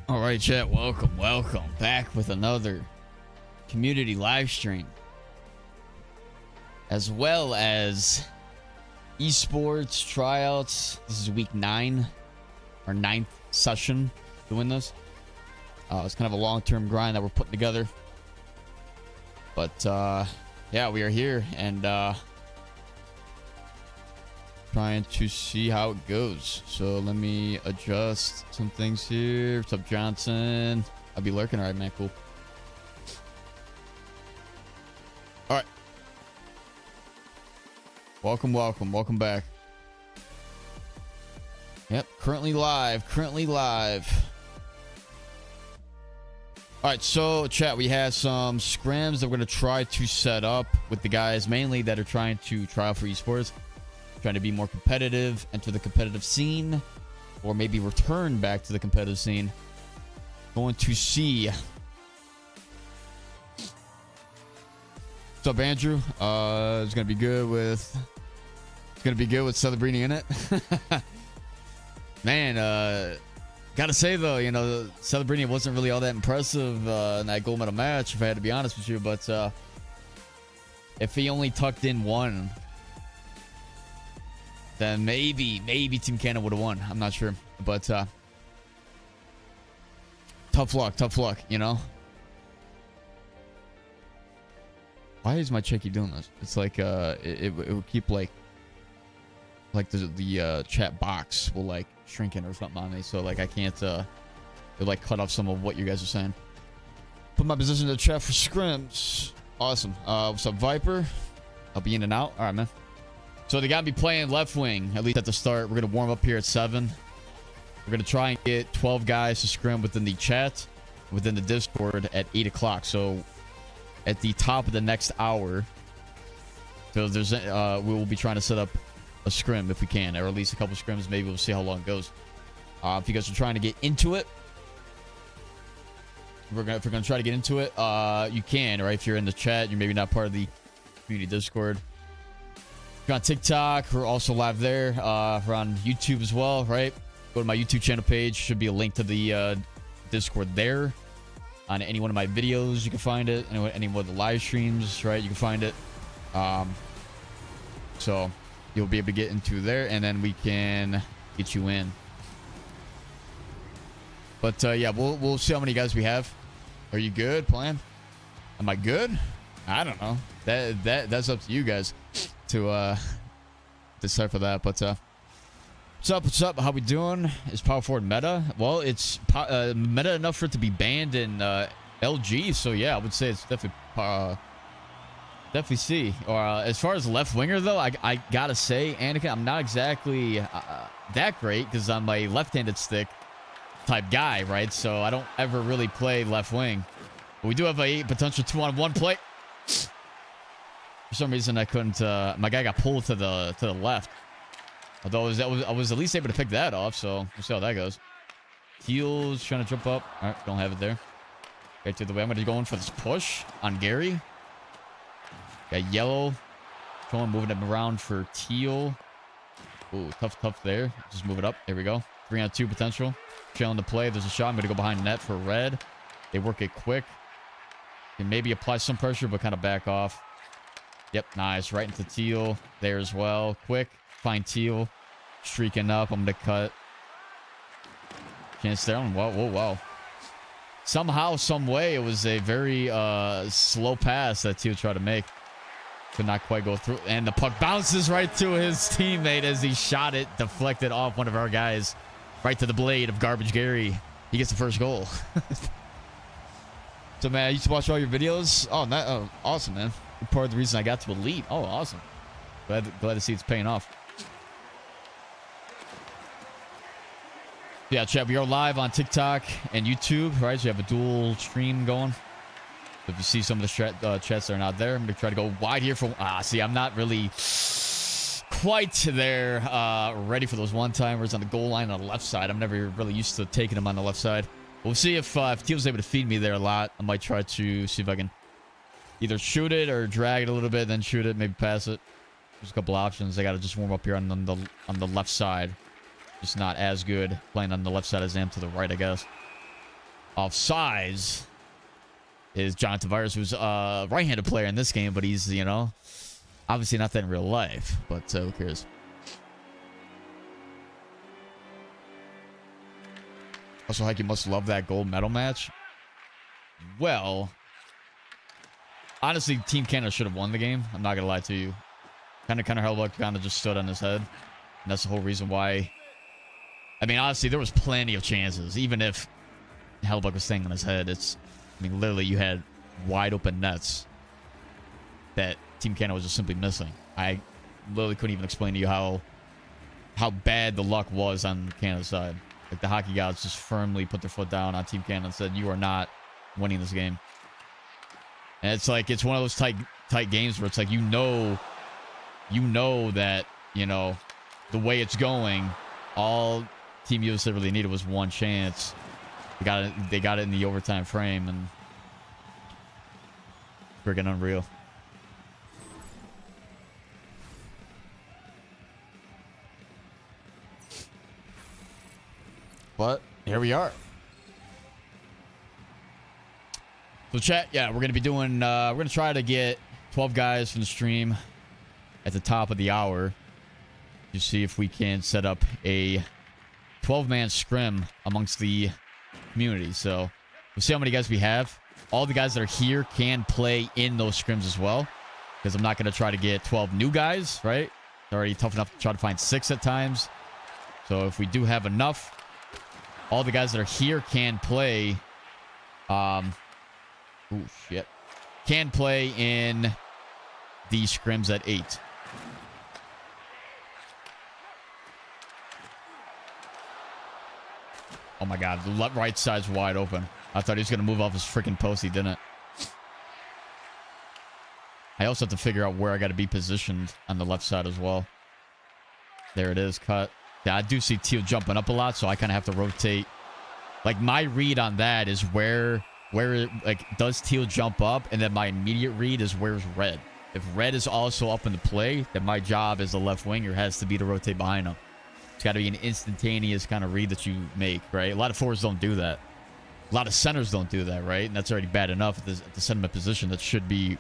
All right, chat. Welcome back with another community live stream, as well as esports tryouts. This is week 9, our 9th session doing this. It's kind of a long-term grind that we're putting together, but yeah, we are here and trying to see how it goes. So let me adjust some things here. What's up, Johnson? I'll be lurking. All right, man. Cool. All right. Welcome back. Yep. Currently live. All right, so chat, we have some scrims that we're going to try to set up with the guys mainly that are trying to try out for esports. Trying to be more competitive, enter the competitive scene, or maybe return back to the competitive scene. Going to see. What's up, Andrew? It's gonna be good with. It's gonna be good with Celebrini in it. Man, gotta say though, you know, Celebrini wasn't really all that impressive in that gold medal match, if I had to be honest with you. But if he only tucked in one, then maybe Team Canada would have won. I'm not sure, but tough luck, you know. Why is my chick keep doing this? It's like it would keep like the chat box will like shrinking or something on me, so like I can't it like cut off some of what you guys are saying. Put my position in the chat for scrims. Awesome. What's up, Viper? I'll be in and out. All right, man. So they got me playing left wing, at least at the start. We're going to warm up here at 7. We're going to try and get 12 guys to scrim within the chat, within the Discord at 8 o'clock. So at the top of the next hour, so there's we will be trying to set up a scrim if we can, or at least a couple scrims. Maybe we'll see how long it goes. If you guys are trying to get into it, if we're going to try to get into it, you can, right? If you're in the chat, you're maybe not part of the community Discord. We're on TikTok. We're also live there. We're on YouTube as well, right? Go to my YouTube channel page. Should be a link to the Discord there. On any one of my videos, you can find it. Any one of the live streams, right? You can find it. So you'll be able to get into there, and then we can get you in. But yeah, we'll see how many guys we have. Are you good, Plan? Am I good? I don't know. That's up to you guys to decide for that. But what's up? How we doing? Is power forward meta? Well, it's meta enough for it to be banned in LG. So yeah, I would say it's definitely C. Or as far as left winger though, I gotta say, Anakin, I'm not exactly that great because I'm a left-handed stick type guy, right? So I don't ever really play left wing. But we do have a potential 2-on-1 play. For some reason, I couldn't. My guy got pulled to the left. Although I was at least able to pick that off. So we'll see how that goes. Heels trying to jump up. All right, don't have it there. Right to the way. I'm going to go in for this push on Gary. Got yellow. Going, moving him around for teal. Ooh, tough there. Just move it up. There we go. 3-on-2 potential. Trailing the play. There's a shot. I'm going to go behind net for red. They work it quick. Can maybe apply some pressure, but kind of back off. Yep, nice. Right into teal there as well. Quick. Find teal. Streaking up. I'm going to cut. Chance there. Whoa. Somehow, some way, it was a very slow pass that teal tried to make. Could not quite go through. And the puck bounces right to his teammate as he shot it. Deflected off one of our guys. Right to the blade of Garbage Gary. He gets the first goal. So, man, I used to watch all your videos. Oh, awesome, man. Part of the reason I got to elite. Oh, awesome. Glad to see it's paying off. Yeah, chat, we are live on TikTok and YouTube, right? So you have a dual stream going. So if you see some of the chats that are not there, I'm going to try to go wide here for... see, I'm not really quite there ready for those one-timers on the goal line on the left side. I'm never really used to taking them on the left side. We'll see if Teal's able to feed me there a lot. I might try to see if I can either shoot it or drag it a little bit, then shoot it, maybe pass it. There's a couple options. I got to just warm up here on the left side. Just not as good playing on the left side as I am to the right, I guess. offsides is Jonathan Virus, who's a right-handed player in this game, but he's, you know, obviously not that in real life. But who cares? Also, Hike, you must love that gold medal match. Well, honestly, Team Canada should have won the game. I'm not gonna lie to you. Kind of Hellbuck kind of just stood on his head, and that's the whole reason why. I mean, honestly, there was plenty of chances. Even if Hellbuck was staying on his head, I mean, literally, you had wide open nets that Team Canada was just simply missing. I literally couldn't even explain to you how bad the luck was on Canada's side. Like, the hockey gods just firmly put their foot down on Team Canada and said, you are not winning this game. And it's like, it's one of those tight games where it's like, you know that, you know, the way it's going, all Team USA really needed was one chance. They got it in the overtime frame, and friggin' unreal. But here we are. So chat, yeah, we're gonna be doing. We're gonna try to get 12 guys from the stream at the top of the hour to see if we can set up a 12-man scrim amongst the community. So we'll see how many guys we have. All the guys that are here can play in those scrims as well, because I'm not gonna try to get 12 new guys. Right? It's already tough enough to try to find 6 at times. So if we do have enough. All the guys that are here can play. Oh shit! Can play in the scrims at 8. Oh my god, the right side's wide open. I thought he was gonna move off his freaking post. He didn't. I also have to figure out where I got to be positioned on the left side as well. There it is, cut. Yeah, I do see Teal jumping up a lot, so I kind of have to rotate. Like, my read on that is where like, does Teal jump up? And then my immediate read is where's Red. If Red is also up in the play, then my job as a left winger has to be to rotate behind him. It's got to be an instantaneous kind of read that you make, right? A lot of forwards don't do that. A lot of centers don't do that, right? And that's already bad enough at the sentiment position. That should be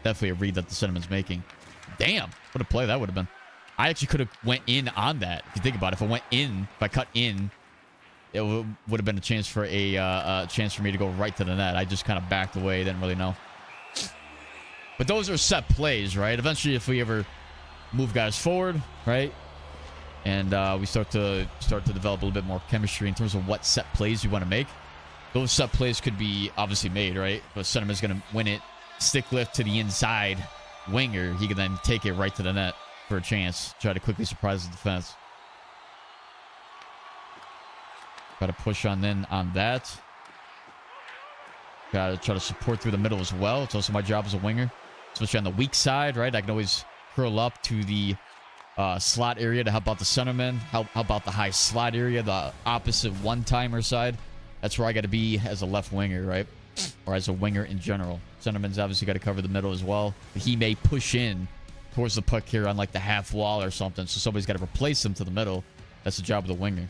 definitely a read that the sentiment's making. Damn, what a play that would have been. I actually could have went in on that. If you think about it, if I went in, if I cut in, it would have been a chance for a chance for me to go right to the net. I just kind of backed away. Didn't really know. But those are set plays, right? Eventually, if we ever move guys forward, right, and we start to develop a little bit more chemistry in terms of what set plays you want to make, those set plays could be obviously made, right? But Sentiment's going to win it, stick lift to the inside winger. He can then take it right to the net for a chance. Try to quickly surprise the defense. Got to push on in on that. Got to try to support through the middle as well. It's also my job as a winger, especially on the weak side, right? I can always curl up to the slot area to help out the centerman. How about the high slot area, the opposite one-timer side? That's where I got to be as a left winger, right? Or as a winger in general. Centerman's obviously got to cover the middle as well. But he may push in towards the puck here on like the half wall or something. So somebody's got to replace him to the middle. That's the job of the winger.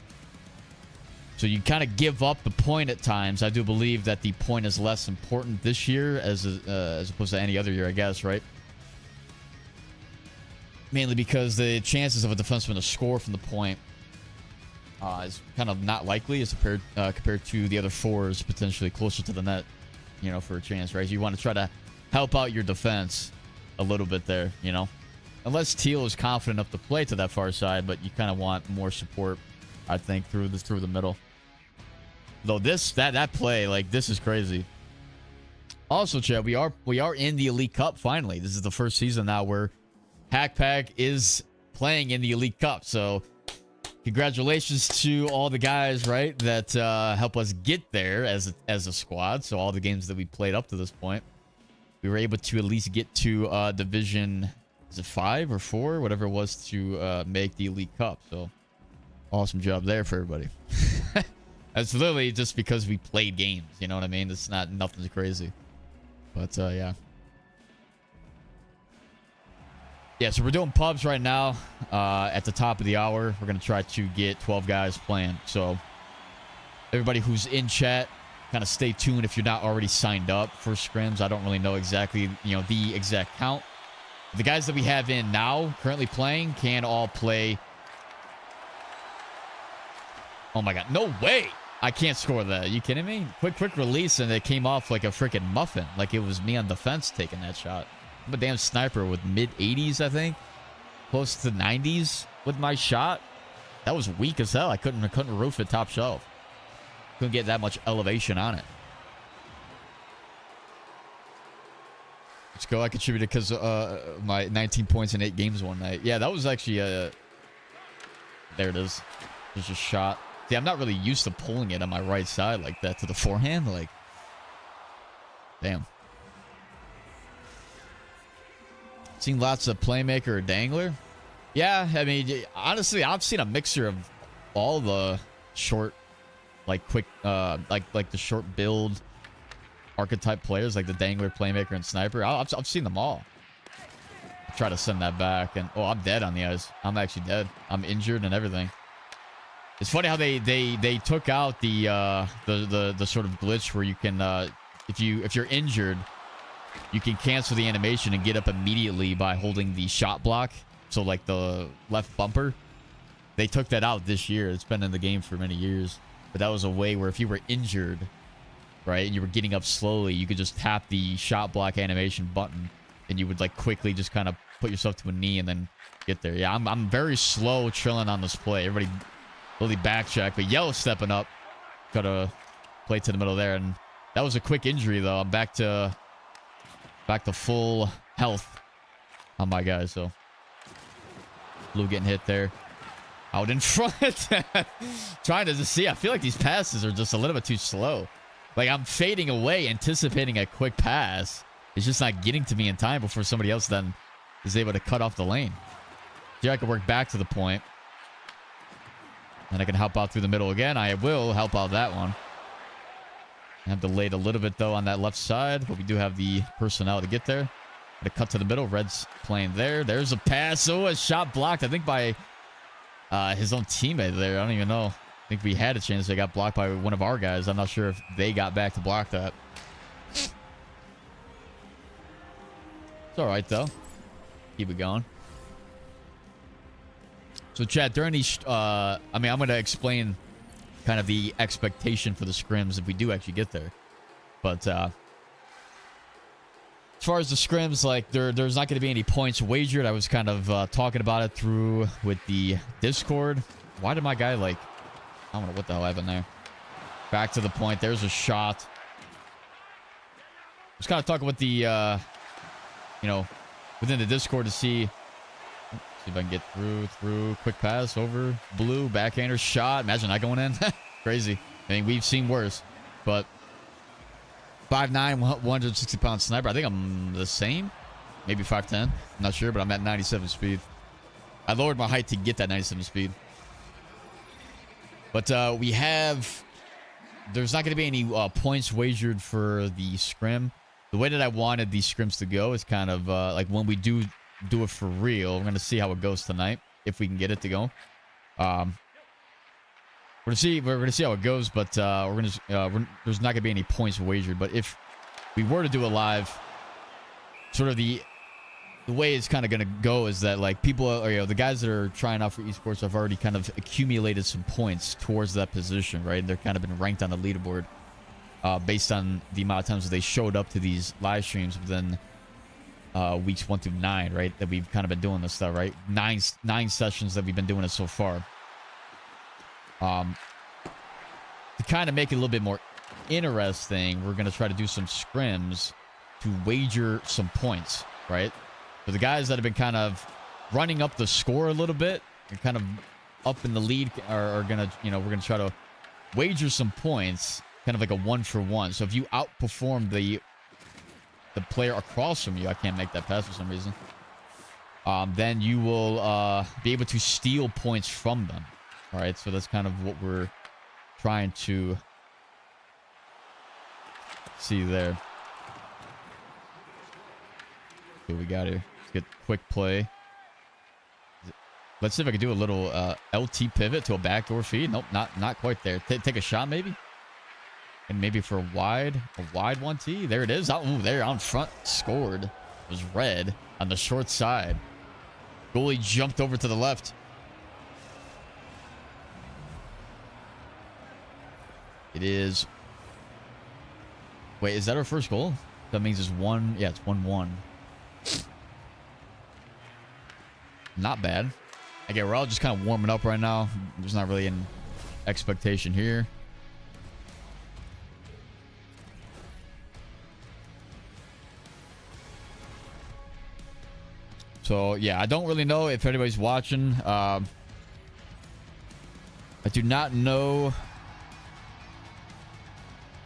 So you kind of give up the point at times. I do believe that the point is less important this year as opposed to any other year, I guess, right? Mainly because the chances of a defenseman to score from the point is kind of not likely as compared to the other fours potentially closer to the net, you know, for a chance, right? You want to try to help out your defense a little bit there, you know? Unless Teal is confident enough to play to that far side, but you kind of want more support, I think, through the middle. Though that play, like, this is crazy. Also, Chad, we are in the Elite Cup finally. This is the first season now where Hackpack is playing in the Elite Cup. So congratulations to all the guys, right, that help us get there as a squad. So all the games that we played up to this point, we were able to at least get to Division, is it 5 or 4, whatever it was, to make the Elite Cup. So awesome job there for everybody. It's literally just because we played games, you know what I mean? It's not nothing crazy. But yeah. Yeah, so we're doing pubs right now. At the top of the hour, we're going to try to get 12 guys playing. So everybody who's in chat, kind of stay tuned if you're not already signed up for scrims. I don't really know exactly, the exact count. The guys that we have in now, currently playing, can all play. Oh my God, no way. I can't score that. Are you kidding me? Quick release, and it came off like a freaking muffin. Like it was me on defense taking that shot. I'm a damn sniper with mid-80s, I think. Close to 90s with my shot. That was weak as hell. I couldn't roof it top shelf. Couldn't get that much elevation on it. Let's go. I contributed because my 19 points in 8 games one night. Yeah, that was actually there it is. There's a shot. See, I'm not really used to pulling it on my right side like that to the forehand. Like, damn. Seen lots of playmaker or dangler. Yeah, I mean, honestly, I've seen a mixture of all the short, like quick, like the short build archetype players, like the dangler, playmaker, and sniper. I've seen them all. I try to send that back, and I'm dead on the ice. I'm actually dead. I'm injured and everything. It's funny how they took out the sort of glitch where you can if you're injured, you can cancel the animation and get up immediately by holding the shot block. So like the left bumper, they took that out this year. It's been in the game for many years, but that was a way where if you were injured, right, and you were getting up slowly, you could just tap the shot block animation button, and you would like quickly just kind of put yourself to a knee and then get there. Yeah, I'm very slow trilling on this play. Everybody really back check, but Yellow stepping up. Got a play to the middle there, and that was a quick injury though. I'm back to full health on my guys. So Blue getting hit there. Out in front. Trying to just see. I feel like these passes are just a little bit too slow. Like I'm fading away, anticipating a quick pass. It's just not getting to me in time before somebody else then is able to cut off the lane. Here I can work back to the point. And I can help out through the middle again. I will help out that one. I have delayed a little bit, though, on that left side. But we do have the personnel to get there. Gonna cut to the middle. Red's playing there. There's a pass. Oh, a shot blocked, I think, by his own teammate there. I don't even know. I think we had a chance. They got blocked by one of our guys. I'm not sure if they got back to block that. It's all right, though. Keep it going. So, chat, during these, I'm going to explain kind of the expectation for the scrims if we do actually get there. But as far as the scrims, like, there's not going to be any points wagered. I was kind of talking about it through with the Discord. Why did my guy, like, I don't know what the hell happened there. Back to the point. There's a shot. I was kind of talking with the, within the Discord to see if I can get through. Quick pass over. Blue. Backhander shot. Imagine that going in. Crazy. I mean, we've seen worse. But 5'9", 160-pound sniper. I think I'm the same. Maybe 5'10". I'm not sure, but I'm at 97 speed. I lowered my height to get that 97 speed. But we have... There's not going to be any points wagered for the scrim. The way that I wanted these scrims to go is kind of like when we do it for real. We're going to see how it goes tonight, if we can get it to go. We're going to see how it goes, but there's not going to be any points wagered. But if we were to do it live, sort of the way it's kind of going to go is that like people, or the guys that are trying out for esports have already kind of accumulated some points towards that position, right? They're kind of been ranked on the leaderboard based on the amount of times that they showed up to these live streams within weeks 1 through 9, right? That we've kind of been doing this stuff, right? Nine sessions that we've been doing it so far. To kind of make it a little bit more interesting, we're going to try to do some scrims to wager some points, right? So the guys that have been kind of running up the score a little bit and kind of up in the lead are going to, we're going to try to wager some points, kind of like a 1-for-1. So if you outperform the player across from you, I can't make that pass for some reason, then you will be able to steal points from them. All right, so that's kind of what we're trying to see there. What we got here? Let's get quick play. Let's see if I can do a little LT pivot to a backdoor feed. Nope, not quite there. Take a shot maybe. And maybe for a wide 1T. There it is. Ooh, there on front. Scored. It was red on the short side. Goalie jumped over to the left. It is. Wait, is that our first goal? That means it's 1. Yeah, it's 1-1. Not bad. Again, we're all just kind of warming up right now. There's not really an expectation here. So, yeah, I don't really know if anybody's watching. I do not know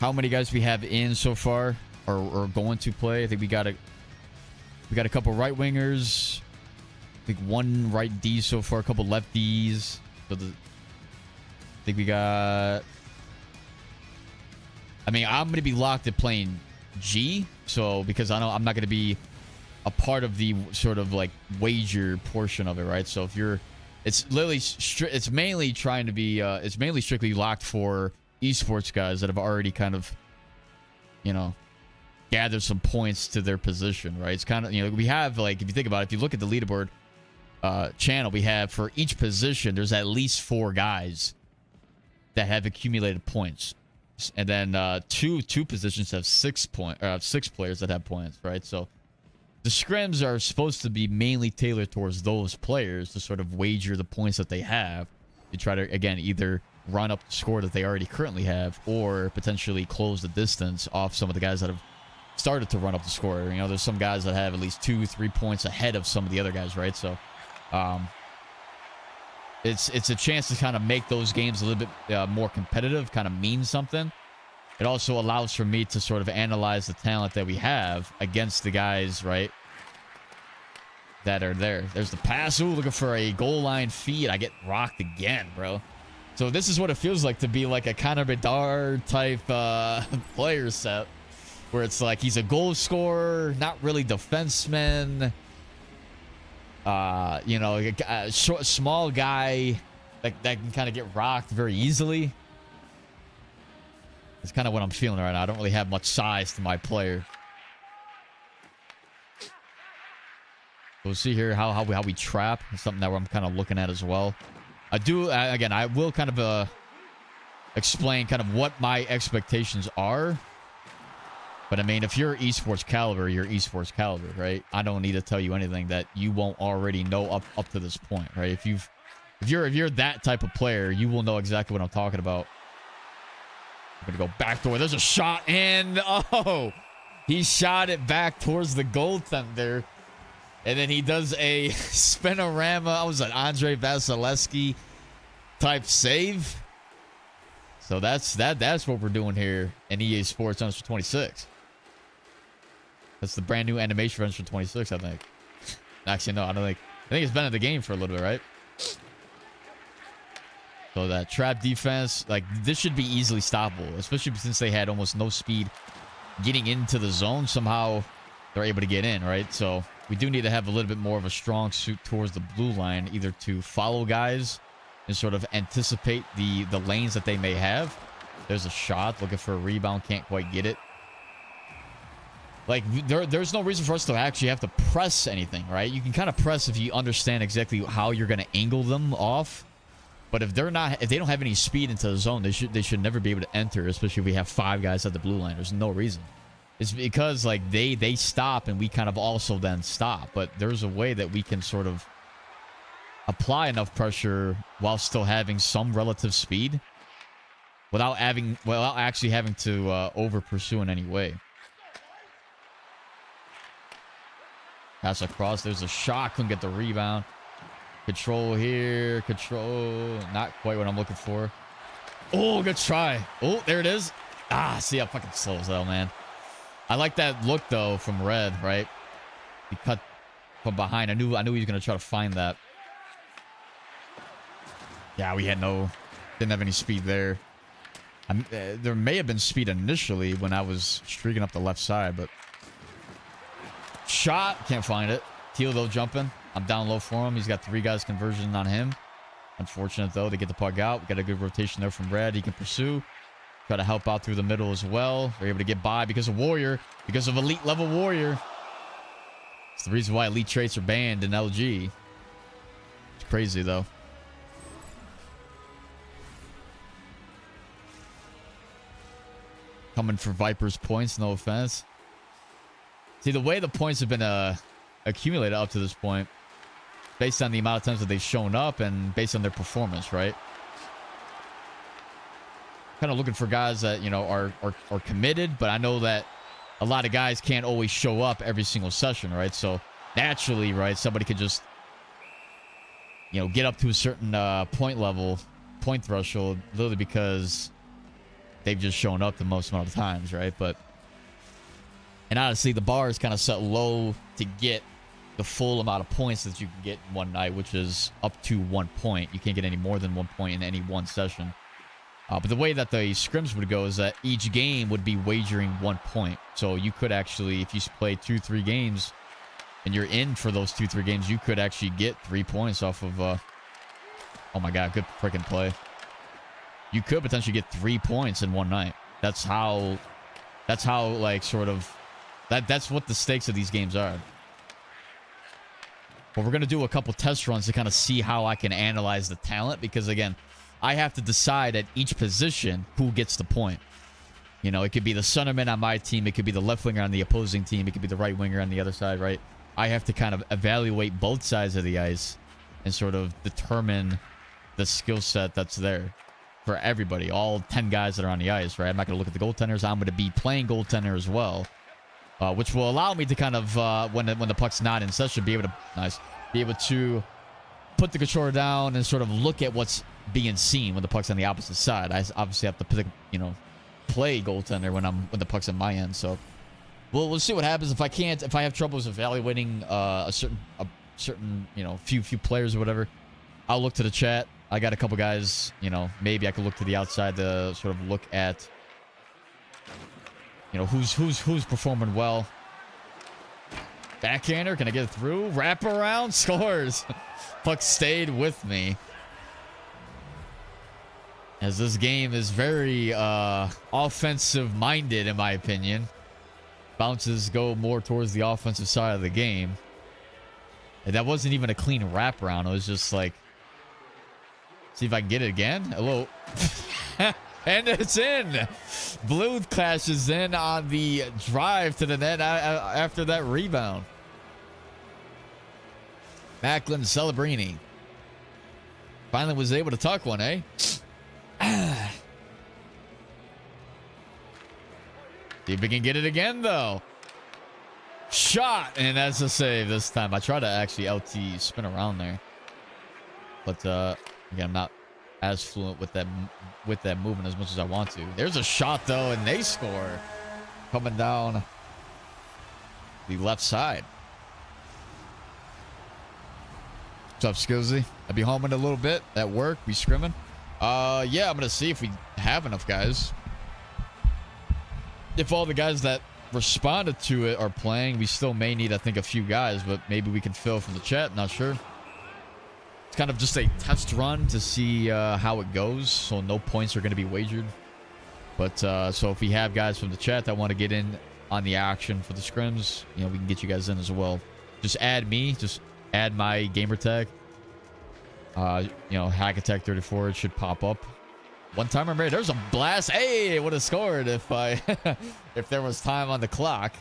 how many guys we have in so far or going to play. I think we got a couple right wingers. I think one right D so far, a couple left Ds. So I think we got. I mean, I'm gonna be locked at playing G, so because I know I'm not gonna be a part of the sort of like wager portion of it, right? So if you're, it's literally it's mainly trying to be it's mainly strictly locked for esports guys that have already kind of, you know, gathered some points to their position, right? It's kind of, you know, we have, like, if you think about it, if you look at the leaderboard channel, we have for each position there's at least 4 guys that have accumulated points, and then two positions have 6 players that have points, right? So the scrims are supposed to be mainly tailored towards those players to sort of wager the points that they have to try to, again, either run up the score that they already currently have or potentially close the distance off some of the guys that have started to run up the score. You know, there's some guys that have at least 2-3 points ahead of some of the other guys, right? So it's a chance to kind of make those games a little bit more competitive, kind of mean something. It also allows for me to sort of analyze the talent that we have against the guys, right, that are there. There's the pass. Ooh, looking for a goal line feed. I get rocked again, bro. So this is what it feels like to be like a Connor Bedard type player set, where it's like he's a goal scorer, not really defenseman. You know, a short, small guy that can kind of get rocked very easily. It's kind of what I'm feeling right now. I don't really have much size to my player. We'll see here how we trap. It's something that I'm kind of looking at as well. I do, again, I will kind of explain kind of what my expectations are. But I mean, if you're esports caliber, you're esports caliber, right? I don't need to tell you anything that you won't already know up to this point, right? If you're that type of player, you will know exactly what I'm talking about. I'm gonna go backdoor. There's a shot, and oh, he shot it back towards the goaltender, and then he does a spinorama. I was an Andre Vasilevsky type save. So that's what we're doing here in EA Sports Under 26. That's the brand new animation for Under 26, I think. Actually, no, I think it's been in the game for a little bit, right? So that trap defense, like, this should be easily stoppable, especially since they had almost no speed getting into the zone. Somehow they're able to get in, right? So we do need to have a little bit more of a strong suit towards the blue line, either to follow guys and sort of anticipate the lanes that they may have. There's a shot, looking for a rebound, can't quite get it. Like, there's no reason for us to actually have to press anything, right? You can kind of press if you understand exactly how you're going to angle them off. But if they don't have any speed into the zone, they should never be able to enter, especially if we have 5 guys at the blue line. There's no reason. It's because, like, they stop and we kind of also then stop. But there's a way that we can sort of apply enough pressure while still having some relative speed without actually having to over pursue in any way. Pass across. There's a shot. Couldn't get the rebound. Control here. Control. Not quite what I'm looking for. Oh, good try. Oh, there it is. Ah, see how fucking slow as hell, man. I like that look, though, from Red, right? He cut from behind. I knew he was going to try to find that. Yeah, we didn't have any speed there. There may have been speed initially when I was streaking up the left side, but shot, can't find it. Teal, though, jumping. I'm down low for him. He's got 3 guys conversion on him. Unfortunate, though, they get the puck out. We got a good rotation there from Red. He can pursue. Try to help out through the middle as well. We're able to get by because of Warrior, because of elite level Warrior. It's the reason why elite traits are banned in LG. It's crazy though. Coming for Viper's points, no offense. See, the way the points have been accumulated up to this point, based on the amount of times that they've shown up and based on their performance, right? Kind of looking for guys that, you know, are committed, but I know that a lot of guys can't always show up every single session, right? So naturally, right, somebody could just, you know, get up to a certain point level, point threshold, literally because they've just shown up the most amount of times, right? And honestly, the bar is kind of set low to get the full amount of points that you can get in one night, which is up to 1 point. You can't get any more than 1 point in any one session. But the way that the scrims would go is that each game would be wagering 1 point. So you could actually, if you play 2-3 games and you're in for those 2-3 games, you could actually get 3 points off of, oh my God, good freaking play. You could potentially get 3 points in one night. That's how like sort of, that's what the stakes of these games are. But we're going to do a couple test runs to kind of see how I can analyze the talent, because again, I have to decide at each position who gets the point. You know, it could be the centerman on my team. It could be the left winger on the opposing team. It could be the right winger on the other side, right? I have to kind of evaluate both sides of the ice and sort of determine the skill set that's there for everybody, all 10 guys that are on the ice, right? I'm not going to look at the goaltenders. I'm going to be playing goaltender as well, which will allow me to kind of, when the puck's not in session, be able to put the controller down and sort of look at what's being seen when the puck's on the opposite side. I obviously have to, you know, play goaltender when the puck's on my end. So we'll see what happens. If I have troubles evaluating a certain you know, few players or whatever, I'll look to the chat. I got a couple guys, you know, maybe I could look to the outside to sort of look at, you know, who's performing well. Backhander, can I get it through? Wrap around, scores. Puck stayed with me. As this game is very offensive minded, in my opinion. Bounces go more towards the offensive side of the game. And that wasn't even a clean wraparound. It was just like, see if I can get it again. Hello. And it's in. Blue clashes in on the drive to the net after that rebound. Macklin Celebrini finally was able to tuck one, eh? See if we can get it again, though. Shot, and that's a save this time. I tried to actually LT spin around there, but again, I'm not as fluent with that movement as much as I want to. There's a shot though, and they score. Coming down the left side. What's up, Skillsy? I'll be home in a little bit at work. We scrimming. Yeah, I'm gonna see if we have enough guys. If all the guys that responded to it are playing, we still may need, I think, a few guys, but maybe we can fill from the chat. Not sure. It's kind of just a test run to see how it goes, so no points are going to be wagered. But so if we have guys from the chat that want to get in on the action for the scrims, you know, we can get you guys in as well. Just add me. Just add my gamer tag. You know, Hack Attack 34. It should pop up. One timer, Mary. There's a blast. Hey, it would have scored if I if there was time on the clock.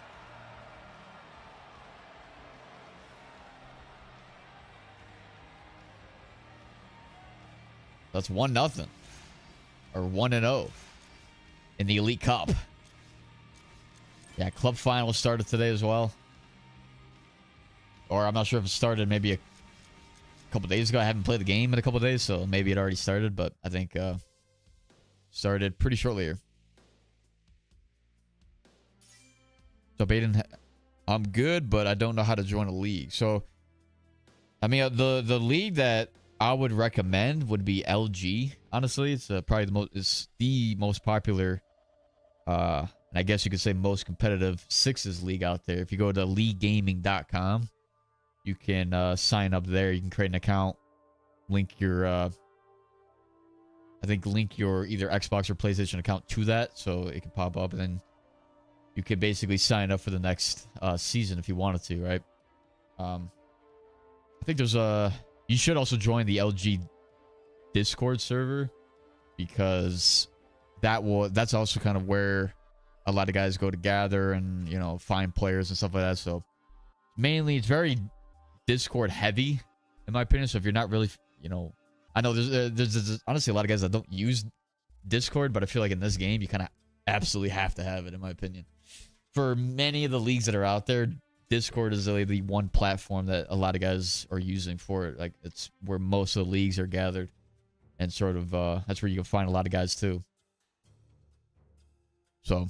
That's 1-0 or 1-0 in the Elite Cup. Yeah, club final started today as well. Or I'm not sure if it started maybe a couple days ago. I haven't played the game in a couple days, so maybe it already started, but I think started pretty shortly here. So Baden, I'm good, but I don't know how to join a league. So I mean, the league that I would recommend would be LG. Honestly, it's probably the most popular, and I guess you could say most competitive sixes league out there. If you go to leaguegaming.com, you can sign up there. You can create an account, link your I think link your either Xbox or PlayStation account to that so it can pop up, and then you could basically sign up for the next season if you wanted to, right? I think there's a... You should also join the LG Discord server, because that's also kind of where a lot of guys go to gather and, you know, find players and stuff like that. So mainly it's very Discord heavy, in my opinion. So if you're not really, you know, I know there's honestly a lot of guys that don't use Discord, but I feel like in this game you kind of absolutely have to have it, in my opinion. For many of the leagues that are out there, Discord is really the one platform that a lot of guys are using for it. Like, it's where most of the leagues are gathered, and sort of that's where you can find a lot of guys too. So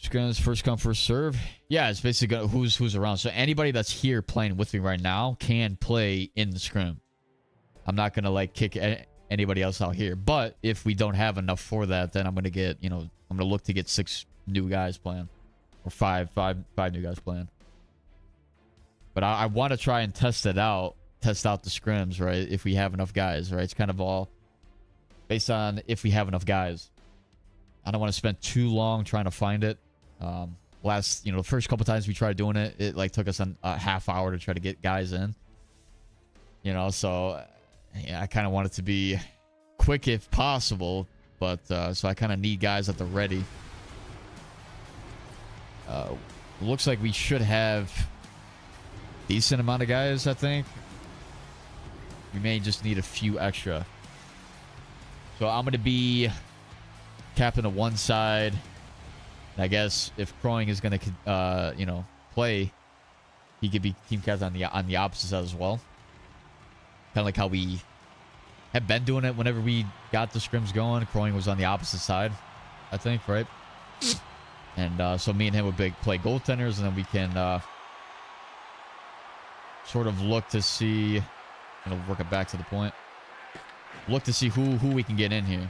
Scrims first come first serve. Yeah, it's basically who's around. So anybody that's here playing with me right now can play in the scrim. I'm not gonna like kick anybody else out here, but if we don't have enough for that, then I'm gonna get, you know, I'm gonna look to get 6 new guys playing, or five new guys playing. But I want to try and test out the scrims, right? If we have enough guys, right? It's kind of all based on if we have enough guys. I don't want to spend too long trying to find it. The first couple times we tried doing it, it like took us a half hour to try to get guys in. You know, so yeah, I kind of want it to be quick if possible, but so I kind of need guys at the ready. Looks like we should have decent amount of guys, I think. We may just need a few extra. So I'm going to be captain of one side. And I guess if Crowing is going to, play, he could be team captain on the opposite side as well. Kind of like how we have been doing it whenever we got the scrims going. Crowing was on the opposite side, I think, right? And so me and him would play goaltenders, and then we can sort of look to see, work it back to the point. Look to see who we can get in here.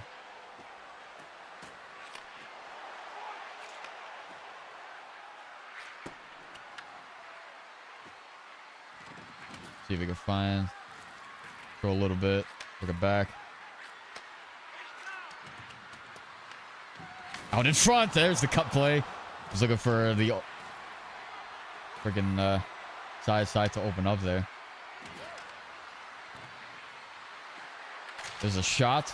See if we can find. Throw a little bit. Work it back. Out in front. There's the cut play. I was looking for the freaking side to open up there. There's a shot.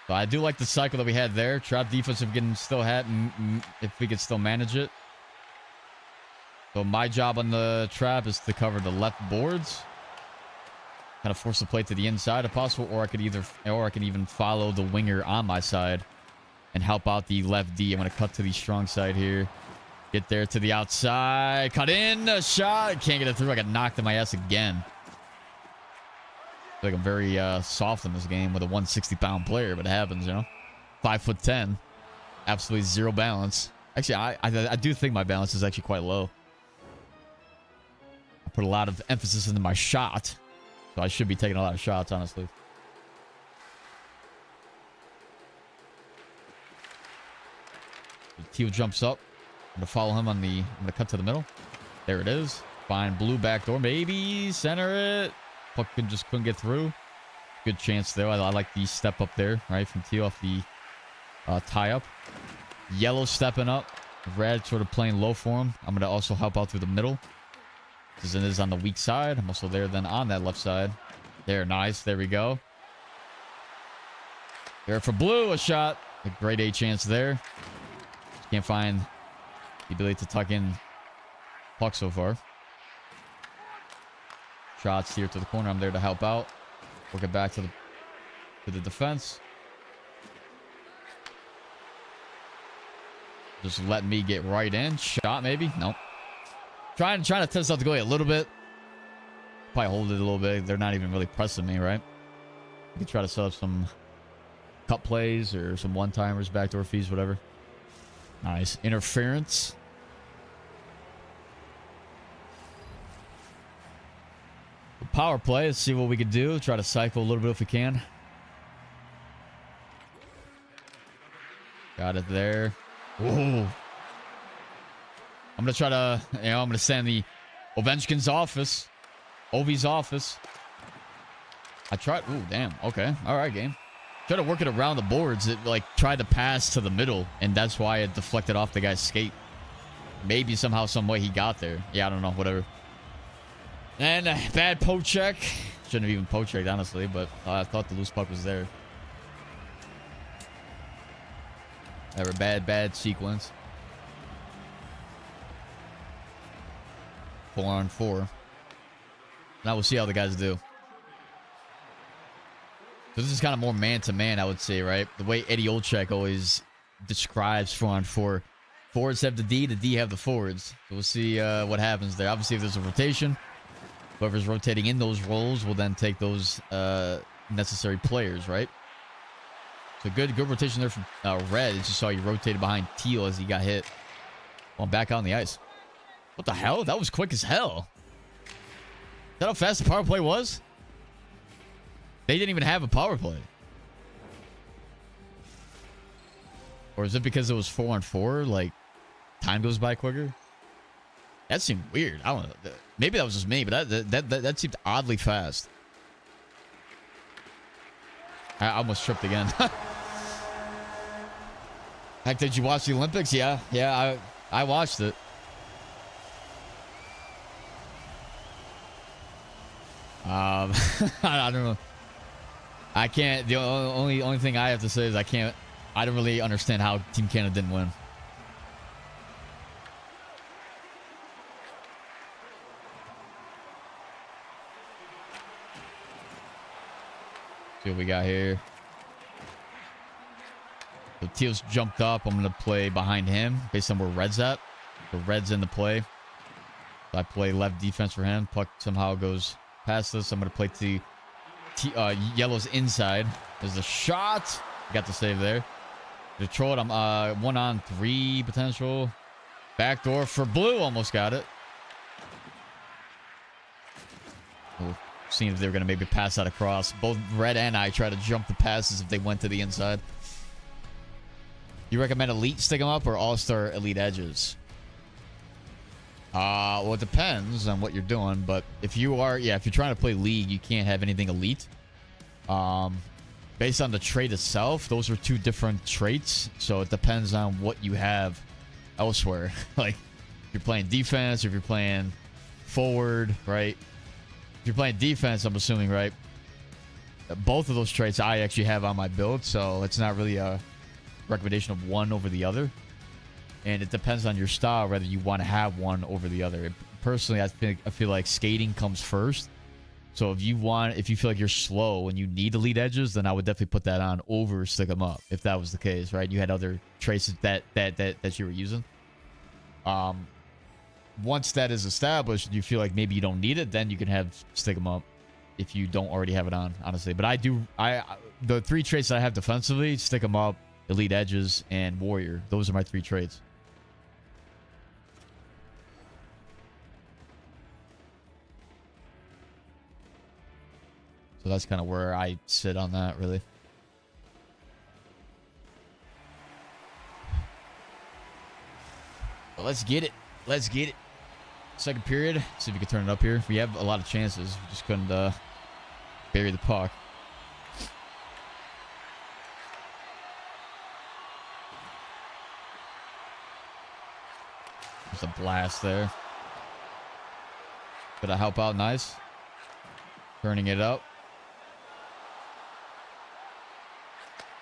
So I do like the cycle that we had there. Trap defense if we can still if we can still manage it. So my job on the trap is to cover the left boards. Kind of force the play to the inside if possible, or I can even follow the winger on my side and help out the left D. I'm going to cut to the strong side here. Get there to the outside. Cut in. A shot. Can't get it through. I got knocked in my ass again. I feel like I'm very soft in this game with a 160-pound player, but it happens, 5'10". Absolutely zero balance. Actually, I do think my balance is actually quite low. I put a lot of emphasis into my shot, so I should be taking a lot of shots, honestly. Teal jumps up. I'm going to follow him I'm going to cut to the middle. There it is. Find blue back door. Maybe center it. Puck couldn't get through. Good chance there. I like the step up there, right? From Teal off the tie up. Yellow stepping up. Red sort of playing low for him. I'm going to also help out through the middle. This is on the weak side. I'm also there then on that left side. There, nice. There we go. There for blue. A shot. A great A chance there. Can't find the ability to tuck in puck so far. Shots here to the corner. I'm there to help out. Work it back to the defense. Just let me get right in. Shot maybe? Nope. Trying to test out the goalie a little bit. Probably hold it a little bit. They're not even really pressing me, right? We can try to set up some cut plays or some one-timers, backdoor fees, whatever. Nice. Interference. Power play. Let's see what we can do. Try to cycle a little bit if we can. Got it there. Whoa. I'm going to try to, I'm going to send the Ovechkin's office. Ovi's office. I tried. Ooh, damn. Okay. All right, game. Tried to work it around the boards. It, like, tried to pass to the middle, and that's why it deflected off the guy's skate. Maybe somehow, some way he got there. Yeah, I don't know. Whatever. And bad poke check. Shouldn't have even poke checked, honestly, but I thought the loose puck was there. Ever bad sequence. 4-on-4. Now we'll see how the guys do. So this is kind of more man-to-man, I would say, right? The way Eddie Olczyk always describes 4-on-4. Forwards have the D have the forwards. So we'll see what happens there. Obviously, if there's a rotation, whoever's rotating in those roles will then take those necessary players, right? So good rotation there from Red. As you saw, he rotated behind Teal as he got hit. Well, back out on the ice. What the hell? That was quick as hell. Is that how fast the power play was? They didn't even have a power play. Or is it because it was 4-on-4? Like, time goes by quicker? That seemed weird. I don't know. Maybe that was just me, but that seemed oddly fast. I almost tripped again. Heck, did you watch the Olympics? Yeah, I watched it. I don't know. I can't. The only thing I have to say is I don't really understand how Team Canada didn't win. See what we got here. So Teal's jumped up. I'm going to play behind him based on where Red's at. So Red's in the play. So I play left defense for him. Puck somehow goes past this. I'm going to play to Yellow's inside. There's a shot. Got the save there. Detroit, I'm 1-on-3 potential. Backdoor for Blue. Almost got it. We'll see if they're going to maybe pass that across. Both Red and I try to jump the passes if they went to the inside. You recommend elite stick 'em up or all-star elite edges? Well, it depends on what you're doing, but if you're trying to play league, you can't have anything elite. Based on the trait itself, those are two different traits, so it depends on what you have elsewhere. Like, if you're playing defense, or if you're playing forward, right? If you're playing defense, I'm assuming, right? Both of those traits I actually have on my build, so it's not really a recommendation of one over the other. And it depends on your style, whether you want to have one over the other. Personally, I feel like skating comes first. So if you feel like you're slow and you need elite edges, then I would definitely put that on over stick 'em up. If that was the case, right? You had other traits that you were using. Once that is established, you feel like maybe you don't need it, then you can have stick 'em up if you don't already have it on, honestly. But the three traits that I have defensively: stick 'em up, elite edges, and warrior. Those are my three traits. So that's kind of where I sit on that, really. Well, let's get it. Let's get it. Second period. See if we can turn it up here. We have a lot of chances. We just couldn't bury the puck. There's a blast there. Did I help out? Nice. Turning it up.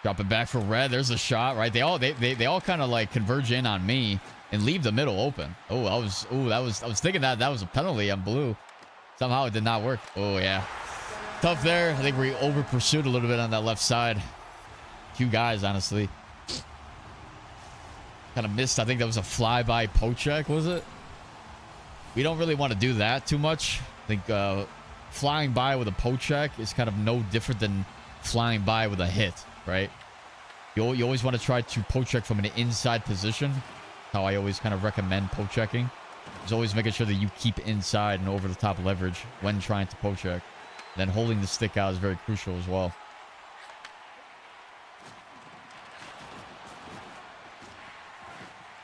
Drop it back for Red. There's a shot, right? They all kind of like converge in on me and leave the middle open. I was thinking that was a penalty on Blue. Somehow it did not work. Oh yeah. Tough there. I think we over pursued a little bit on that left side. Few guys, honestly. Kind of missed. I think that was a flyby poke check, was it? We don't really want to do that too much. I think flying by with a poke check is kind of no different than flying by with a hit. Right? You always want to try to poke check from an inside position. How I always kind of recommend poke checking. Is always making sure that you keep inside and over the top leverage when trying to poke check. Then holding the stick out is very crucial as well.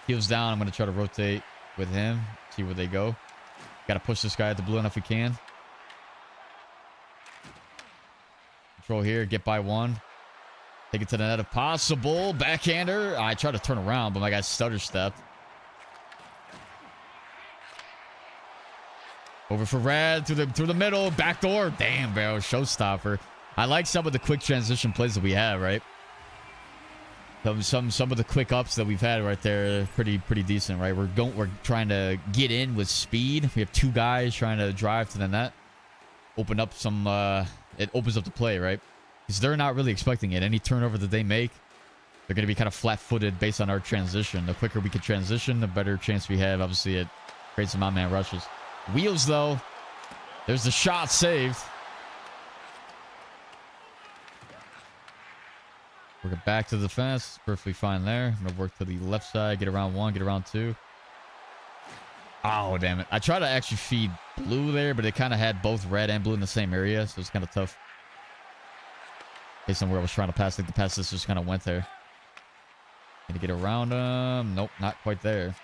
Heels down. I'm going to try to rotate with him. See where they go. Got to push this guy at the blue enough we can. Control here. Get by one. Take it to the net if possible. Backhander. I tried to turn around, but my guy stutter stepped. Over for Red. Through the middle. Backdoor. Damn, bro. Showstopper. I like some of the quick transition plays that we have, right? Some of the quick ups that we've had right there, pretty decent, right? We're trying to get in with speed. We have two guys trying to drive to the net, open up some. It opens up the play, right? Because they're not really expecting it. Any turnover that they make, they're going to be kind of flat-footed based on our transition. The quicker we can transition, the better chance we have. Obviously, it creates some man rushes. Wheels though, there's the shot saved. Work it back to the defense. Perfectly fine there. I'm going to work to the left side. Get around one. Get around two. Oh, damn it. I tried to actually feed blue there, but it kind of had both red and blue in the same area. So it's kind of tough. Based on where I was trying to pass. I think the pass just kind of went there. Going to get around him. Nope, not quite there.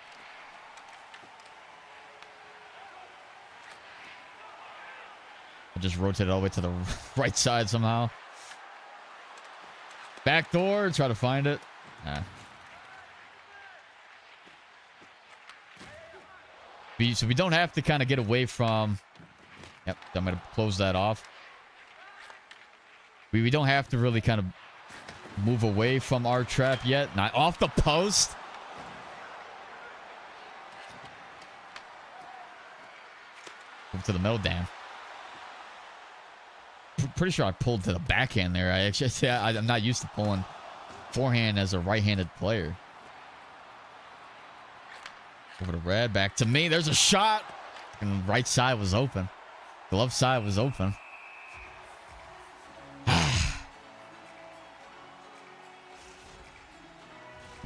I just rotated all the way to the right side somehow. Back door, try to find it. Nah. So we don't have to kind of get away from... Yep, I'm going to close that off. We don't have to really kind of move away from our trap yet. Not off the post. Move to the middle, damn. Pretty sure I pulled to the backhand there. I'm not used to pulling forehand as a right-handed player. Over to Red, back to me. There's a shot. And right side was open. Glove side was open. I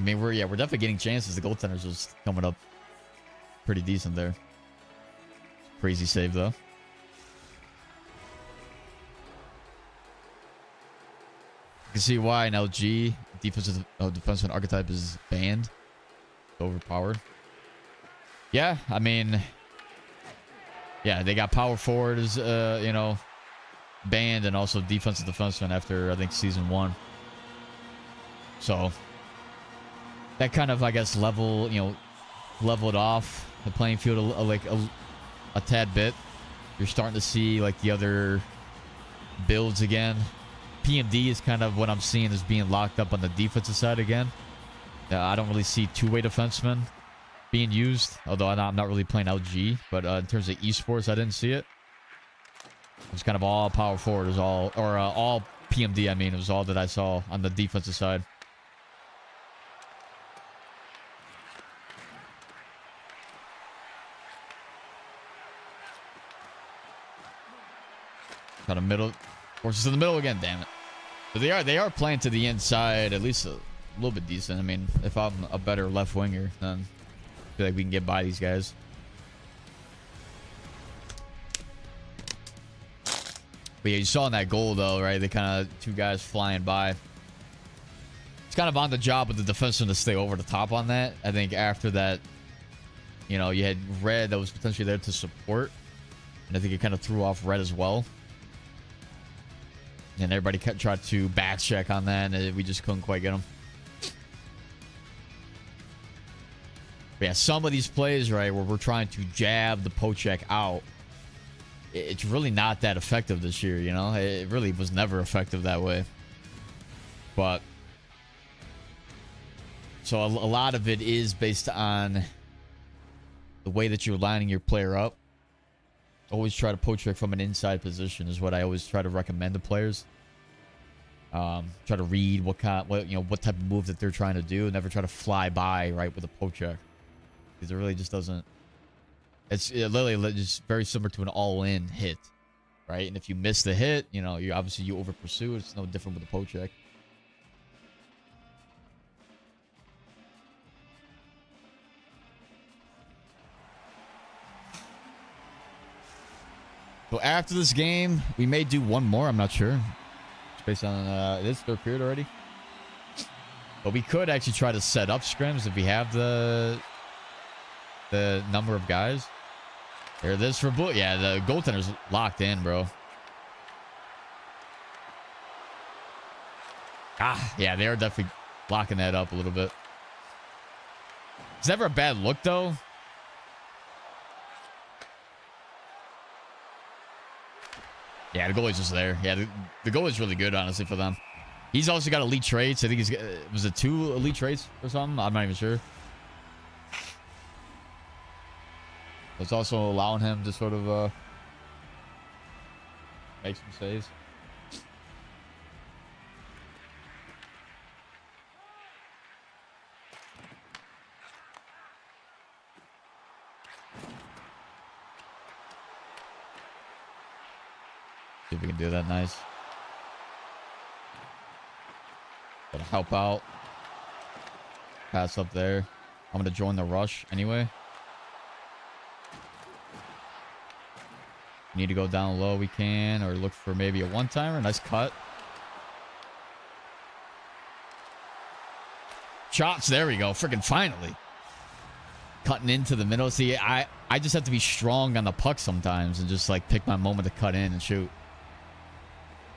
mean, we're definitely getting chances. The goaltender's just coming up pretty decent there. Crazy save though. You can see why an LG defenseman archetype is banned. Overpowered. Yeah, I mean, yeah, they got power forward as you know, banned, and also defensive defenseman after I think season 1. So that kind of, I guess, leveled off the playing field a tad bit. You're starting to see like the other builds again. PMD is kind of what I'm seeing as being locked up on the defensive side again. I don't really see two-way defensemen being used, although I'm not really playing LG, but in terms of esports, I didn't see it. It was kind of all power forward, is all, or all PMD, I mean, it was all that I saw on the defensive side. Got a middle, forces to the middle again, damn it. But they are playing to the inside, at least a little bit decent. I mean, if I'm a better left winger, then I feel like we can get by these guys. But yeah, you saw in that goal though, right? They kind of two guys flying by. It's kind of on the job of the defenseman to stay over the top on that. I think after that, you know, you had Red that was potentially there to support, and I think it kind of threw off Red as well. And everybody tried to back check on that, and we just couldn't quite get them. But yeah, some of these plays, right, where we're trying to jab the poke check out, it's really not that effective this year, you know? It really was never effective that way. But so a lot of it is based on the way that you're lining your player up. Always try to poke check from an inside position is what I always try to recommend to players. Try to read what type of move that they're trying to do. Never try to fly by right with a poke check, because it really just doesn't. It's literally just very similar to an all-in hit, right? And if you miss the hit, you know, you over pursue. It's no different with a poke check. So after this game, we may do one more. I'm not sure. It's based on it is third period already. But we could actually try to set up scrims if we have the number of guys. There it is for blue. Yeah, the goaltender's locked in, bro. Ah, yeah, they are definitely locking that up a little bit. It's never a bad look, though. Yeah, the goalie's just there. Yeah, the goalie's really good, honestly, for them. He's also got elite traits. I think he's... was it 2 elite traits or something? I'm not even sure. It's also allowing him to sort of make some saves. See if we can do that. Nice. Gotta help out. Pass up there. I'm gonna join the rush anyway. Need to go down low, we can, or look for maybe a one-timer. Nice cut. Shots, there we go. Freaking finally. Cutting into the middle. See, I just have to be strong on the puck sometimes and just like pick my moment to cut in and shoot.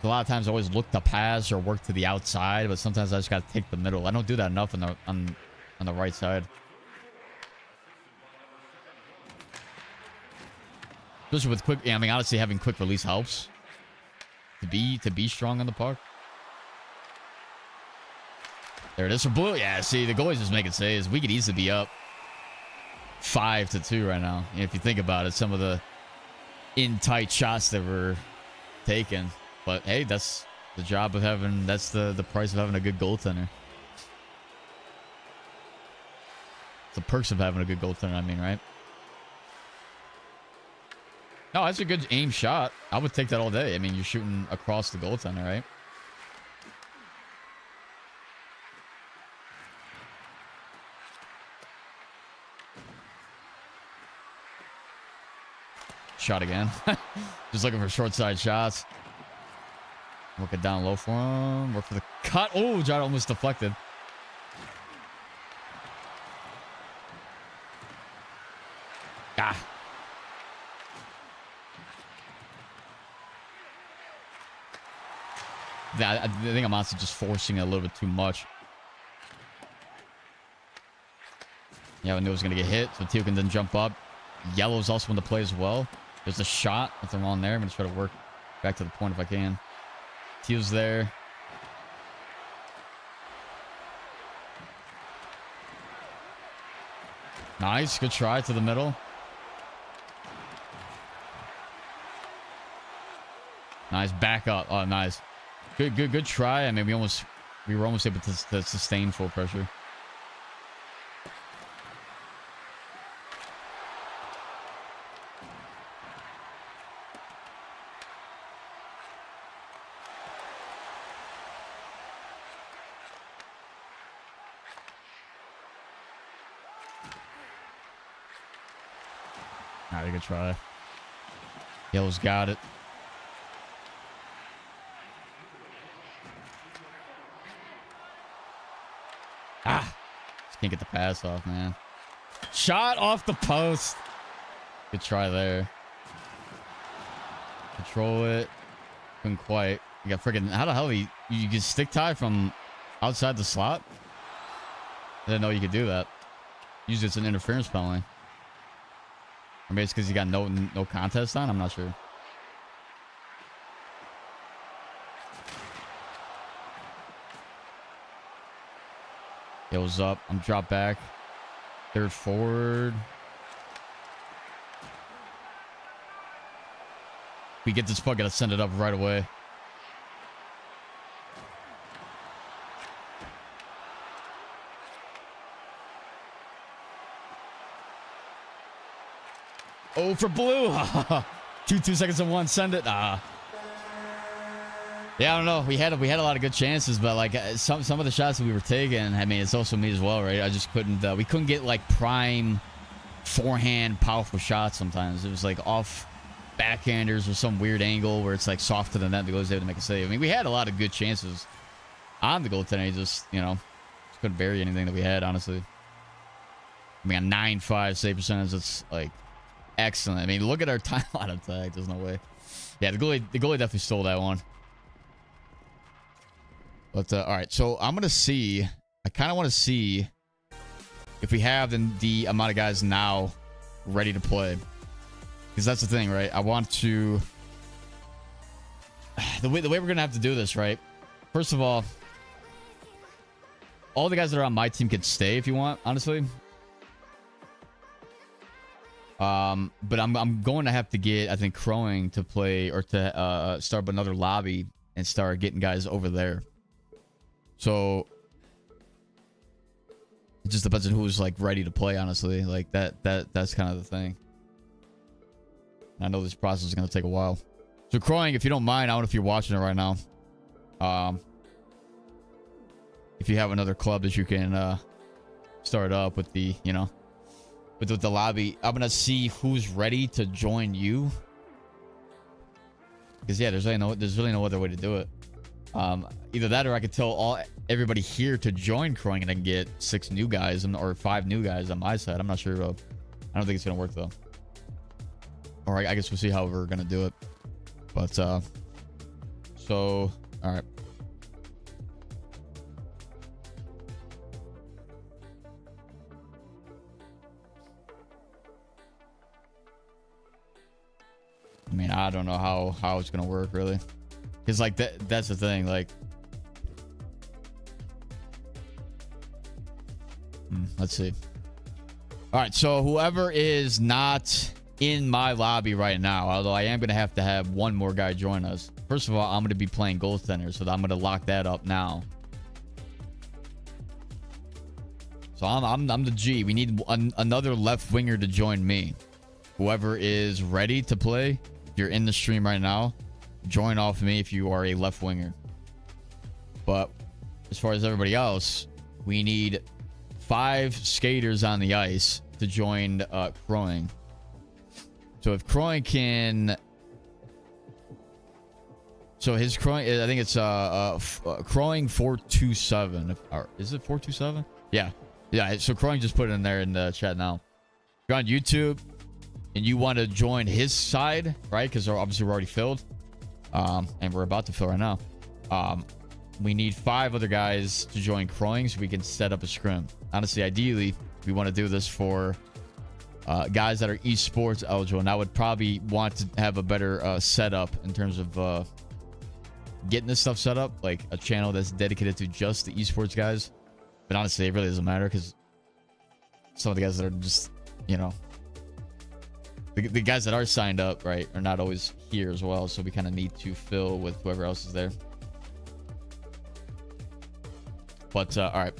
A lot of times I always look to pass or work to the outside, but sometimes I just got to take the middle. I don't do that enough on the right side. Especially with quick, yeah, I mean, honestly, having quick release helps to be strong on the puck. There it is for blue. Yeah, see, the goalie's just making saves. We could easily be up 5-2 right now. If you think about it, some of the in tight shots that were taken. But hey, that's the job of having. That's the price of having a good goaltender. It's the perks of having a good goaltender. I mean, right? No, that's a good aim shot. I would take that all day. I mean, you're shooting across the goaltender, right? Shot again. Just looking for short side shots. Work it down low for him. Work for the cut. Oh, John almost deflected. Ah. I think I'm honestly just forcing it a little bit too much. Yeah, I knew it was going to get hit, so Teal can then jump up. Yellow's also in the play as well. There's a shot. Nothing wrong there. I'm going to try to work back to the point if I can. Teal's there. Nice. Good try to the middle. Nice. Back up. Oh, nice. Good try. I mean, we were almost able to sustain full pressure. Alright, good try. Yellow's got it. Ah! Just can't get the pass off, man. Shot off the post. Good try there. Control it. Couldn't quite. You got freaking... How the hell you can stick tie from outside the slot? I didn't know you could do that. Usually it's an interference penalty. Or maybe it's because you got no contest on? I'm not sure. Goes up. I'm drop back. Third forward. We get this puck, gotta send it up right away. Oh, for blue. 2 seconds and 1. Send it. Yeah, I don't know. We had a lot of good chances, but like some of the shots that we were taking, I mean, it's also me as well, right? I just couldn't. We couldn't get like prime forehand powerful shots. Sometimes it was like off backhanders or some weird angle where it's like soft to the net that goes there to make a save. I mean, we had a lot of good chances on the goaltender. Just just couldn't bury anything that we had. Honestly, I mean, a 9.5 save percentage. It's like Excellent. I mean, look at our timeline attack. There's no way. Yeah, the goalie definitely stole that one. But all right, so I'm gonna see. I kind of want to see if we have the amount of guys now ready to play, because that's the thing, right? I want to. The way we're gonna have to do this, right? First of all the guys that are on my team can stay if you want, honestly. But I'm going to have to get, I think, Crowing to play, or to start up another lobby and start getting guys over there. So it just depends on who's like ready to play, honestly. Like that's kind of the thing. I know this process is going to take a while. So Crowing, if you don't mind, I don't know if you're watching it right now. If you have another club that you can start up with the, you know, with the lobby, I'm gonna see who's ready to join you. Because yeah, there's really no other way to do it. Either that, or I could tell everybody here to join Crowing, and I can get 6 new guys or 5 new guys on my side. I'm not sure though. I don't think it's gonna work though. Or I guess we'll see how we're gonna do it. But so all right. I mean, I don't know how it's gonna work really, because like that's the thing. Like, let's see. All right, so whoever is not in my lobby right now, although I am gonna have to have one more guy join us. First of all, I'm gonna be playing goaltender, so I'm gonna lock that up now. So I'm the G. We need another left winger to join me. Whoever is ready to play. If you're in the stream right now, join off me if you are a left winger. But as far as everybody else, we need 5 skaters on the ice to join Crowing. So if Crowing can, so his Crowing, I think it's Crowing 427. Is it 427? Yeah. So Crowing just put it in there in the chat now. If you're on YouTube and you want to join his side, right? Because obviously we're already filled, and we're about to fill right now. We need 5 other guys to join Crowing so we can set up a scrim. Honestly, ideally, we want to do this for guys that are esports eligible, and I would probably want to have a better setup in terms of getting this stuff set up, like a channel that's dedicated to just the esports guys. But honestly, it really doesn't matter, because some of the guys that are just, you know, the guys that are signed up, right, are not always here as well. So we kind of need to fill with whoever else is there. But all right.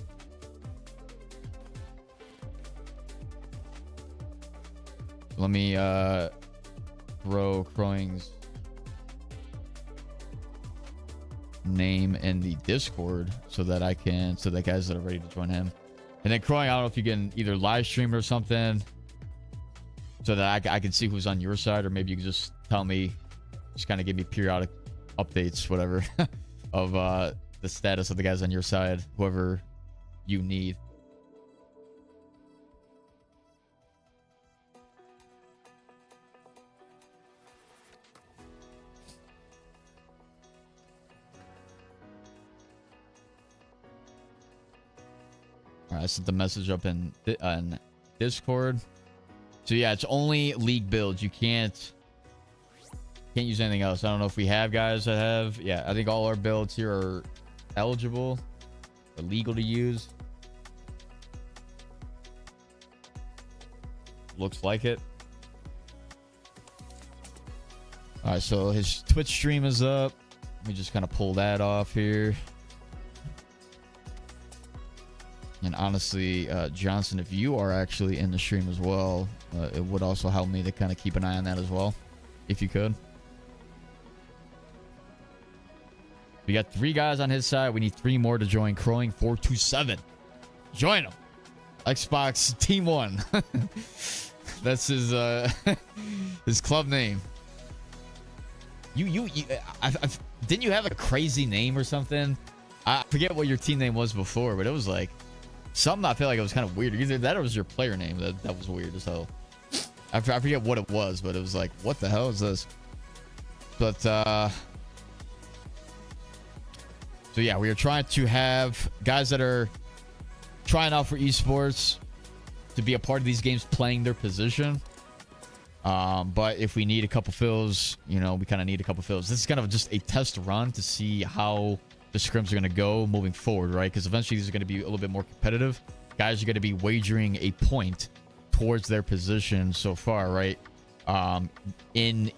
Let me throw Crowing's name in the Discord so that guys that are ready to join him. And then Crowing, I don't know if you can either live stream or something, so that I can see who's on your side, or maybe you can just tell me, just kind of give me periodic updates, whatever, of the status of the guys on your side, whoever you need. All right, I sent the message up in Discord. So yeah, it's only league builds. You can't use anything else. I don't know if we have guys that have. Yeah, I think all our builds here are eligible or legal to use. Looks like it. All right, so his Twitch stream is up. Let me just kind of pull that off here. And honestly, Johnson, if you are actually in the stream as well, it would also help me to kind of keep an eye on that as well, if you could. We got 3 guys on his side. We need 3 more to join Crowing 427. Join him. Xbox Team 1. That's his his club name. Didn't you have a crazy name or something? I forget what your team name was before, but it was like something. I feel like it was kind of weird. Either that or it was your player name that was weird as hell. I forget what it was, but it was like, what the hell is this? But so yeah, we are trying to have guys that are trying out for esports to be a part of these games, playing their position. But if we need a couple fills, you know, we kind of need a couple fills. This is kind of just a test run to see how the scrims are going to go moving forward, right? Because eventually these are going to be a little bit more competitive. Guys are going to be wagering a point towards their position so far, right? In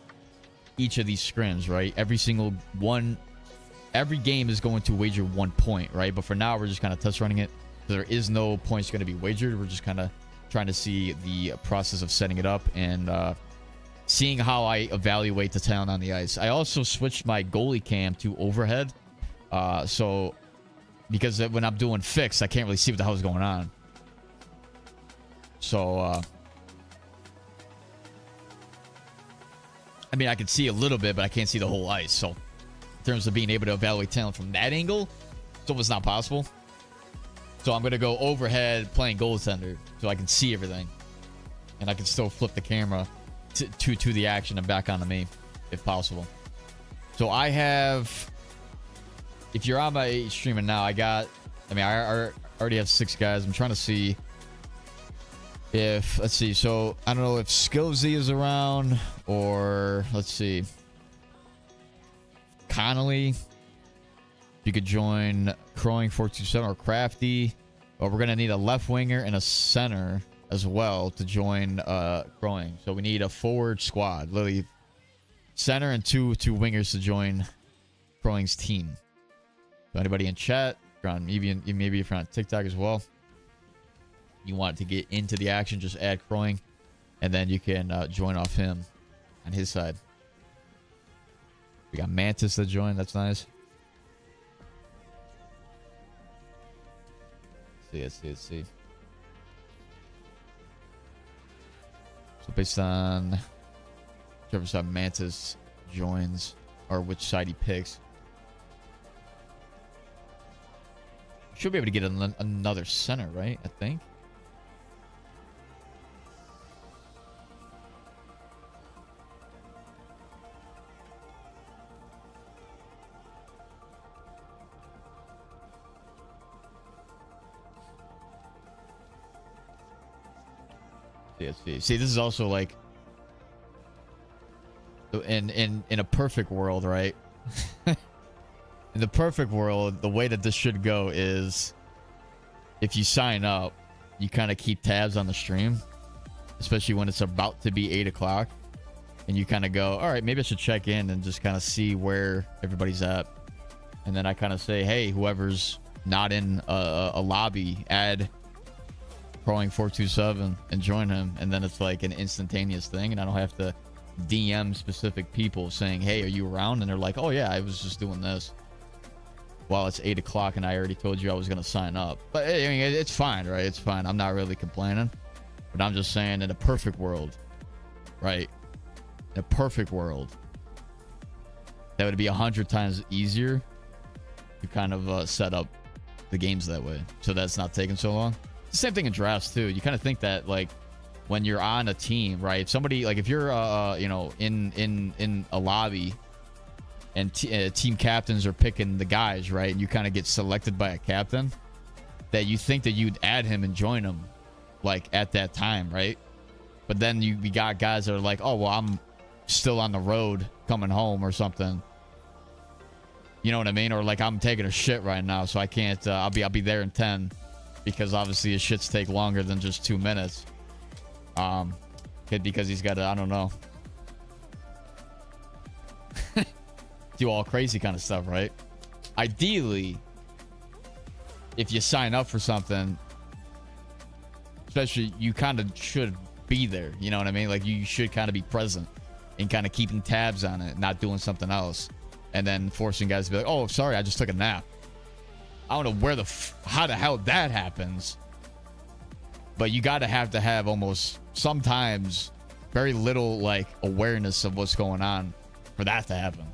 each of these scrims, right? Every single one, every game is going to wager 1 point, right? But for now, we're just kind of test running it. There is no points going to be wagered. We're just kind of trying to see the process of setting it up and seeing how I evaluate the talent on the ice. I also switched my goalie cam to overhead. So because when I'm doing fixed, I can't really see what the hell is going on. So I mean, I can see a little bit, but I can't see the whole ice. So in terms of being able to evaluate talent from that angle, it's almost not possible. So I'm going to go overhead playing goaltender so I can see everything. And I can still flip the camera to the action and back onto me if possible. So I have, if you're on my streaming now, I already have 6 guys. I'm trying to see if, let's see. So I don't know if Skillsy is around or let's see. Connolly. You could join Crowing 427 or Crafty. But we're going to need a left winger and a center as well to join Crowing. So we need a forward squad. Literally center and two wingers to join Crowing's team. So anybody in chat, maybe if you're on TikTok as well, you want to get into the action, just add Crowing. And then you can join off him on his side. We got Mantis to join. That's nice. Let's see. So based on whichever side Mantis joins or which side he picks, should be able to get another center, right? I think. See, this is also like in a perfect world, right? In the perfect world, the way that this should go is if you sign up, you kind of keep tabs on the stream, especially when it's about to be 8 o'clock, and you kind of go, all right, maybe I should check in and just kind of see where everybody's at. And then I kind of say, hey, whoever's not in a lobby, add Crowing 427 and join him, and then it's like an instantaneous thing, and I don't have to DM specific people saying, hey, are you around? And they're like, oh yeah, I was just doing this while it's 8 o'clock and I already told you I was going to sign up. But I mean, it's fine, right? It's fine. I'm not really complaining, but I'm just saying, in a perfect world, right? In a perfect world, that would be 100 times easier to kind of set up the games that way, so that's not taking so long. The same thing in drafts too. You kind of think that, like, when you're on a team, right? Somebody, like, if you're you know, in a lobby and team captains are picking the guys, right? And you kind of get selected by a captain, that you think that you'd add him and join him, like, at that time, right? But then we got guys that are like, oh well, I'm still on the road coming home or something. You know what I mean? Or like, I'm taking a shit right now, so I can't. I'll be there in 10. Because obviously his shits take longer than just 2 minutes. Because he's got to, I don't know, do all crazy kind of stuff, right? Ideally, if you sign up for something, especially, you kind of should be there. You know what I mean? Like, you should kind of be present and kind of keeping tabs on it, not doing something else, and then forcing guys to be like, oh, sorry, I just took a nap. I don't know how the hell that happens, but you got to have almost sometimes very little, like, awareness of what's going on for that to happen.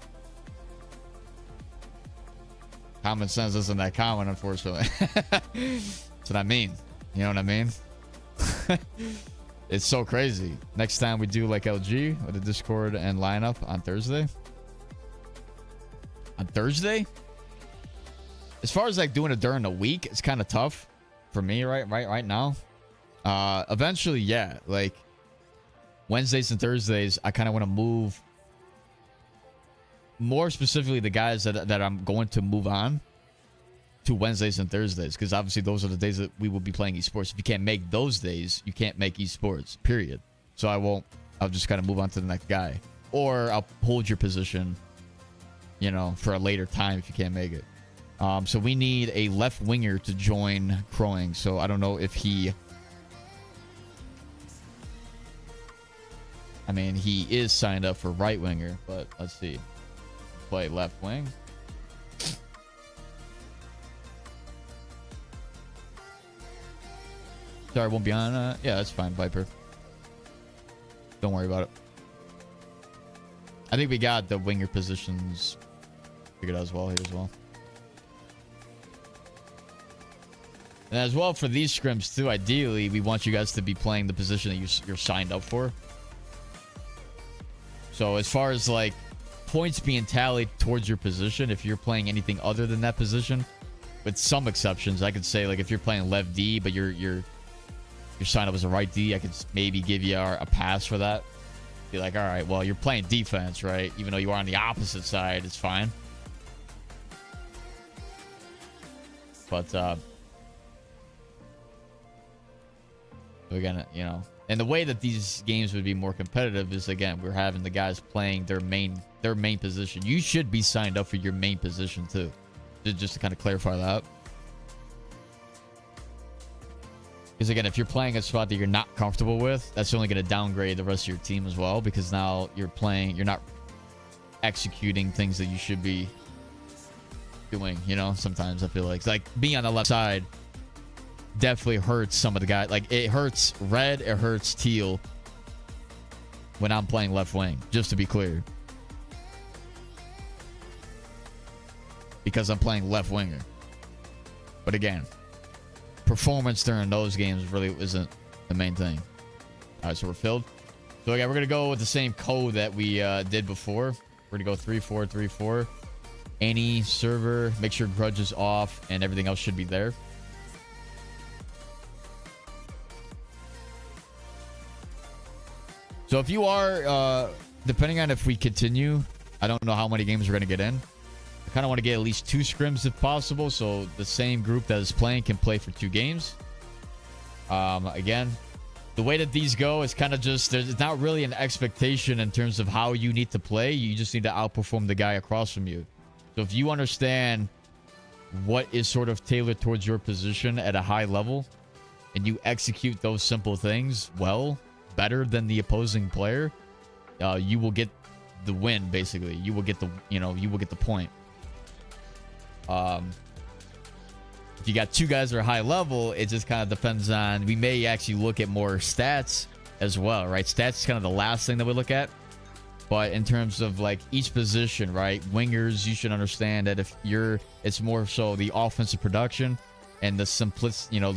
Common sense isn't that common, unfortunately. That's what I mean. You know what I mean? It's so crazy. Next time we do like LG with the Discord and lineup on Thursday. On Thursday? As far as like doing it during the week, it's kind of tough for me right now. Eventually, yeah. Like Wednesdays and Thursdays, I kind of want to move. More specifically, the guys that I'm going to move on to Wednesdays and Thursdays, because obviously those are the days that we will be playing esports. If you can't make those days, you can't make esports, period. So I'll just kind of move on to the next guy, or I'll hold your position, you know, for a later time if you can't make it. So we need a left winger to join Crowing. So I don't know if he is signed up for right winger, but let's see. Play left wing. Sorry, won't be on. Yeah, that's fine, Viper. Don't worry about it. I think we got the winger positions figured out as well here as well. And as well for these scrims too, ideally, we want you guys to be playing the position that you're signed up for. So as far as like points being tallied towards your position, if you're playing anything other than that position, with some exceptions, I could say like if you're playing left D, but you're signed up as a right D, I could maybe give you a pass for that. Be like, all right, well, you're playing defense, right? Even though you are on the opposite side, it's fine. But again, you know, and the way that these games would be more competitive is, again, we're having the guys playing their main position. You should be signed up for your main position too, just to kind of clarify that. Because again, if you're playing a spot that you're not comfortable with, that's only going to downgrade the rest of your team as well, because now you're not executing things that you should be doing, you know. Sometimes I feel like it's like being on the left side definitely hurts some of the guys. Like it hurts red, it hurts teal when I'm playing left wing, just to be clear, because I'm playing left winger. But again, performance during those games really isn't the main thing. All right, so we're filled. So again, we're gonna go with the same code that we did before. We're gonna go 3434. Any server, make sure grudge is off, and everything else should be there. So if you are, depending on if we continue, I don't know how many games we're gonna get in. I kind of want to get at least 2 scrims if possible, so the same group that is playing can play for 2 games. Again, the way that these go is kind of just, there's not really an expectation in terms of how you need to play. You just need to outperform the guy across from you. So if you understand what is sort of tailored towards your position at a high level, and you execute those simple things well, better than the opposing player, you will get the win. Basically, you will get the, you will get the point. If you got 2 guys that are high level, it just kind of depends on, we may actually look at more stats as well, right? Stats is kind of the last thing that we look at. But in terms of like each position, right? Wingers, you should understand that it's more so the offensive production and the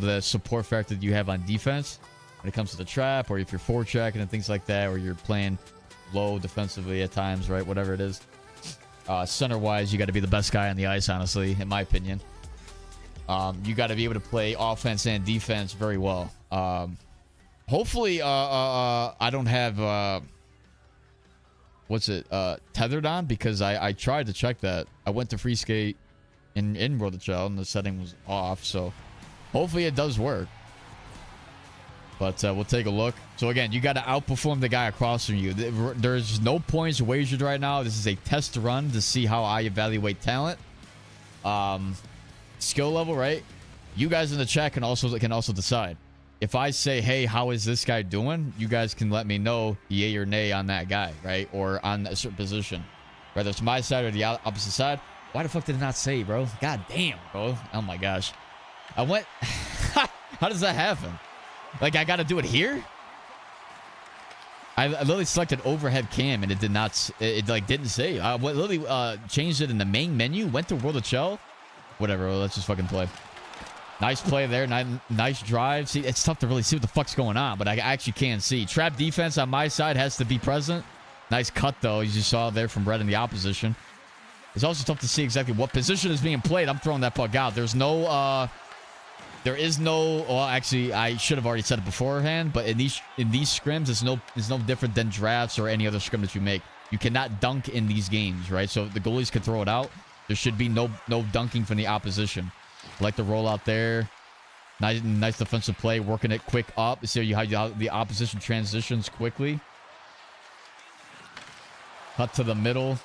the support factor that you have on defense when it comes to the trap, or if you're forechecking and things like that, or you're playing low defensively at times, right? Whatever it is. Center wise, you got to be the best guy on the ice, honestly, in my opinion. You got to be able to play offense and defense very well. Hopefully, I don't have tethered on, because I tried to check that. I went to free skate in World of Shell and the setting was off, so hopefully it does work. But we'll take a look. So again, you got to outperform the guy across from you. There's no points wagered right now. This is a test run to see how I evaluate talent. Skill level, right? You guys in the chat can also decide. If I say, hey, how is this guy doing? You guys can let me know yay or nay on that guy, right? Or on a certain position. Whether it's my side or the opposite side. Why the fuck did it not say, bro? God damn, bro. Oh my gosh. I went... How does that happen? Like, I got to do it here? I literally selected overhead cam and it did not... It like, didn't say. I literally changed it in the main menu. Went to World of Shell. Whatever. Let's just fucking play. Nice play there. Nice drive. See, it's tough to really see what the fuck's going on, but I actually can see. Trap defense on my side has to be present. Nice cut, though, as you saw there from Red in the opposition. It's also tough to see exactly what position is being played. I'm throwing that puck out. There is no, well, actually, I should have already said it beforehand, but in these scrims, it's no different than drafts or any other scrim that you make. You cannot dunk in these games, right? So the goalies can throw it out. There should be no dunking from the opposition. Like the roll out there. Nice defensive play. Working it quick up. See how the opposition transitions quickly. Cut to the middle.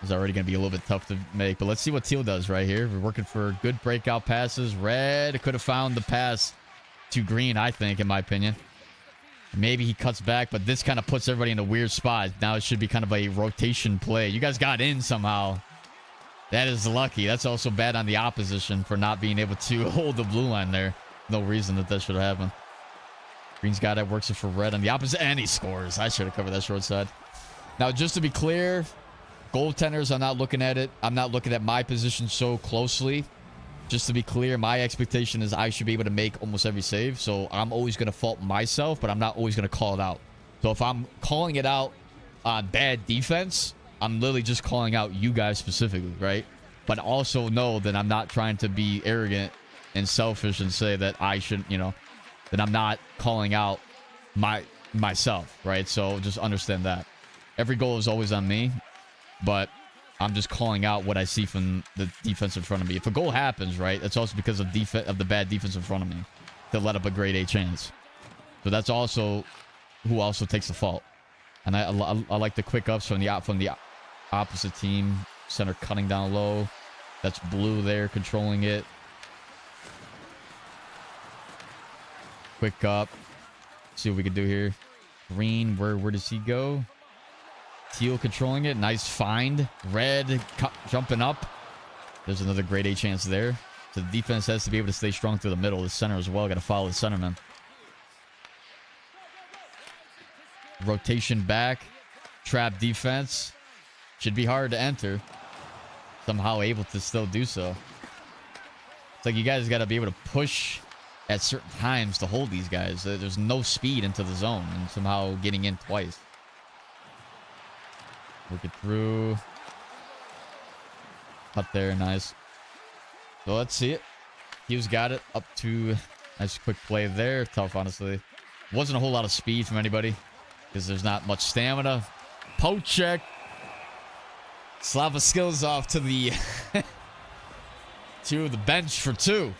It's already going to be a little bit tough to make. But let's see what Teal does right here. We're working for good breakout passes. Red could have found the pass to Green, I think, in my opinion. Maybe he cuts back, but this kind of puts everybody in a weird spot. Now it should be kind of a rotation play. You guys got in somehow. That is lucky. That's also bad on the opposition for not being able to hold the blue line there. No reason that should have happened. Green's got it. Works it for Red on the opposite. And he scores. I should have covered that short side. Now, just to be clear, goaltenders, I'm not looking at it. I'm not looking at my position so closely. Just to be clear, my expectation is I should be able to make almost every save. So I'm always going to fault myself, but I'm not always going to call it out. So if I'm calling it out on bad defense, I'm literally just calling out you guys specifically, right? But also know that I'm not trying to be arrogant and selfish and say that I shouldn't, that I'm not calling out myself, right? So just understand that. Every goal is always on me, but I'm just calling out what I see from the defense in front of me. If a goal happens, right, it's also because of the bad defense in front of me to let up a grade A chance. So that's also who also takes the fault. And I like the quick ups from the opposite team. Center cutting down low. That's blue there controlling it. Quick up. See what we can do here. Green, where does he go? Teal controlling it. Nice find. Red jumping up. There's another grade A chance there. So the defense has to be able to stay strong through the middle. The center as well. Got to follow the centerman. Rotation back. Trap defense. Should be hard to enter. Somehow able to still do so. It's like you guys got to be able to push at certain times to hold these guys. There's no speed into the zone and somehow getting in twice. Work it through. Up there, nice. So let's see it. Hughes got it up to nice quick play there. Tough, honestly. Wasn't a whole lot of speed from anybody because there's not much stamina. Poke check. Slava skills off to the to the bench for 2.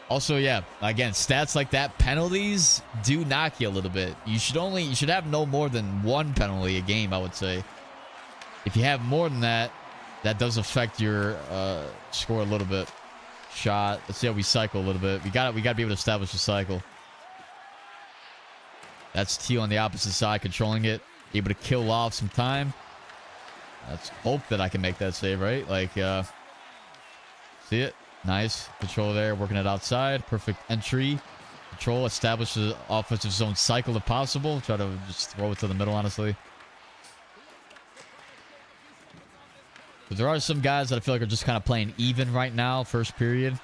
Also, yeah, again, stats like that, penalties do knock you a little bit. You should have no more than 1 penalty a game, I would say. If you have more than that, that does affect your score a little bit. Shot. Let's see how we cycle a little bit. We got to be able to establish a cycle. That's Teal on the opposite side controlling it, able to kill off some time. Let's hope that I can make that save, right? Like, see it? Nice. Control there, working it outside. Perfect entry. Control, establishes the offensive zone cycle if possible. Try to just throw it to the middle, honestly. But there are some guys that I feel like are just kind of playing even right now, first period.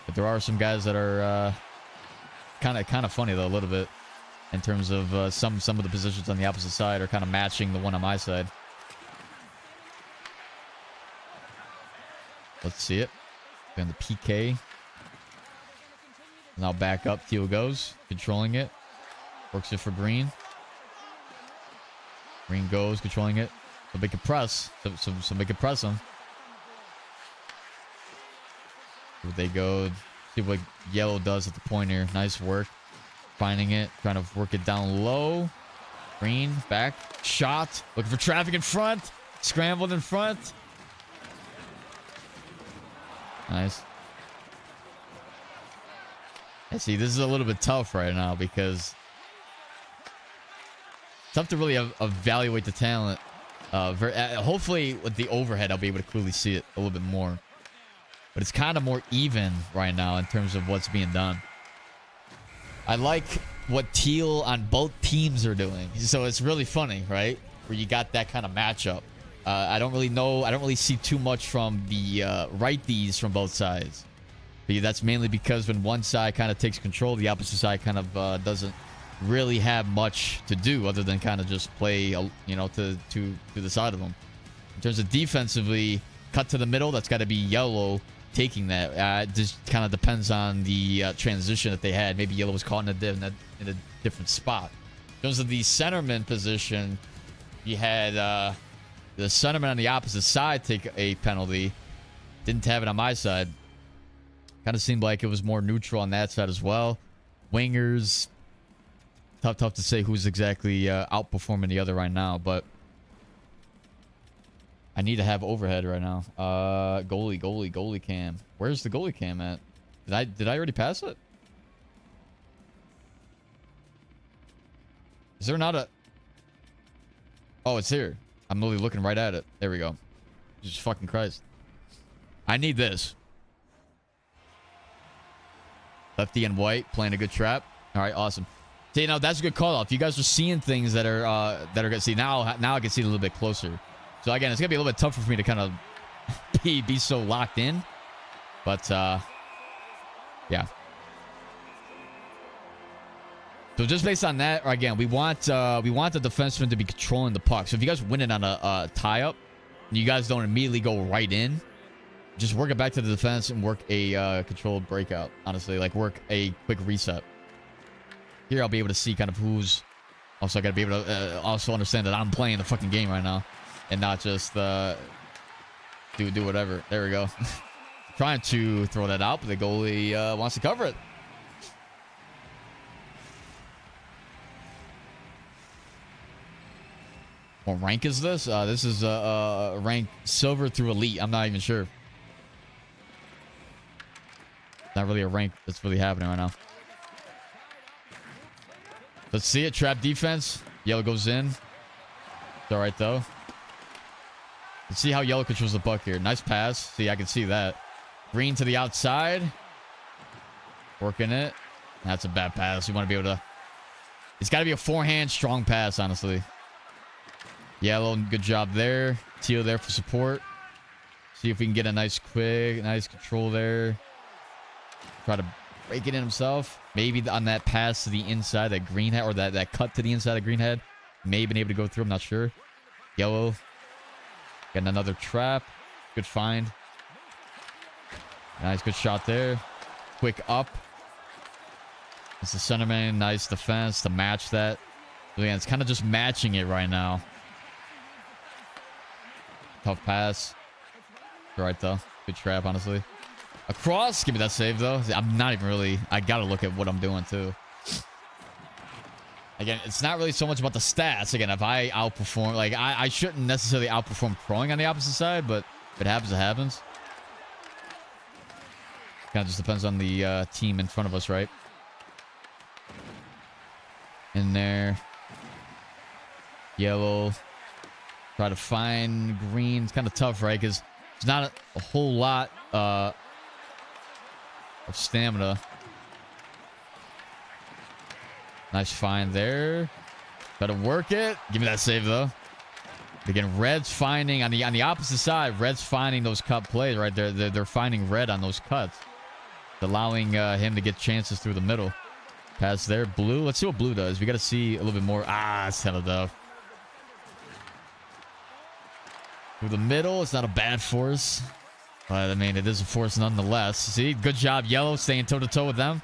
But there are some guys that are kind of funny, though, a little bit. In terms of some of the positions on the opposite side are kind of matching the one on my side. Let's see it. And the PK. Now back up. Teal goes. Controlling it. Works it for Green. Green goes. Controlling it. So they can press. So they can press him. Here they go. See what yellow does at the point here. Nice work. Finding it. Trying to work it down low. Green. Back. Shot. Looking for traffic in front. Scrambled in front. Nice. I see. This is a little bit tough right now because it's tough to really evaluate the talent. Hopefully, with the overhead, I'll be able to clearly see it a little bit more. But it's kind of more even right now in terms of what's being done. I like what Teal on both teams are doing. So it's really funny, right? Where you got that kind of matchup. I don't really know. I don't really see too much from the righties from both sides. But that's mainly because when one side kind of takes control, the opposite side kind of doesn't really have much to do other than kind of just play, you know, to the side of them. In terms of defensively, cut to the middle, that's got to be yellow taking that. It just kind of depends on the transition that they had. Maybe yellow was caught in a different spot. In terms of the centerman position, you had the centerman on the opposite side take a penalty. Didn't have it on my side. Kind of seemed like it was more neutral on that side as well. Wingers, tough to say who's exactly outperforming the other right now, but I need to have overhead right now. Goalie cam. Where's the goalie cam at? Did I already pass it? Is there not a... Oh, it's here. I'm literally looking right at it. There we go. Jesus fucking Christ. I need this. Lefty and white playing a good trap. All right, awesome. See, now that's a good call out. You guys are seeing things that are gonna see now I can see it a little bit closer. So again, it's gonna be a little bit tougher for me to kind of be so locked in. But yeah. So just based on that, again, we want the defenseman to be controlling the puck. So if you guys win it on a tie-up, and you guys don't immediately go right in, just work it back to the defense and work a controlled breakout. Honestly, like work a quick reset. Here I'll be able to see kind of who's... Also, I got to be able to also understand that I'm playing the fucking game right now. And not just do whatever. There we go. Trying to throw that out, but the goalie wants to cover it. What rank is this? This is rank silver through elite. I'm not even sure. Not really a rank that's really happening right now. Let's see it. Trap defense. Yellow goes in. It's all right, though. Let's see how yellow controls the puck here. Nice pass. See, I can see that. Green to the outside. Working it. That's a bad pass. You want to be able to... It's got to be a forehand strong pass, honestly. Yellow, good job there. Teal there for support. See if we can get a nice control there. Try to break it in himself. Maybe on that pass to the inside that green had, or that cut to the inside of green had. May have been able to go through. I'm not sure. Yellow. Getting another trap. Good find. Nice, good shot there. Quick up. It's the centerman. Nice defense to match that. Yeah, it's kind of just matching it right now. Tough pass. All right, though. Good trap, honestly. Across. Give me that save, though. I'm not even really... I got to look at what I'm doing, too. Again, it's not really so much about the stats. Again, if I outperform... Like, I shouldn't necessarily outperform throwing on the opposite side, but if it happens, it happens. Kind of just depends on the team in front of us, right? In there. Yellow. Try to find green. It's kind of tough, right? Because there's not a whole lot of stamina. Nice find there. Better work it. Give me that save, though. Again, Red's finding on the opposite side. Red's finding those cut plays right there. They're finding Red on those cuts, allowing him to get chances through the middle. Pass there. Blue. Let's see what blue does. We got to see a little bit more. It's kind of tough. Through the middle. It's not a bad force, but I mean, it is a force nonetheless. See, good job, yellow, staying toe-to-toe with them.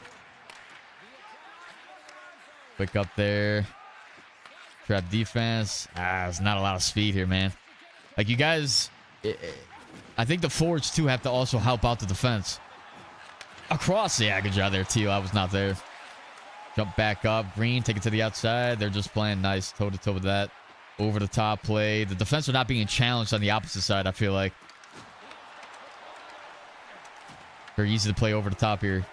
Quick up there. Trap defense. There's not a lot of speed here, man. Like, you guys... I think the forwards, too, have to also help out the defense. Across. Yeah, good job there, Teal. I was not there. Jump back up. Green, take it to the outside. They're just playing nice toe-to-toe with that. Over the top play. The defense are not being challenged on the opposite side, I feel like. Very easy to play over the top here. You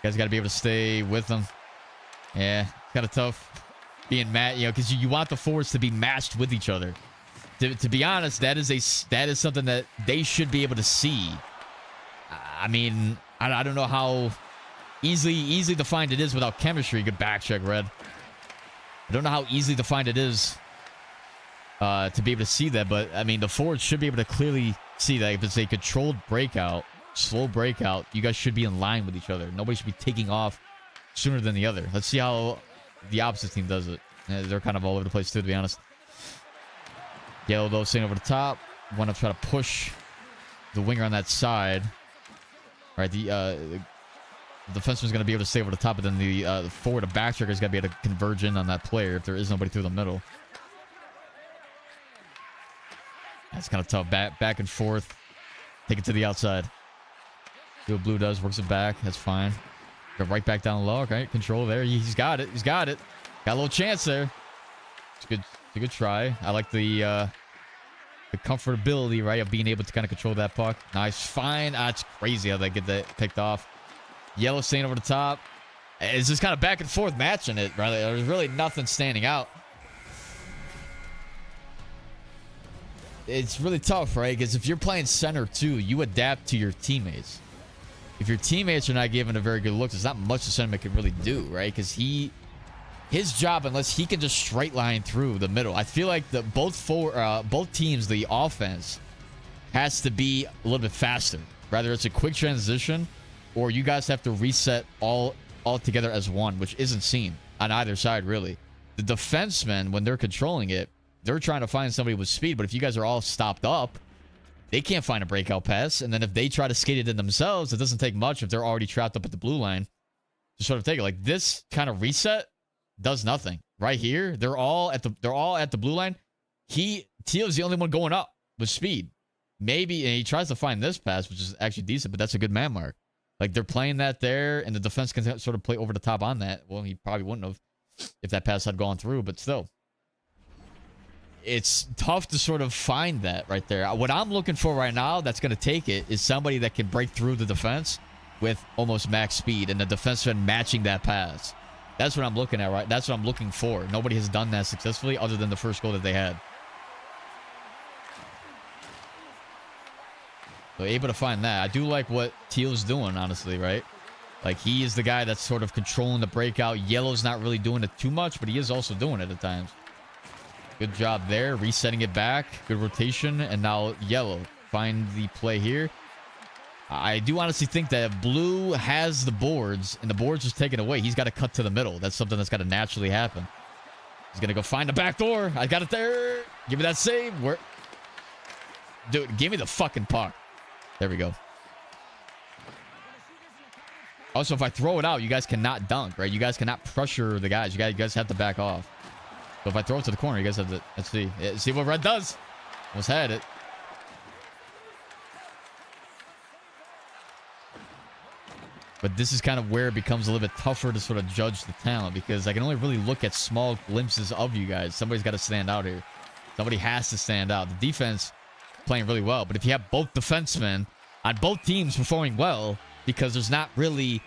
guys got to be able to stay with them. Yeah, kind of tough being mad, because you want the forwards to be matched with each other. To be honest, that is something that they should be able to see. I mean, I don't know how easily defined it is without chemistry. Good back check, Red. I don't know how easily defined it is to be able to see that. But I mean, the forwards should be able to clearly see that if it's a controlled breakout, slow breakout, you guys should be in line with each other. Nobody should be taking off sooner than the other. Let's see how the opposite team does it. They're kind of all over the place too, to be honest. Yellow though, staying over the top. Want to try to push the winger on that side. All right, the defenseman's going to be able to stay over the top, but then the forward to back checker is going to be able to converge in on that player if there is nobody through the middle. That's kind of tough. Back and forth. Take it to the outside. See what blue does. Works it back. That's fine. Go right back down low. Okay, control there. He's got it. He's got it. Got a little chance there. It's good. It's a good try. I like the comfortability, right, of being able to kind of control that puck. Nice. Fine. It's crazy how they get that picked off. Yellow staying over the top. It's just kind of back and forth matching it, right? There's really nothing standing out. It's really tough, right? Because if you're playing center too, you adapt to your teammates. If your teammates are not giving a very good look, there's not much the centerman can really do, right? Because his job, unless he can just straight line through the middle, I feel like both teams, the offense has to be a little bit faster. Rather it's a quick transition, or you guys have to reset all together as one, which isn't seen on either side, really. The defensemen, when they're controlling it, they're trying to find somebody with speed, but if you guys are all stopped up, they can't find a breakout pass. And then if they try to skate it in themselves, it doesn't take much if they're already trapped up at the blue line to sort of take it. Like this kind of reset does nothing. Right here, they're all at the blue line. Teal's the only one going up with speed. Maybe, and he tries to find this pass, which is actually decent, but that's a good man mark. Like they're playing that there, and the defense can sort of play over the top on that. Well, he probably wouldn't have if that pass had gone through, but still. It's tough to sort of find that right there. What I'm looking for right now that's going to take it is somebody that can break through the defense with almost max speed and the defenseman matching that pass. That's what I'm looking at, right? That's what I'm looking for. Nobody has done that successfully other than the first goal that they had. So able to find that. I do like what Teal's doing, honestly, right? Like he is the guy that's sort of controlling the breakout. Yellow's not really doing it too much, but he is also doing it at times. Good job there. Resetting it back. Good rotation. And now yellow. Find the play here. I do honestly think that if blue has the boards and the boards just taken away, he's got to cut to the middle. That's something that's got to naturally happen. He's going to go find the back door. I got it there. Give me that save. Dude, give me the fucking puck. There we go. Also, if I throw it out, you guys cannot dunk, right? You guys cannot pressure the guys. You guys have to back off. So if I throw it to the corner, you guys have to... Let's see. See what red does. Almost had it. But this is kind of where it becomes a little bit tougher to sort of judge the talent, because I can only really look at small glimpses of you guys. Somebody's got to stand out here. Somebody has to stand out. The defense playing really well, but if you have both defensemen on both teams performing well, because there's not really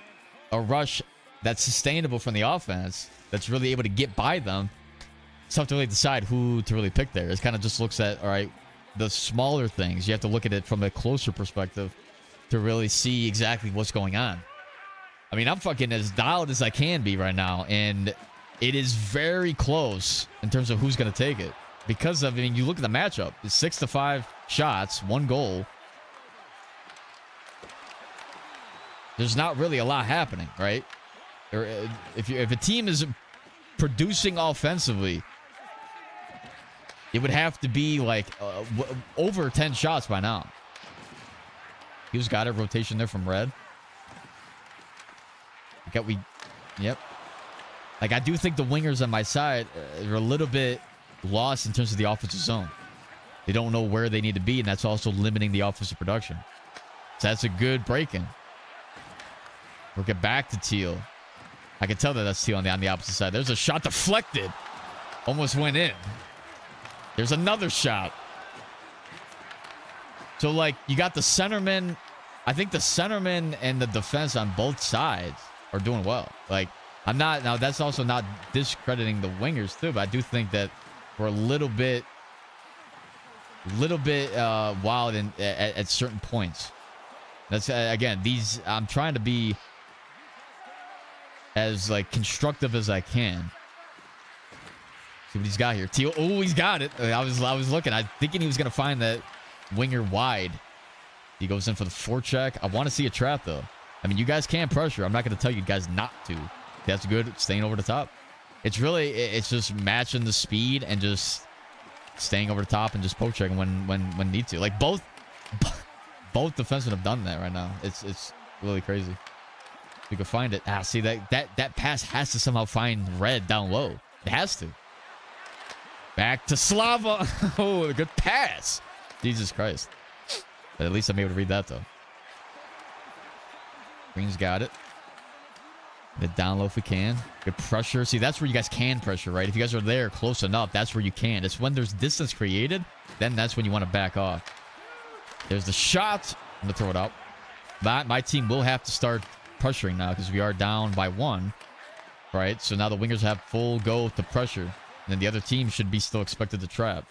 a rush that's sustainable from the offense that's really able to get by them, it's tough to really decide who to really pick there. It kind of just looks at, all right, the smaller things. You have to look at it from a closer perspective to really see exactly what's going on. I mean, I'm fucking as dialed as I can be right now, and it is very close in terms of who's going to take it. Because of, I mean, you look at the matchup. It's 6-5 shots, 1 goal. There's not really a lot happening, right? Or if a team is producing offensively, it would have to be like over 10 shots by now. He's got a rotation there from red. Yep. Like, I do think the wingers on my side are a little bit lost in terms of the offensive zone. They don't know where they need to be, and that's also limiting the offensive production. So that's a good break-in. We'll get back to Teal. I can tell that that's Teal on the opposite side. There's a shot deflected. Almost went in. There's another shot. So, like, you got the centerman. I think the centerman and the defense on both sides are doing well. Like, I'm not... Now, that's also not discrediting the wingers, too, but I do think that we're a little bit wild at certain points. That's, again, I'm trying to be as, like, constructive as I can. See what he's got here. Teal. Oh, he's got it. I was looking. I thinking he was gonna find that winger wide. He goes in for the forecheck. I want to see a trap though. I mean, you guys can pressure. I'm not gonna tell you guys not to. That's good. Staying over the top. It's just matching the speed and just staying over the top and just poke checking when need to. Like both defensemen have done that right now. It's really crazy. We can find it. See that pass has to somehow find red down low. It has to. Back to Slava. Oh, a good pass. Jesus Christ. But at least I'm able to read that though. Green's got it. The down low if we can. Good pressure. See, that's where you guys can pressure, right? If you guys are there close enough, that's where you can. It's when there's distance created, then that's when you want to back off. There's the shot. I'm going to throw it out. My team will have to start pressuring now because we are down by 1. Right? So now the wingers have full go to pressure. And then the other team should be still expected to trap.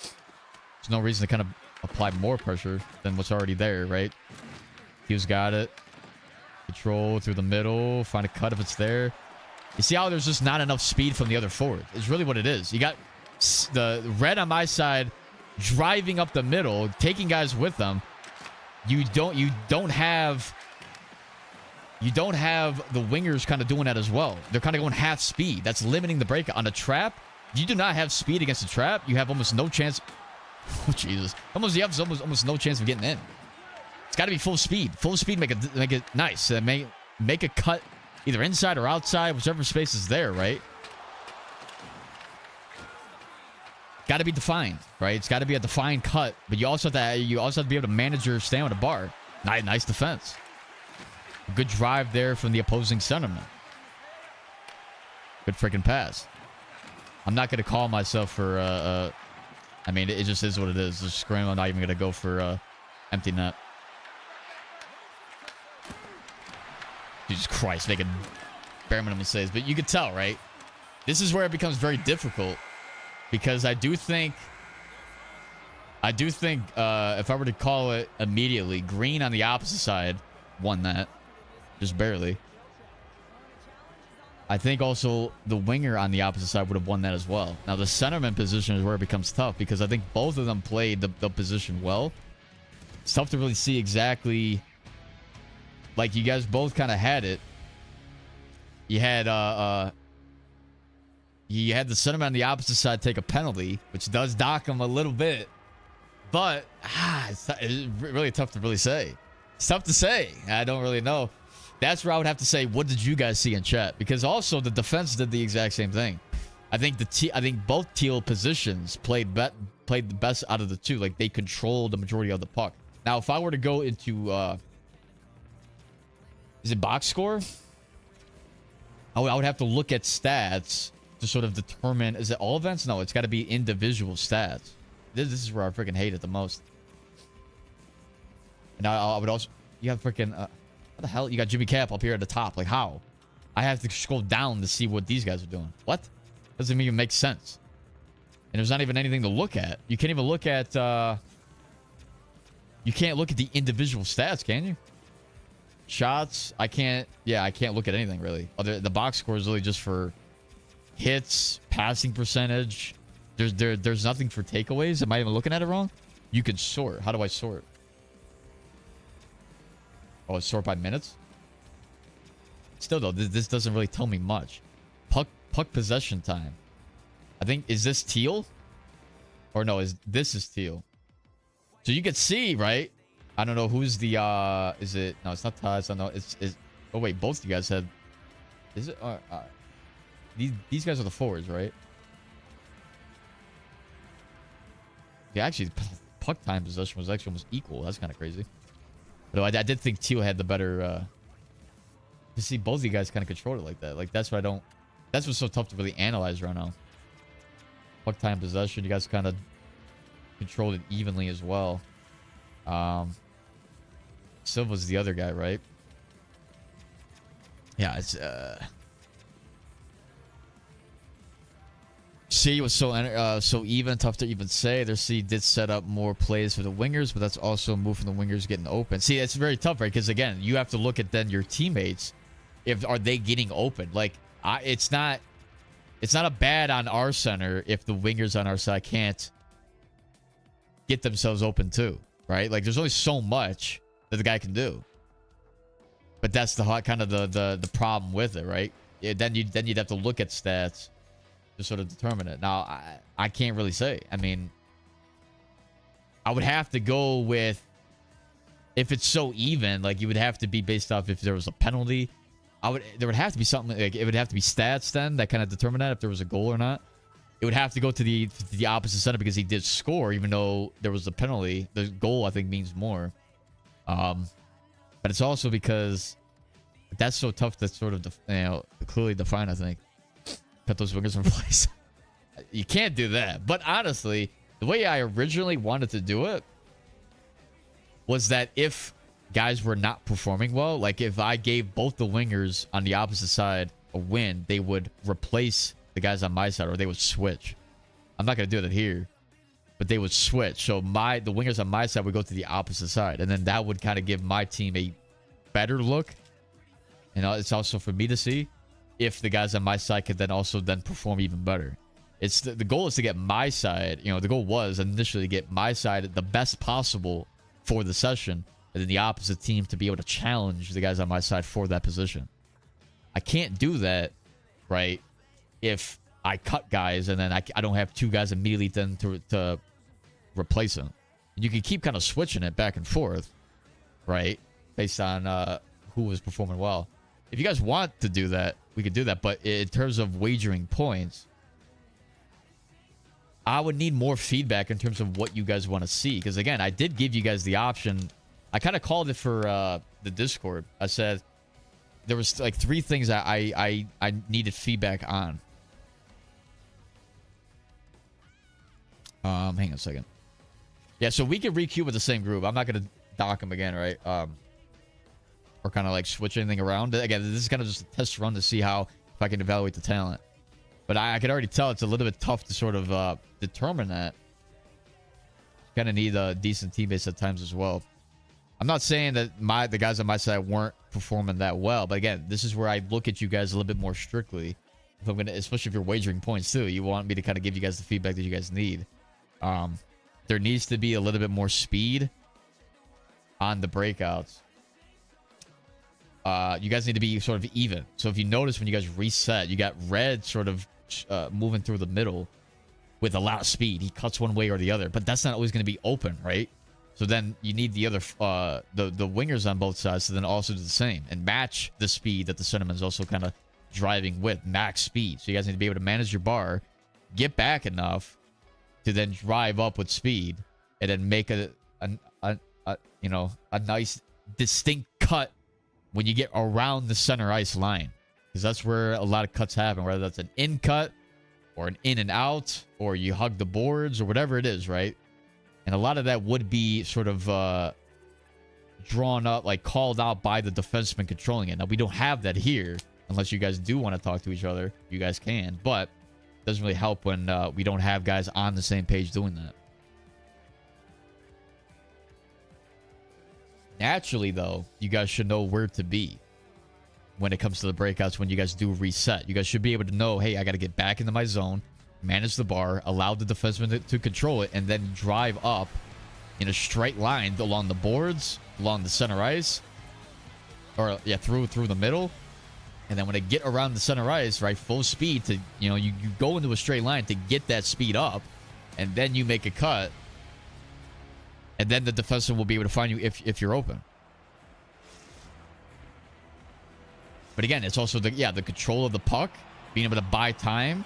There's no reason to kind of apply more pressure than what's already there, right? Hughes got it. Control through the middle. Find a cut if it's there. You see how there's just not enough speed from the other forward. It's really what it is. You got the red on my side driving up the middle, taking guys with them. You don't have the wingers kind of doing that as well. They're kind of going half speed. That's limiting the break on a trap. You do not have speed against a trap. You have almost no chance. Oh Jesus! You have almost no chance of getting in. It's got to be full speed. Full speed, make it nice. Make a cut either inside or outside, whichever space is there, right? Got to be defined, right? It's got to be a defined cut, but you also have to be able to manage your stamina bar. Nice defense. Good drive there from the opposing centerman. Good freaking pass. I'm not going to call myself for I mean, it just is what it is. Just scram. I'm not even going to go for empty net. Jesus Christ, making bare minimum saves. But you could tell, right? This is where it becomes very difficult. Because I do think if I were to call it immediately, Green on the opposite side won that. Just barely. I think also the winger on the opposite side would have won that as well. Now, the centerman position is where it becomes tough because I think both of them played the position well. It's tough to really see exactly. Like, you guys both kind of had it. You had the centerman on the opposite side take a penalty, which does dock him a little bit. But it's really tough to really say. It's tough to say. I don't really know. That's where I would have to say, what did you guys see in chat? Because also the defense did the exact same thing. I think both teal positions played the best out of the two. Like, they controlled the majority of the puck. Now, if I were to go into is it box score? I would have to look at stats to sort of determine, is it all events? No, it's got to be individual stats. This is where I freaking hate it the most. And I would also, you have freaking, what the hell? You got Jimmy Cap up here at the top. Like, how? I have to scroll down to see what these guys are doing. What? Doesn't even make sense. And there's not even anything to look at. You can't even look at, you can't look at the individual stats, can you? Shots, I can't look at anything really. The box score is really just for hits, passing percentage. There's nothing for takeaways. Am I even looking at it wrong? You can sort. How do I sort? Oh, it's sort by minutes? Still though, this doesn't really tell me much. Puck possession time. I think, is this teal? Or no, this is teal. So you can see, right? I don't know who's the is it, no, it's not Taz. I don't know. It's oh wait, both of you guys had, is it these guys are the forwards, right? Yeah, actually puck time possession was actually almost equal. That's kind of crazy. But I did think teal had the better to see both of you guys kind of control it like that. Like, that's what's so tough to really analyze right now. Puck time possession, you guys kind of controlled it evenly as well. Silva's the other guy, right? Yeah, it's C was so even, tough to even say. Their C did set up more plays for the wingers, but that's also a move from the wingers getting open. See, it's very tough, right? Because again, you have to look at then your teammates. Are they getting open? Like, it's not. it's not a bad on our center if the wingers on our side can't get themselves open too, right? Like there's only so much that the guy can do. But that's the kind of the problem with it, right? Yeah, then you'd have to look at stats to sort of determine it. Now I can't really say. I mean, I would have to go with, if it's so even, like you would have to be based off if there was a penalty. There would have to be something, like it would have to be stats then that kind of determine that if there was a goal or not. It would have to go to the opposite center because he did score, even though there was a penalty. The goal, I think, means more. But it's also because that's so tough to sort of, clearly define, I think. Put those wingers in place. You can't do that. But honestly, the way I originally wanted to do it was that if guys were not performing well, like if I gave both the wingers on the opposite side a win, they would replace the guys on my side, or they would switch. I'm not going to do that here, but they would switch. So the wingers on my side would go to the opposite side, and then that would kind of give my team a better look. It's also for me to see if the guys on my side could then also perform even better. It's the goal is to get my side, the goal was initially to get my side the best possible for the session, and then the opposite team to be able to challenge the guys on my side for that position. I can't do that, right, if I cut guys and then I don't have two guys immediately then to replace them. You can keep kind of switching it back and forth, right, based on who was performing well. If you guys want to do that, we could do that. But in terms of wagering points, I would need more feedback in terms of what you guys want to see. Because, again, I did give you guys the option. I kind of called it for the Discord. I said there was like 3 things that I needed feedback on. Hang on a second. Yeah, so we can re-queue with the same group. I'm not going to dock them again, right? Or kind of like switch anything around. Again, this is kind of just a test run to see if I can evaluate the talent. But I could already tell it's a little bit tough to sort of determine that. Kind of need a decent teammates at times as well. I'm not saying that the guys on my side weren't performing that well, but again, this is where I look at you guys a little bit more strictly. If I'm gonna, especially if you're wagering points too, you want me to kind of give you guys the feedback that you guys need. There needs to be a little bit more speed on the breakouts. You guys need to be sort of even. So if you notice when you guys reset, you got red sort of moving through the middle with a lot of speed. He cuts one way or the other, but that's not always going to be open, right? So then you need the other the wingers on both sides to then also do the same and match the speed that the centerman's also kind of driving with, max speed. So you guys need to be able to manage your bar, get back enough to then drive up with speed, and then make a nice distinct cut when you get around the center ice line, because that's where a lot of cuts happen, whether that's an in cut or an in and out, or you hug the boards or whatever it is, right? And a lot of that would be sort of drawn up, like called out by the defenseman controlling it. Now, we don't have that here, unless you guys do want to talk to each other. You guys can, but it doesn't really help when we don't have guys on the same page doing that. Naturally, though, you guys should know where to be when it comes to the breakouts. When you guys do reset, you guys should be able to know, hey, I got to get back into my zone, manage the bar, allow the defenseman to control it, and then drive up in a straight line along the boards, along the center ice, or yeah, through the middle. And then when they get around the center ice, right, full speed to, you go into a straight line to get that speed up, and then you make a cut. And then the defenseman will be able to find you if you're open. But again, it's also the control of the puck, being able to buy time,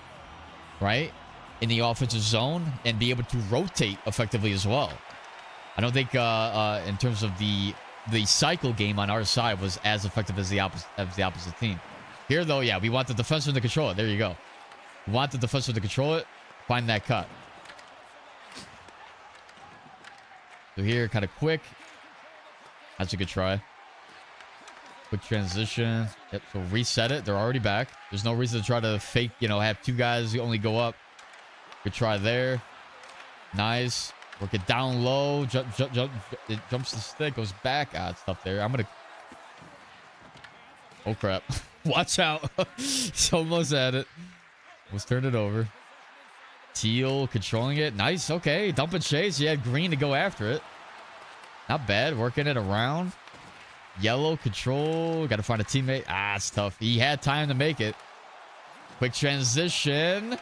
right, in the offensive zone, and be able to rotate effectively as well. I don't think in terms of the cycle game on our side was as effective as the opposite team. Here, though, yeah, we want the defenseman to control it. There you go. We want the defenseman to control it, find that cut. So here, kind of quick. That's a good try. Quick transition. Yep, so reset it. They're already back. There's no reason to try to fake, have 2 guys only go up. Good try there. Nice. Work it down low. Jump. It jumps the stick, goes back. It's tough there. I'm going to... Oh, crap. Watch out. It's almost at it. Let's turn it over. Teal controlling it. Nice. Okay. Dump and chase. He had green to go after it. Not bad. Working it around. Yellow control. Got to find a teammate. Ah, it's tough. He had time to make it. Quick transition.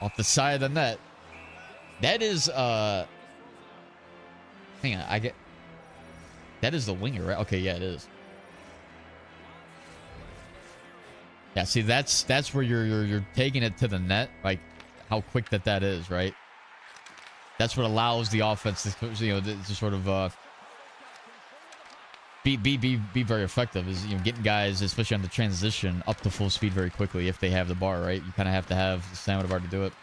Off the side of the net. That is, hang on. That is the winger, right? Okay, yeah, it is. Yeah, see, that's where you're taking it to the net, like how quick that is, right? That's what allows the offense to, to sort of be very effective. Is getting guys, especially on the transition, up to full speed very quickly if they have the bar, right? You kind of have to have the stamina bar to do it.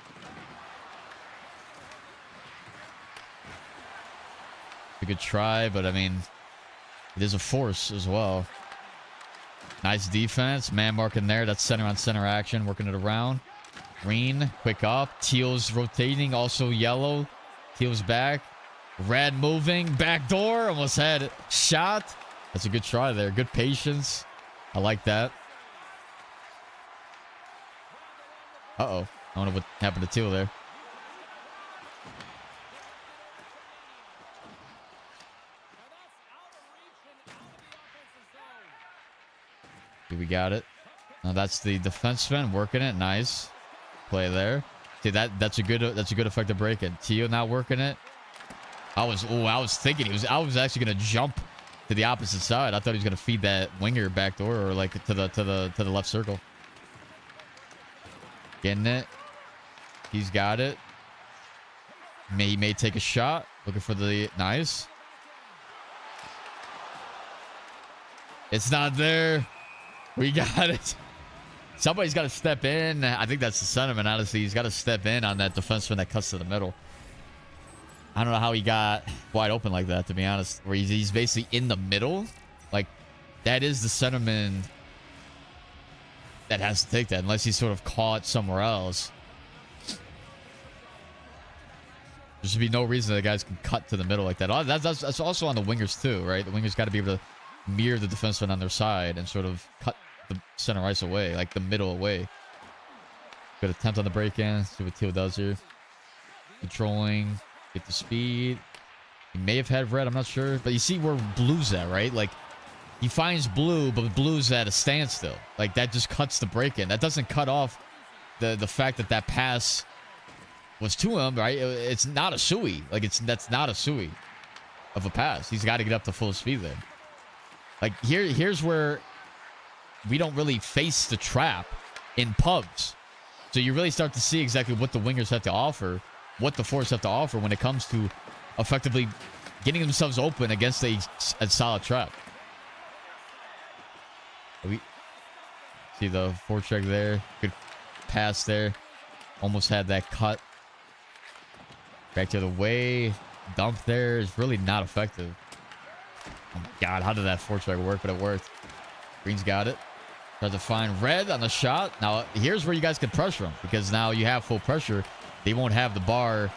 A good try, but I mean, it is a force as well. Nice defense. Man marking there. That's center on center action. Working it around. Green. Quick up. Teal's rotating. Also yellow. Teal's back. Red moving. Back door. Almost had it. Shot. That's a good try there. Good patience. I like that. Uh-oh. I don't know what happened to Teal there. We got it. Now that's the defenseman working it. Nice play there. See that's a good effective break in. Tio not working it. I was thinking I was actually gonna jump to the opposite side. I thought he was gonna feed that winger back door or like to the left circle. Getting it. He's got it. He may take a shot. Looking for the nice. It's not there. We got it. Somebody's got to step in. I think that's the sentiment, honestly. He's got to step in on that defenseman that cuts to the middle. I don't know how he got wide open like that, to be honest. Where he's basically in the middle. Like, that is the sentiment that has to take that. Unless he's sort of caught somewhere else. There should be no reason that guys can cut to the middle like that. That's also on the wingers, too, right? The wingers got to be able to mirror the defenseman on their side and sort of cut the center ice away, like the middle away. Good attempt on the break-in. See what Teal does here. Controlling. Get the speed. He may have had red. I'm not sure. But you see where Blue's at, right? Like, he finds Blue, but Blue's at a standstill. Like, that just cuts the break-in. That doesn't cut off the fact that pass was to him, right? It's not a suey. Like, that's not a suey of a pass. He's got to get up to full speed there. Like, here's where we don't really face the trap in pubs. So you really start to see exactly what the wingers have to offer, what the forwards have to offer when it comes to effectively getting themselves open against a solid trap. We see the forecheck there. Good pass there. Almost had that cut. Back to the way. Dump there is really not effective. Oh my God, how did that forecheck work? But it worked. Green's got it. Tries to find red on the shot. Now, here's where you guys can pressure him, because now you have full pressure. They won't have the bar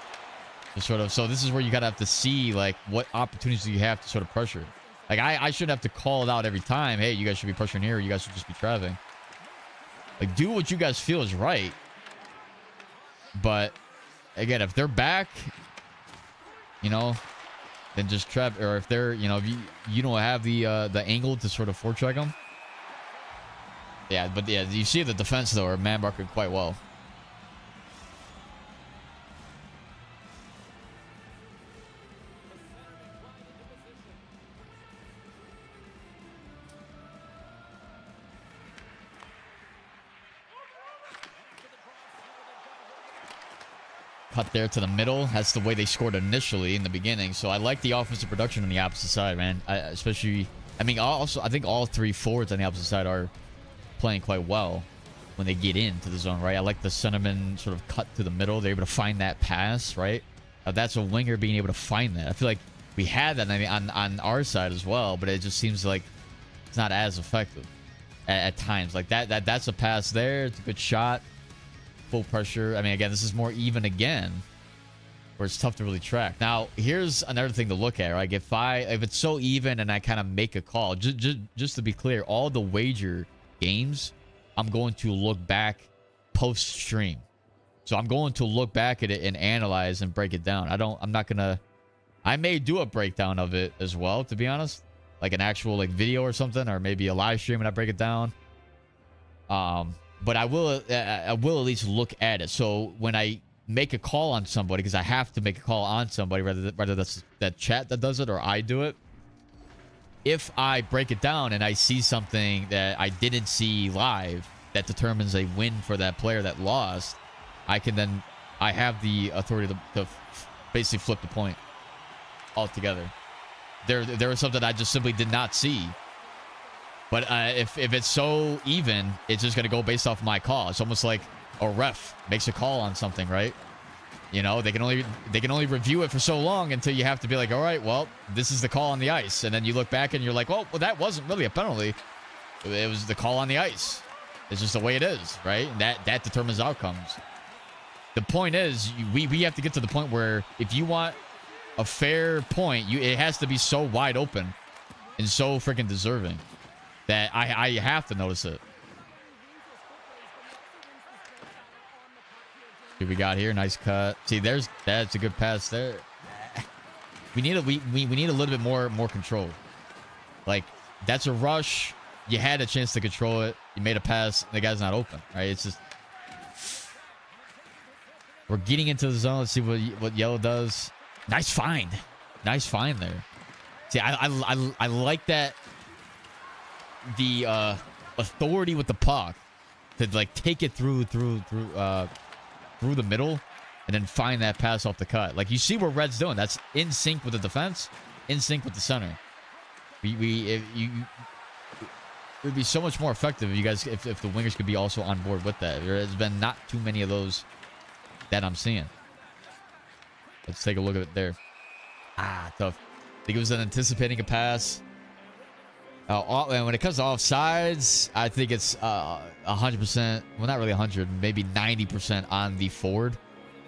to sort of... So this is where you got to have to see, like, what opportunities do you have to sort of pressure. Like, I shouldn't have to call it out every time. Hey, you guys should be pressuring here. Or you guys should just be trapping. Like, do what you guys feel is right. But, again, if they're back, you know... then just trap, or if they're, if you don't have the angle to sort of forecheck them. Yeah, but yeah, you see the defense though are man marking quite well. Cut there to the middle. That's the way they scored initially in the beginning. So I like the offensive production on the opposite side, man. I think all three forwards on the opposite side are playing quite well when they get into the zone, right? I like the sentiment sort of cut to the middle. They're able to find that pass, right? That's a winger being able to find that. I feel like we had that on our side as well, but it just seems like it's not as effective at times. Like that's a pass there. It's a good shot. Full pressure. I mean, again, this is more even again, where it's tough to really track. Now, here's another thing to look at, right? If it's so even and I kind of make a call, just to be clear, all the wager games I'm going to look back post-stream. So I'm going to look back at it and analyze and break it down. I'm not gonna, I may do a breakdown of it as well, to be honest, like an actual like video or something, or maybe a live stream and I break it down. But I will at least look at it. So when I make a call on somebody, because I have to make a call on somebody, whether that's that chat that does it or I do it, if I break it down and I see something that I didn't see live that determines a win for that player that lost, I have the authority to basically flip the point altogether. There was something I just simply did not see. But if it's so even, it's just going to go based off my call. It's almost like a ref makes a call on something, right? You know, they can only review it for so long until you have to be like, all right, well, this is the call on the ice. And then you look back and you're like, well, that wasn't really a penalty. It was the call on the ice. It's just the way it is, right? And that determines outcomes. The point is, we have to get to the point where if you want a fair point, it has to be so wide open and so freaking deserving that I have to notice it. See what we got here? Nice cut. See, that's a good pass there. We need a little bit more control. Like, that's a rush. You had a chance to control it. You made a pass. The guy's not open, right? It's just, we're getting into the zone. Let's see what yellow does. Nice find. Nice find there. See, I like that. The authority with the puck to like take it through the middle and then find that pass off the cut. Like, you see what Red's doing. That's in sync with the defense, in sync with the center. It would be so much more effective if the wingers could be also on board with that. There has been not too many of those that I'm seeing. Let's take a look at it there. Tough. I think it was anticipating a pass. And when it comes to offsides, I think it's 100%. Well, not really 100, maybe 90% on the forward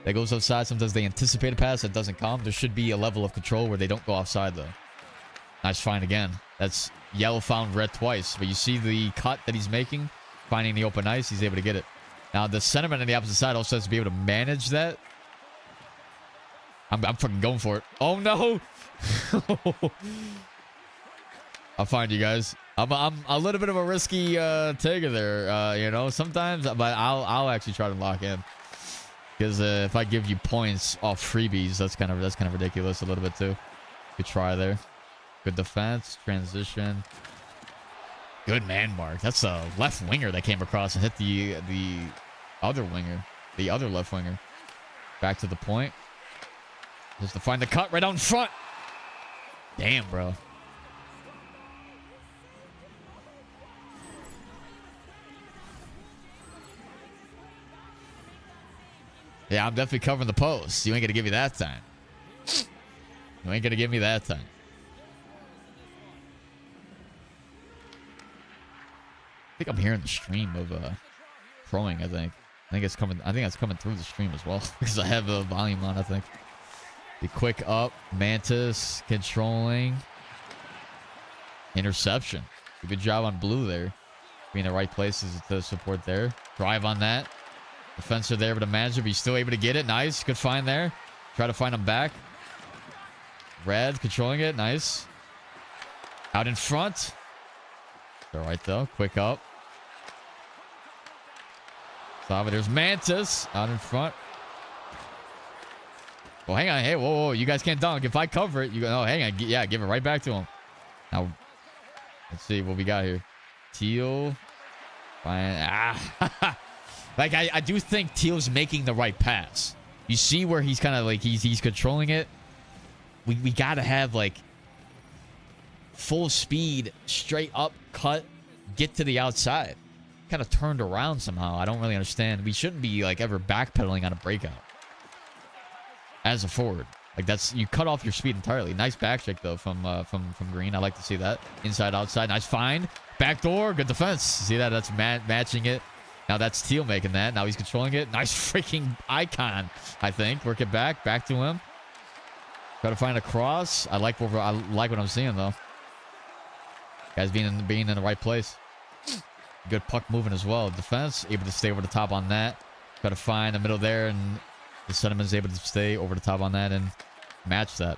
that goes offside. Sometimes they anticipate a pass that doesn't come. There should be a level of control where they don't go offside, though. Nice find again. That's yellow found red twice. But you see the cut that he's making, finding the open ice. He's able to get it. Now, the centerman on the opposite side also has to be able to manage that. I'm fucking going for it. Oh, no. I'll find you guys. I'm a little bit of a risky taker there, you know, sometimes, but I'll actually try to lock in, because if I give you points off freebies, that's kind of ridiculous a little bit too. Good try there. Good defense, transition. Good man mark. That's a left winger that came across and hit the other winger, the other left winger. Back to the point. Just to find the cut right out in front. Damn, bro. Yeah, I'm definitely covering the post. You ain't gonna give me that time. You ain't gonna give me that time. I think I'm hearing the stream of throwing. I think it's coming. I think it's coming through the stream as well because I have the volume on. I think. The quick up, Mantis controlling, interception. Good job on blue there, being in the right places to support there. Drive on that. Defensive there able to manage it, but he's still able to get it. Nice. Good find there. Try to find him back. Red controlling it. Nice. Out in front. All right, though. Quick up. There's Mantis out in front. Well, hang on. Hey, whoa. You guys can't dunk. If I cover it, you go, oh, hang on. Yeah, give it right back to him. Now, let's see what we got here. Teal. Fine. Like, I do think Teal's making the right pass. You see where he's kind of like, he's controlling it. We got to have, like, full speed, straight up, cut, get to the outside. Kind of turned around somehow. I don't really understand. We shouldn't be, like, ever backpedaling on a breakout. As a forward. Like, that's, you cut off your speed entirely. Nice back check, though, from Green. I like to see that. Inside, outside. Nice find. Back door. Good defense. See that? That's matching it. Now that's Teal making that. Now he's controlling it. Nice freaking icon, I think. Work it back. Back to him. Try to find a cross. I like what I'm seeing, though. Guys being in the right place. Good puck moving as well. Defense able to stay over the top on that. Got to find the middle there, and the Sentinel's able to stay over the top on that and match that.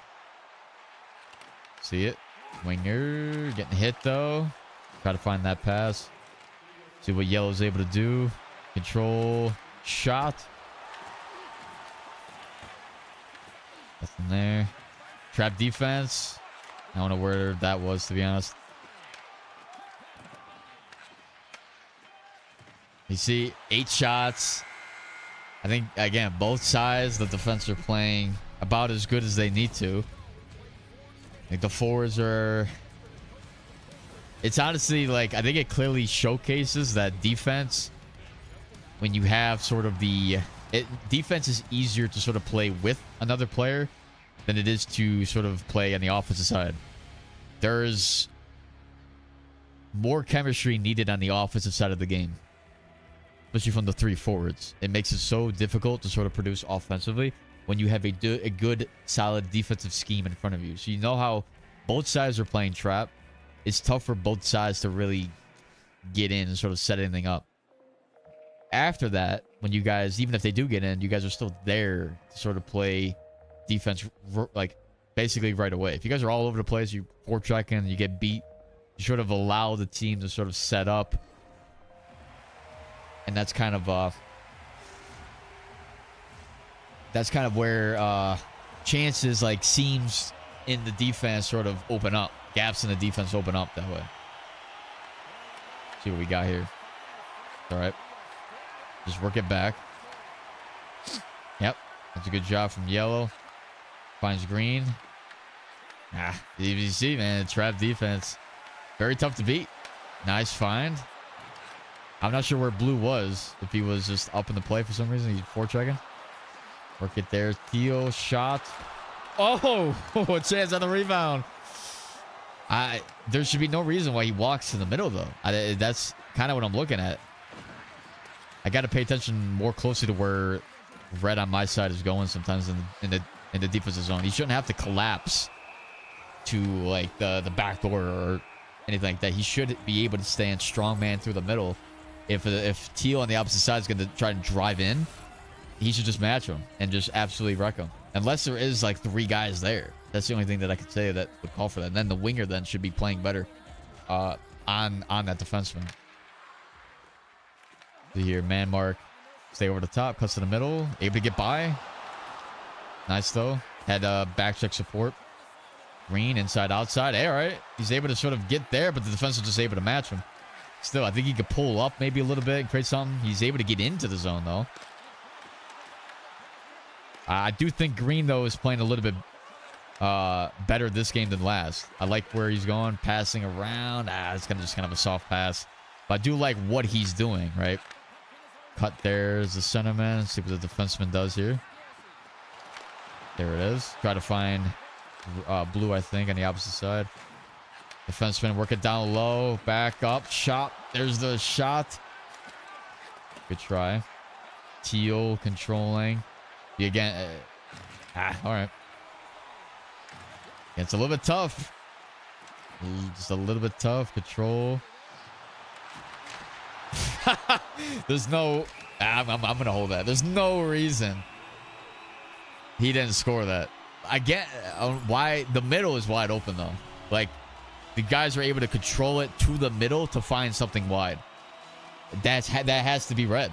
See it? Winger getting hit though. Try to find that pass. See what Yellow's able to do. Control shot. Nothing there. Trap defense. I don't know where that was, to be honest. You see 8 shots. I think, again, both sides, the defense are playing about as good as they need to. I think the forwards are... It's honestly like, I think it clearly showcases that defense, when you have sort of the... defense is easier to sort of play with another player than it is to sort of play on the offensive side. There's more chemistry needed on the offensive side of the game, especially from the 3 forwards. It makes it so difficult to sort of produce offensively when you have a good, solid defensive scheme in front of you. So you know how both sides are playing trap. It's tough for both sides to really get in and sort of set anything up. After that, when you guys, even if they do get in, you guys are still there to sort of play defense, like, basically right away. If you guys are all over the place, you forecheck and you get beat, you sort of allow the team to sort of set up. And that's kind of where chances, like, seams in the defense sort of open up. Gaps in the defense open up that way. See what we got here. All right. Just work it back. Yep. That's a good job from Yellow. Finds Green. You see, man, trap defense. Very tough to beat. Nice find. I'm not sure where Blue was. If he was just up in the play for some reason. He's forechecking. Work it there. Theo shot. Oh, a chance on the rebound. There should be no reason why he walks in the middle, though. That's kind of what I'm looking at. I got to pay attention more closely to where red on my side is going sometimes in the defensive zone. He shouldn't have to collapse to, like, the back door or anything like that. He should be able to stand strong man through the middle. If Teal on the opposite side is going to try to drive in, he should just match him and just absolutely wreck him. Unless there is, like, 3 guys there. That's the only thing that I could say that would call for that. And then the winger then should be playing better on that defenseman. See here, man mark. Stay over the top, cuts to the middle. Able to get by. Nice, though. Had back check support. Green, inside, outside. Hey, all right. He's able to sort of get there, but the defense is just able to match him. Still, I think he could pull up maybe a little bit and create something. He's able to get into the zone, though. I do think Green, though, is playing a little bit better this game than last. I like where he's going, passing around. It's just kind of a soft pass. But I do like what he's doing, right? Cut there's the centerman. Let's see what the defenseman does here. There it is. Try to find Blue, I think, on the opposite side. Defenseman work it down low. Back up. Shot. There's the shot. Good try. Teal controlling. Again. All right. It's a little bit tough. Just a little bit tough. Control. There's no... I'm going to hold that. There's no reason he didn't score that. I get why the middle is wide open, though. Like, the guys are able to control it to the middle to find something wide. That has to be red.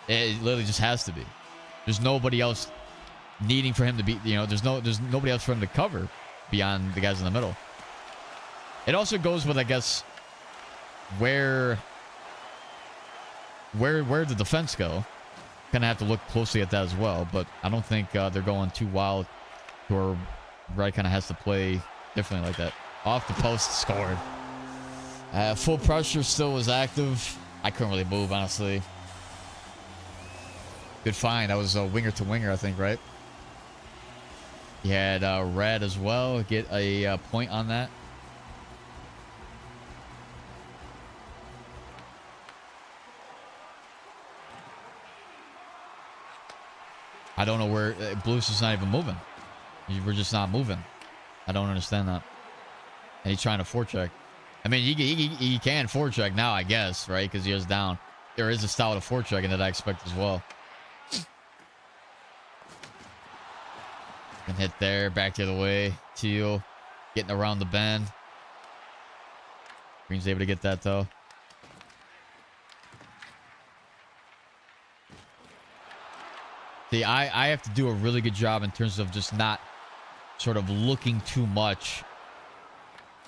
It literally just has to be. There's nobody else needing for him to be, there's nobody else for him to cover beyond the guys in the middle. It also goes with, I guess, where the defense go. Kind of have to look closely at that as well, but I don't think they're going too wild, or Red kind of has to play differently like that. Off the post, scored. Full pressure still was active. I couldn't really move, honestly. Good find. That was a winger to winger, I think, right? He had Red as well. Get a point on that. I don't know where Blues is not even moving. We're just not moving. I don't understand that. And he's trying to forecheck. I mean, he can forecheck now, I guess, right? Because he is down. There is a style of forechecking that I expect as well. And hit there, back the other way. Teal getting around the bend. Green's able to get that, though. See, I have to do a really good job in terms of just not sort of looking too much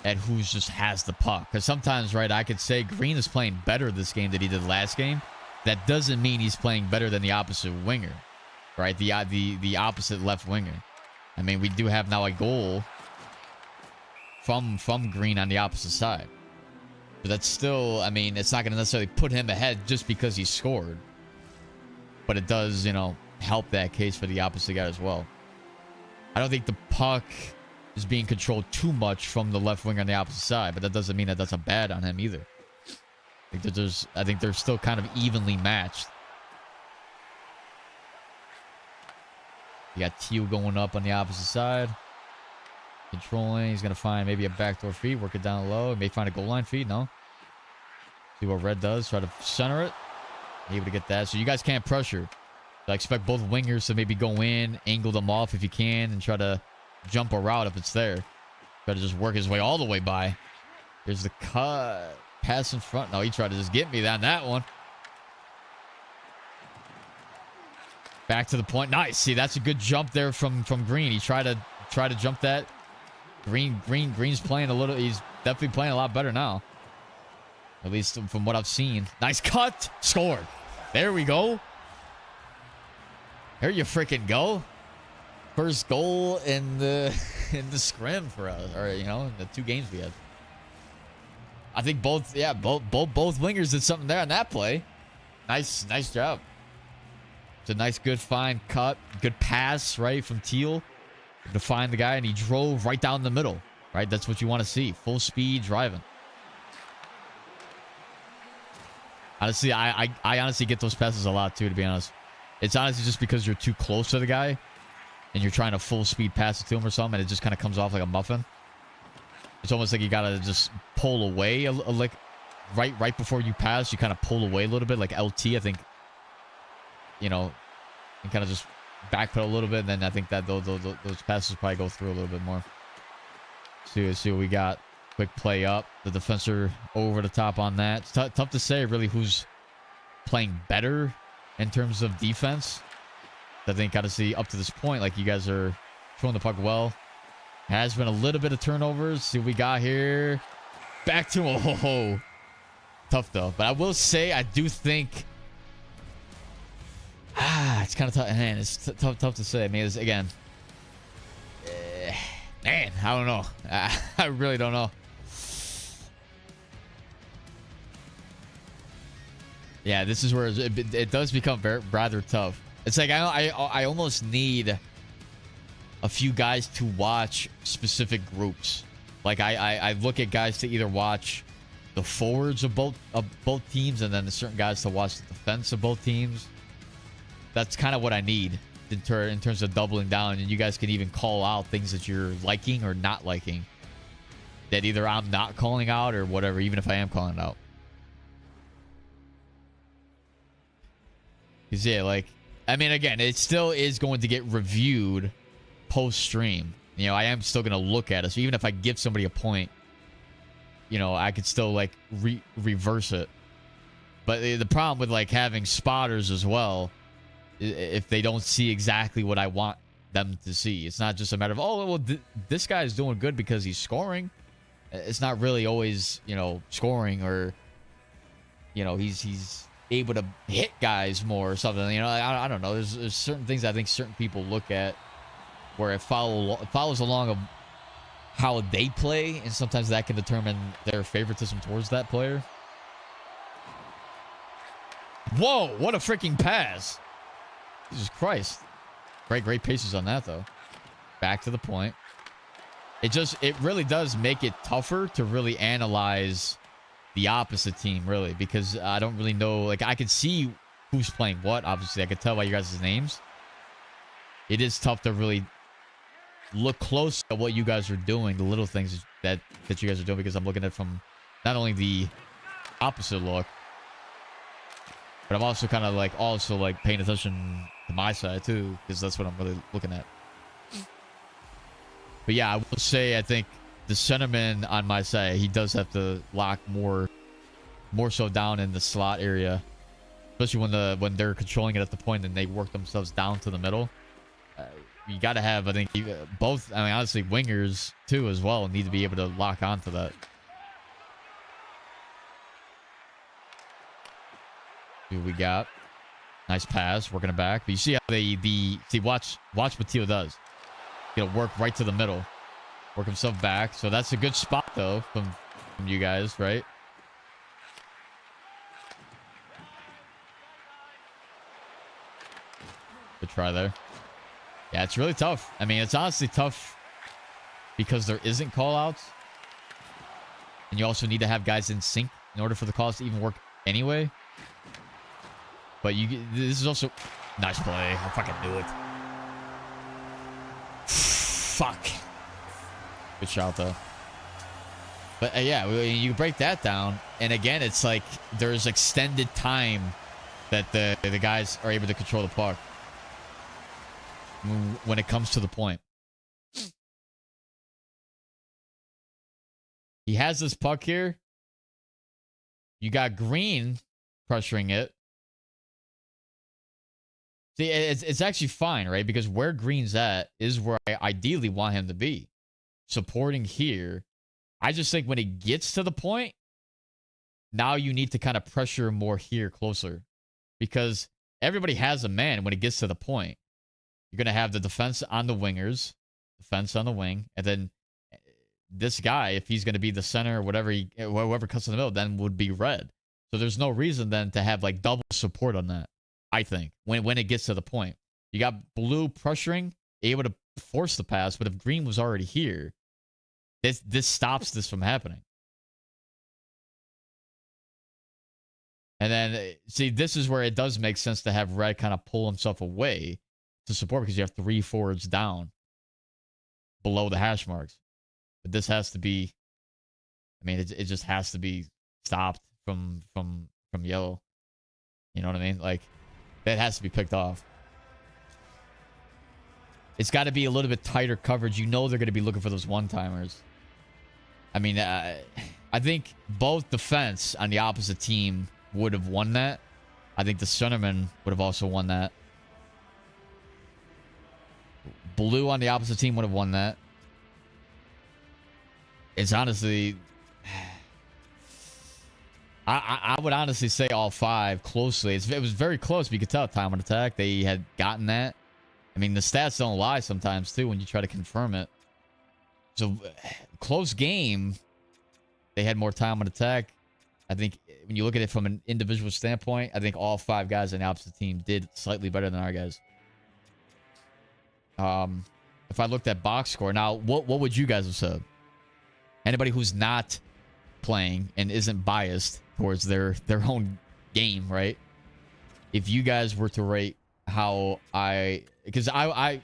at who just has the puck. Because sometimes, right, I could say Green is playing better this game than he did last game. That doesn't mean he's playing better than the opposite winger, right? The opposite left winger. I mean, we do have now a goal from Green on the opposite side. But that's still, I mean, it's not going to necessarily put him ahead just because he scored. But it does, you know, help that case for the opposite guy as well. I don't think the puck is being controlled too much from the left winger on the opposite side, but that doesn't mean that that's a bad on him either. I think they're still kind of evenly matched. You got Teal going up on the opposite side. Controlling. He's going to find maybe a backdoor feed. Work it down low. He may find a goal line feed. No. See what Red does. Try to center it. Able to get that. So you guys can't pressure. So I expect both wingers to maybe go in, angle them off if you can, and try to jump a route if it's there. Try to just work his way all the way by. Here's the cut. Pass in front. No, he tried to just get me on that one. Back to the point. Nice. See, that's a good jump there from Green. He tried to jump that. Green's playing a little. He's definitely playing a lot better now. At least from what I've seen. Nice cut. Scored. There we go. There you freaking go. First goal in the scrim for us, or you know, the 2 games we had. I think both wingers did something there on that play. Nice job. It's a nice, good, fine cut, good pass right from Teal to find the guy, and he drove right down the middle. Right, that's what you want to see. Full speed driving. Honestly, I honestly get those passes a lot too. To be honest, it's honestly just because you're too close to the guy, and you're trying to full speed pass it to him or something, and it just kind of comes off like a muffin. It's almost like you gotta just pull away, like right before you pass. You kind of pull away a little bit, like LT. I think, you know, and kind of just backpedal a little bit, and then I think that those passes probably go through a little bit more. See what we got. Quick play up. The defender over the top on that. It's tough to say really who's playing better in terms of defense. I think got to see up to this point, like you guys are throwing the puck well. Has been a little bit of turnovers. See what we got here. Back to him. Tough though. But I will say I do think it's kind of tough. Man, it's tough to say. I mean, it's, again, man, I don't know. I really don't know. Yeah, this is where it does become rather tough. It's like I almost need a few guys to watch specific groups. Like I look at guys to either watch the forwards of both teams, and then certain guys to watch the defense of both teams. That's kind of what I need in terms of doubling down, and you guys can even call out things that you're liking or not liking that either I'm not calling out or whatever, even if I am calling it out. Because yeah, like, I mean, again, it still is going to get reviewed post-stream. You know, I am still going to look at it. So even if I give somebody a point, you know, I could still, like, reverse it. But the problem with, like, having spotters as well, if they don't see exactly what I want them to see. It's not just a matter of, oh, well, this guy's doing good because he's scoring. It's not really always, you know, scoring or, you know, he's able to hit guys more or something. You know, I don't know. There's certain things I think certain people look at where it follows along of how they play, and sometimes that can determine their favoritism towards that player. Whoa, what a freaking pass. Jesus Christ. Great paces on that, though. Back to the point. It really does make it tougher to really analyze the opposite team, really, because I don't really know. Like, I can see who's playing what. Obviously, I can tell by you guys' names. It is tough to really look close at what you guys are doing, the little things that you guys are doing, because I'm looking at it from not only the opposite look, but I'm also kind of like paying attention to my side too, because that's what I'm really looking at. But yeah, I will say I think the centerman on my side, he does have to lock more so down in the slot area, especially when they're controlling it at the point and they work themselves down to the middle. You got to have, I think, both. I mean, honestly, wingers too as well need to be able to lock onto that. See what we got. Nice pass, working it back. But you see how see, watch what Teal does. He'll work right to the middle, work himself back. So that's a good spot though from you guys, right? Good try there. Yeah, it's really tough. I mean, it's honestly tough because there isn't call-outs. And you also need to have guys in sync in order for the calls to even work anyway. But this is also... Nice play. I fucking knew it. Fuck. Good shot, though. But yeah, you break that down. And again, it's like there's extended time that the guys are able to control the puck when it comes to the point. He has this puck here. You got Green pressuring it. See, it's actually fine, right? Because where Green's at is where I ideally want him to be. Supporting here. I just think when it gets to the point, now you need to kind of pressure more here closer. Because everybody has a man when it gets to the point. You're going to have the defense on the wingers, defense on the wing, and then this guy, if he's going to be the center or whatever, whoever cuts in the middle, then would be red. So there's no reason then to have like double support on that, I think, when it gets to the point. You got Blue pressuring, able to force the pass, but if Green was already here, this stops this from happening. And then, see, this is where it does make sense to have red kind of pull himself away to support because you have 3 forwards down below the hash marks. But this has to be, I mean, it just has to be stopped from yellow. You know what I mean? Like, that has to be picked off. It's got to be a little bit tighter coverage. You know they're going to be looking for those one-timers. I mean, I think both defense on the opposite team would have won that. I think the centerman would have also won that. Blue on the opposite team would have won that. It's honestly... I would honestly say all 5 closely. It was very close, but you could tell time on attack. They had gotten that. I mean, the stats don't lie sometimes, too, when you try to confirm it. So, close game. They had more time on attack. I think when you look at it from an individual standpoint, I think all 5 guys on the opposite team did slightly better than our guys. If I looked at box score, now, what would you guys have said? Anybody who's not playing and isn't biased towards their own game, right? If you guys were to rate how because I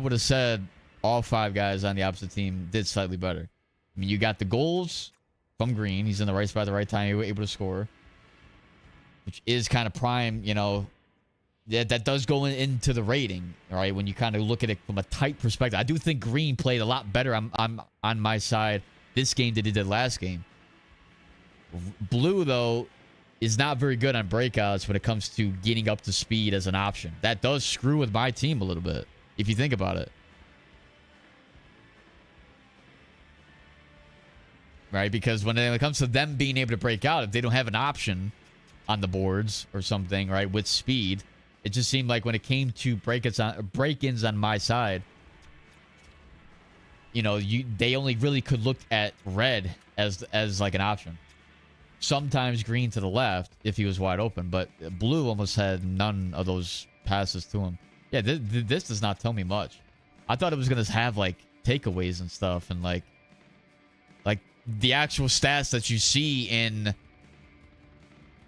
would have said all 5 guys on the opposite team did slightly better. I mean, you got the goals from Green. He's in the right spot at the right time. He was able to score, which is kind of prime, you know. That does go into the rating, right? When you kind of look at it from a tight perspective. I do think Green played a lot better on my side this game than he did last game. Blue, though, is not very good on breakouts when it comes to getting up to speed as an option. That does screw with my team a little bit, if you think about it. Right? Because when it comes to them being able to break out, if they don't have an option on the boards or something, right, with speed, it just seemed like when it came to break-ins on my side, you know, they only really could look at red as like an option. Sometimes Green to the left if he was wide open, but Blue almost had none of those passes to him. Yeah, this does not tell me much. I thought it was gonna have like takeaways and stuff, and like the actual stats that you see in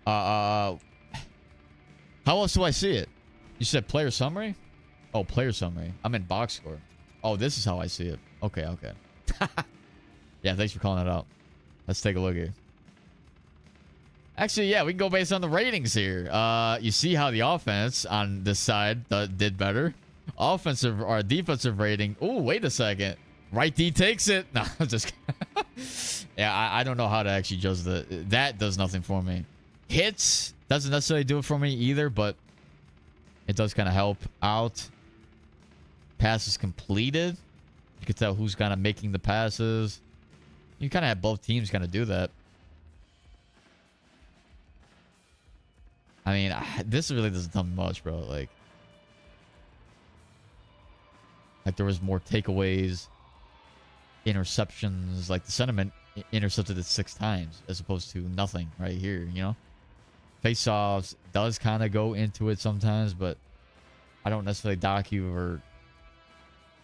how else do I see it? You said player summary? Oh, player summary. I'm in box score. Oh, this is how I see it. Okay. Yeah, thanks for calling that out. Let's take a look here. Actually, yeah, we can go based on the ratings here. You see how the offense on this side did better. Offensive or defensive rating. Oh, wait a second. Right D takes it. No, just yeah. I don't know how to actually judge that. Does nothing for me. Hits doesn't necessarily do it for me either, but it does kind of help out. Passes completed. You can tell who's kind of making the passes. You kind of have both teams kind of do that. I mean, this really doesn't tell me much, bro. Like there was more takeaways, interceptions. Like the sentiment intercepted it 6 times as opposed to nothing right here, you know? Face-offs does kind of go into it sometimes, but I don't necessarily dock you or...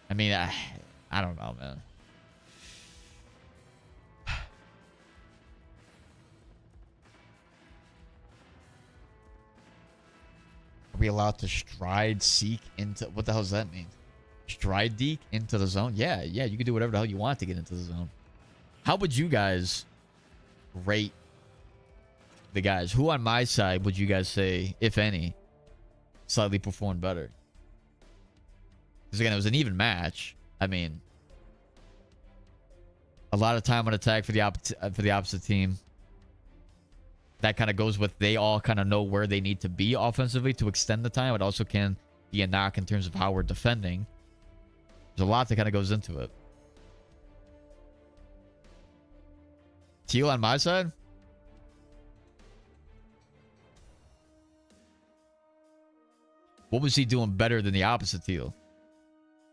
I mean, I don't know, man. Are we allowed to stride seek into... What the hell does that mean? Stride deek into the zone? Yeah, you can do whatever the hell you want to get into the zone. How would you guys rate the guys? Who on my side would you guys say, if any, slightly performed better? Because again, it was an even match. I mean, a lot of time on attack for the opposite team. That kind of goes with they all kind of know where they need to be offensively to extend the time. It also can be a knock in terms of how we're defending. There's a lot that kind of goes into it. Teal on my side? What was he doing better than the opposite Teal?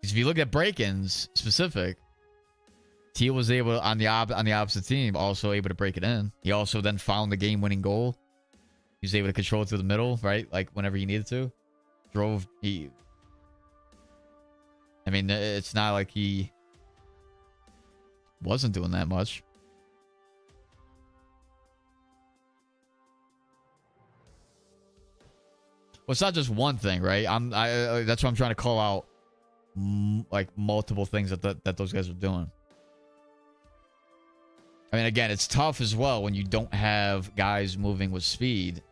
Because if you look at break-ins specific, Teal was able on the opposite team also able to break it in. He also then found the game-winning goal. He was able to control it through the middle, right? Like whenever he needed to. I mean, it's not like he wasn't doing that much. Well, it's not just one thing, right? That's what I'm trying to call out, like multiple things that those guys are doing. I mean, again, it's tough as well when you don't have guys moving with speed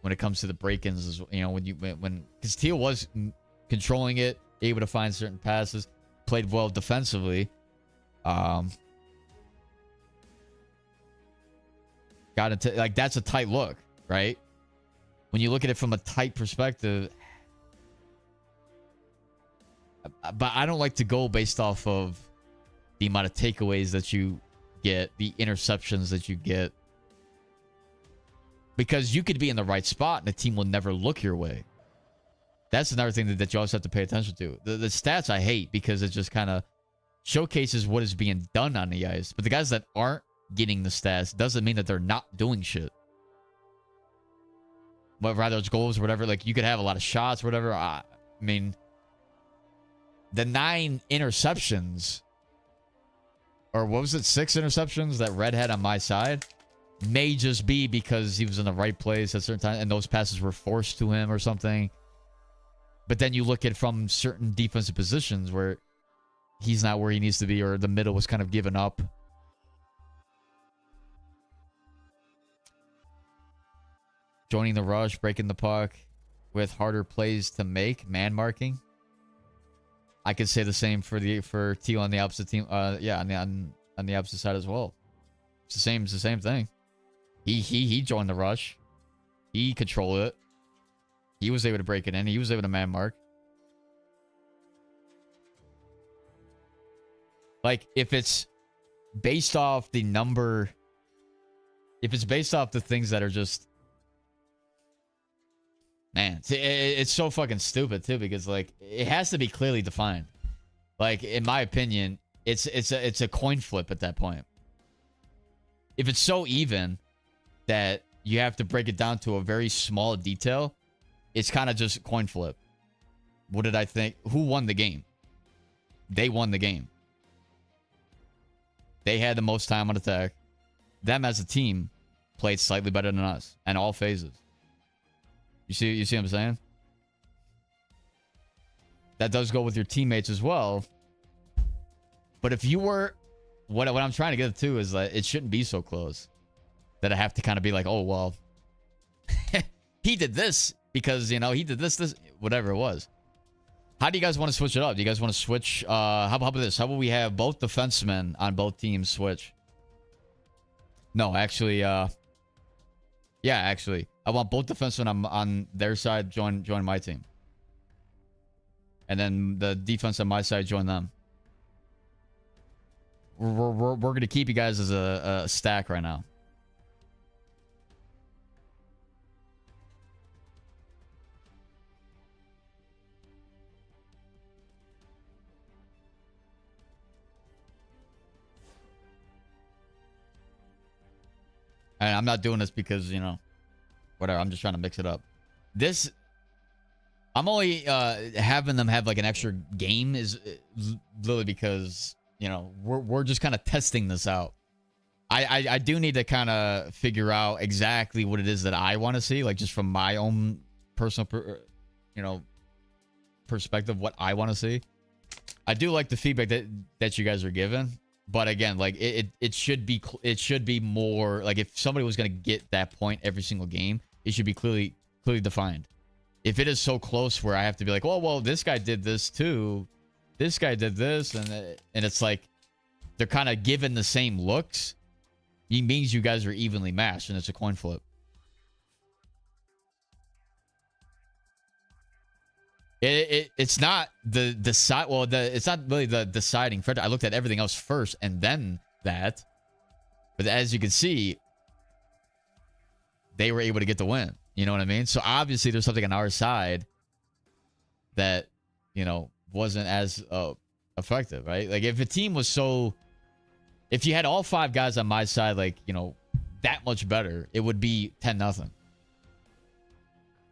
when it comes to the break-ins. You know, because Teal was controlling it, able to find certain passes, played well defensively. Got into like that's a tight look, right? When you look at it from a tight perspective, but I don't like to go based off of the amount of takeaways that you get, the interceptions that you get, because you could be in the right spot and the team will never look your way. That's another thing that you always have to pay attention to. The stats I hate because it just kind of showcases what is being done on the ice. But the guys that aren't getting the stats doesn't mean that they're not doing shit. But rather it's goals or whatever. Like you could have a lot of shots or whatever. I mean, the 9 interceptions, or what was it, 6 interceptions that Red had on my side, may just be because he was in the right place at certain times and those passes were forced to him or something. But then you look at from certain defensive positions where he's not where he needs to be, or the middle was kind of given up. Joining the rush, breaking the puck with harder plays to make, man marking. I could say the same for Teal on the opposite team. Yeah, on the opposite side as well. It's the same thing. He joined the rush. He controlled it. He was able to break it in. He was able to man mark. Like, if it's based off the number... If it's based off the things that are just... Man, it's so fucking stupid, too, because, like, it has to be clearly defined. Like, in my opinion, it's a coin flip at that point. If it's so even that you have to break it down to a very small detail... It's kind of just coin flip. What did I think? Who won the game? They won the game. They had the most time on attack. Them as a team played slightly better than us in all phases. You see what I'm saying? That does go with your teammates as well. But if you were... What I'm trying to get to is that it shouldn't be so close. That I have to kind of be like, oh, well, he did this because, you know, he did this, whatever it was. How do you guys want to switch it up? Do you guys want to switch? How about this? How about we have both defensemen on both teams switch? No, actually, yeah, actually, I want both defensemen on their side join my team. And then the defense on my side join them. We're going to keep you guys as a stack right now. And I'm not doing this because, you know, whatever. I'm just trying to mix it up. This, I'm only having them have like an extra game is literally because, you know, we're just kind of testing this out. I do need to kind of figure out exactly what it is that I want to see, like just from my own personal, you know, perspective, what I want to see. I do like the feedback that you guys are giving, but again, like it should be more like if somebody was gonna get that point every single game, it should be clearly defined. If it is so close where I have to be like, oh well, this guy did this too, this guy did this, and it's like they're kind of given the same looks, it means you guys are evenly matched and it's a coin flip. It's not it's not really the deciding factor. I looked at everything else first and then that, but as you can see, they were able to get the win. You know what I mean? So obviously there's something on our side that, you know, wasn't as effective, right? Like if a team was if you had all 5 guys on my side, like, you know, that much better, it would be 10-0.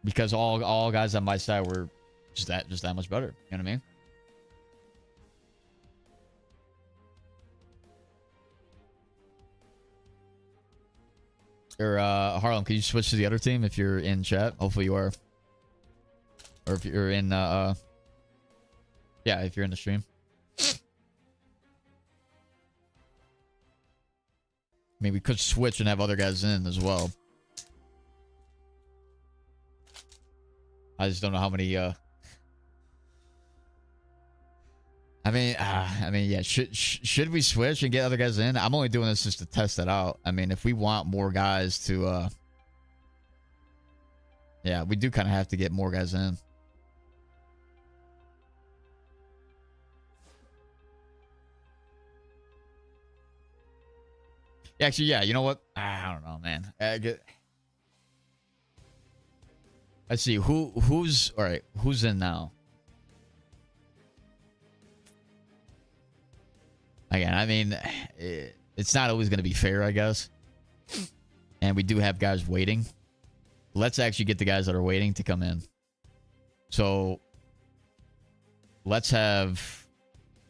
Because all guys on my side were just that much better. You know what I mean? Or Harlem, can you switch to the other team if you're in chat? Hopefully you are. Or if you're in yeah, if you're in the stream. I mean, we could switch and have other guys in as well. I just don't know how many I mean, yeah. Should we switch and get other guys in? I'm only doing this just to test it out. I mean, if we want more guys to, yeah, we do kind of have to get more guys in. Actually, yeah. You know what? I don't know, man. Let's see who's all right. Who's in now? Again, I mean, it's not always going to be fair, I guess. And we do have guys waiting. Let's actually get the guys that are waiting to come in. So let's have,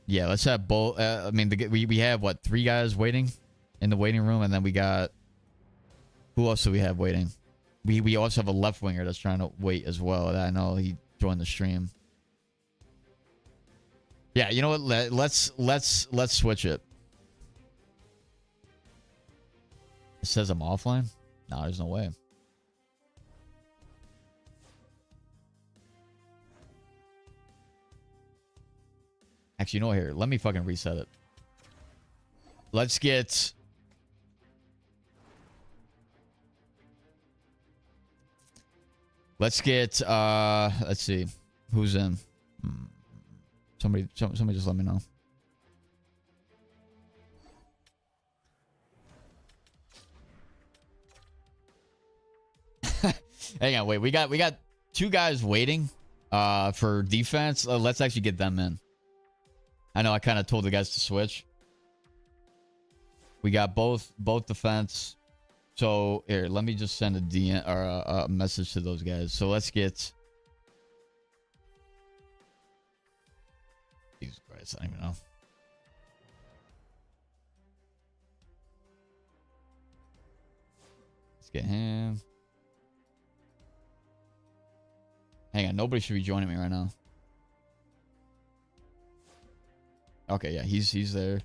yeah, let's have both. I mean, we have what, 3 guys waiting in the waiting room, and then we got, who else do we have waiting? We also have a left winger that's trying to wait as well. I know he joined the stream. Yeah, you know what? Let's switch it. It says I'm offline. No, there's no way. Actually, you know what? Here, let me fucking reset it. Let's get. Let's see, who's in. Somebody just let me know. Hang on, wait. We got 2 guys waiting for defense. Let's actually get them in. I know I kind of told the guys to switch. We got both defense. So here, let me just send a DM or a message to those guys. So let's get. Jesus Christ, I don't even know. Let's get him. Hang on, nobody should be joining me right now. Okay, yeah, he's there.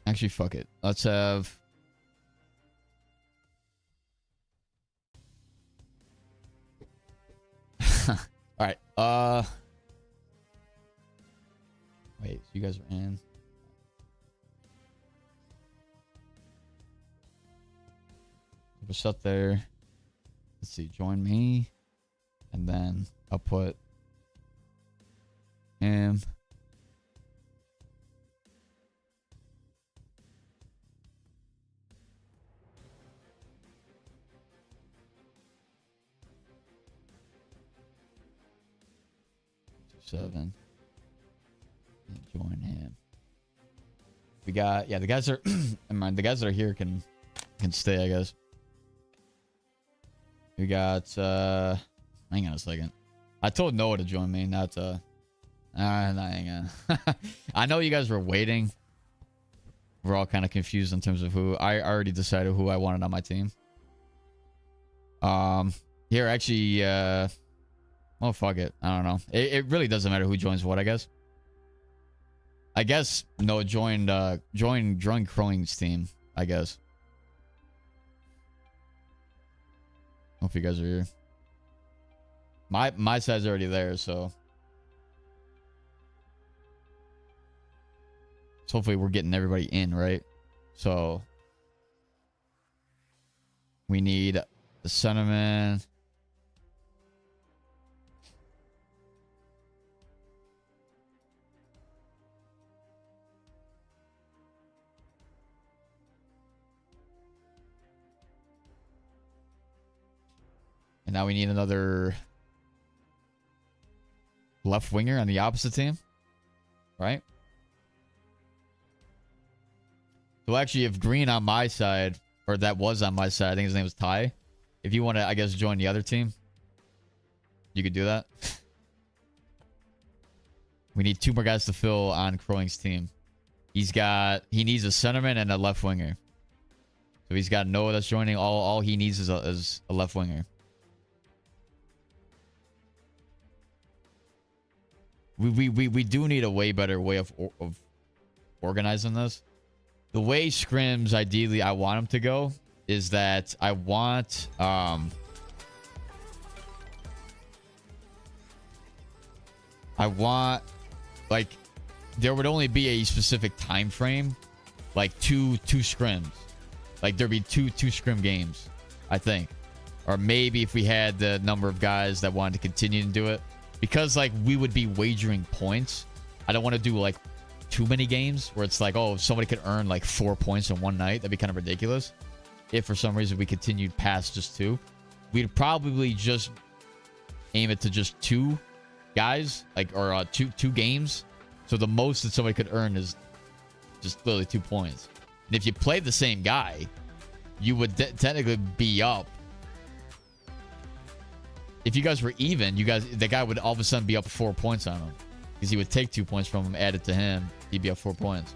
Actually, fuck it. Let's have... Alright, wait, so you guys are in. What's up there? Let's see, join me. And then I'll put him. Seven. And join him. We got, yeah, the guys are never mind, the guys that are here can stay, I guess. We got hang on a second. I told Noah to join me, not nah, hang on. I know you guys were waiting. We're all kind of confused in terms of who. I already decided who I wanted on my team. Here actually well, fuck it. I don't know. It really doesn't matter who joins what, I guess. I guess Noah joined Crowing's team, I guess. Hope you guys are here. My side's already there, so hopefully we're getting everybody in, right? So we need the Sentiment. And now we need another left winger on the opposite team, right? So actually, if Green on my side, or that was on my side, I think his name was Ty. If you want to, I guess, join the other team, you could do that. We need 2 more guys to fill on Crowing's team. He needs a centerman and a left winger. So he's got Noah that's joining. All he needs is a left winger. We do need a way better way of organizing this. The way scrims ideally I want them to go is that I want like there would only be a specific time frame, like two scrims. Like there'd be two scrim games, I think. Or maybe if we had the number of guys that wanted to continue to do it. Because like we would be wagering points. I don't want to do like too many games where it's like, oh, if somebody could earn like 4 points in one night, that'd be kind of ridiculous. If for some reason we continued past just 2, we'd probably just aim it to just 2 guys, like, or two games. So the most that somebody could earn is just literally 2 points. And if you played the same guy, you would technically be up. If you guys were even, the guy would all of a sudden be up 4 points on him. Because he would take 2 points from him, add it to him, he'd be up 4 points.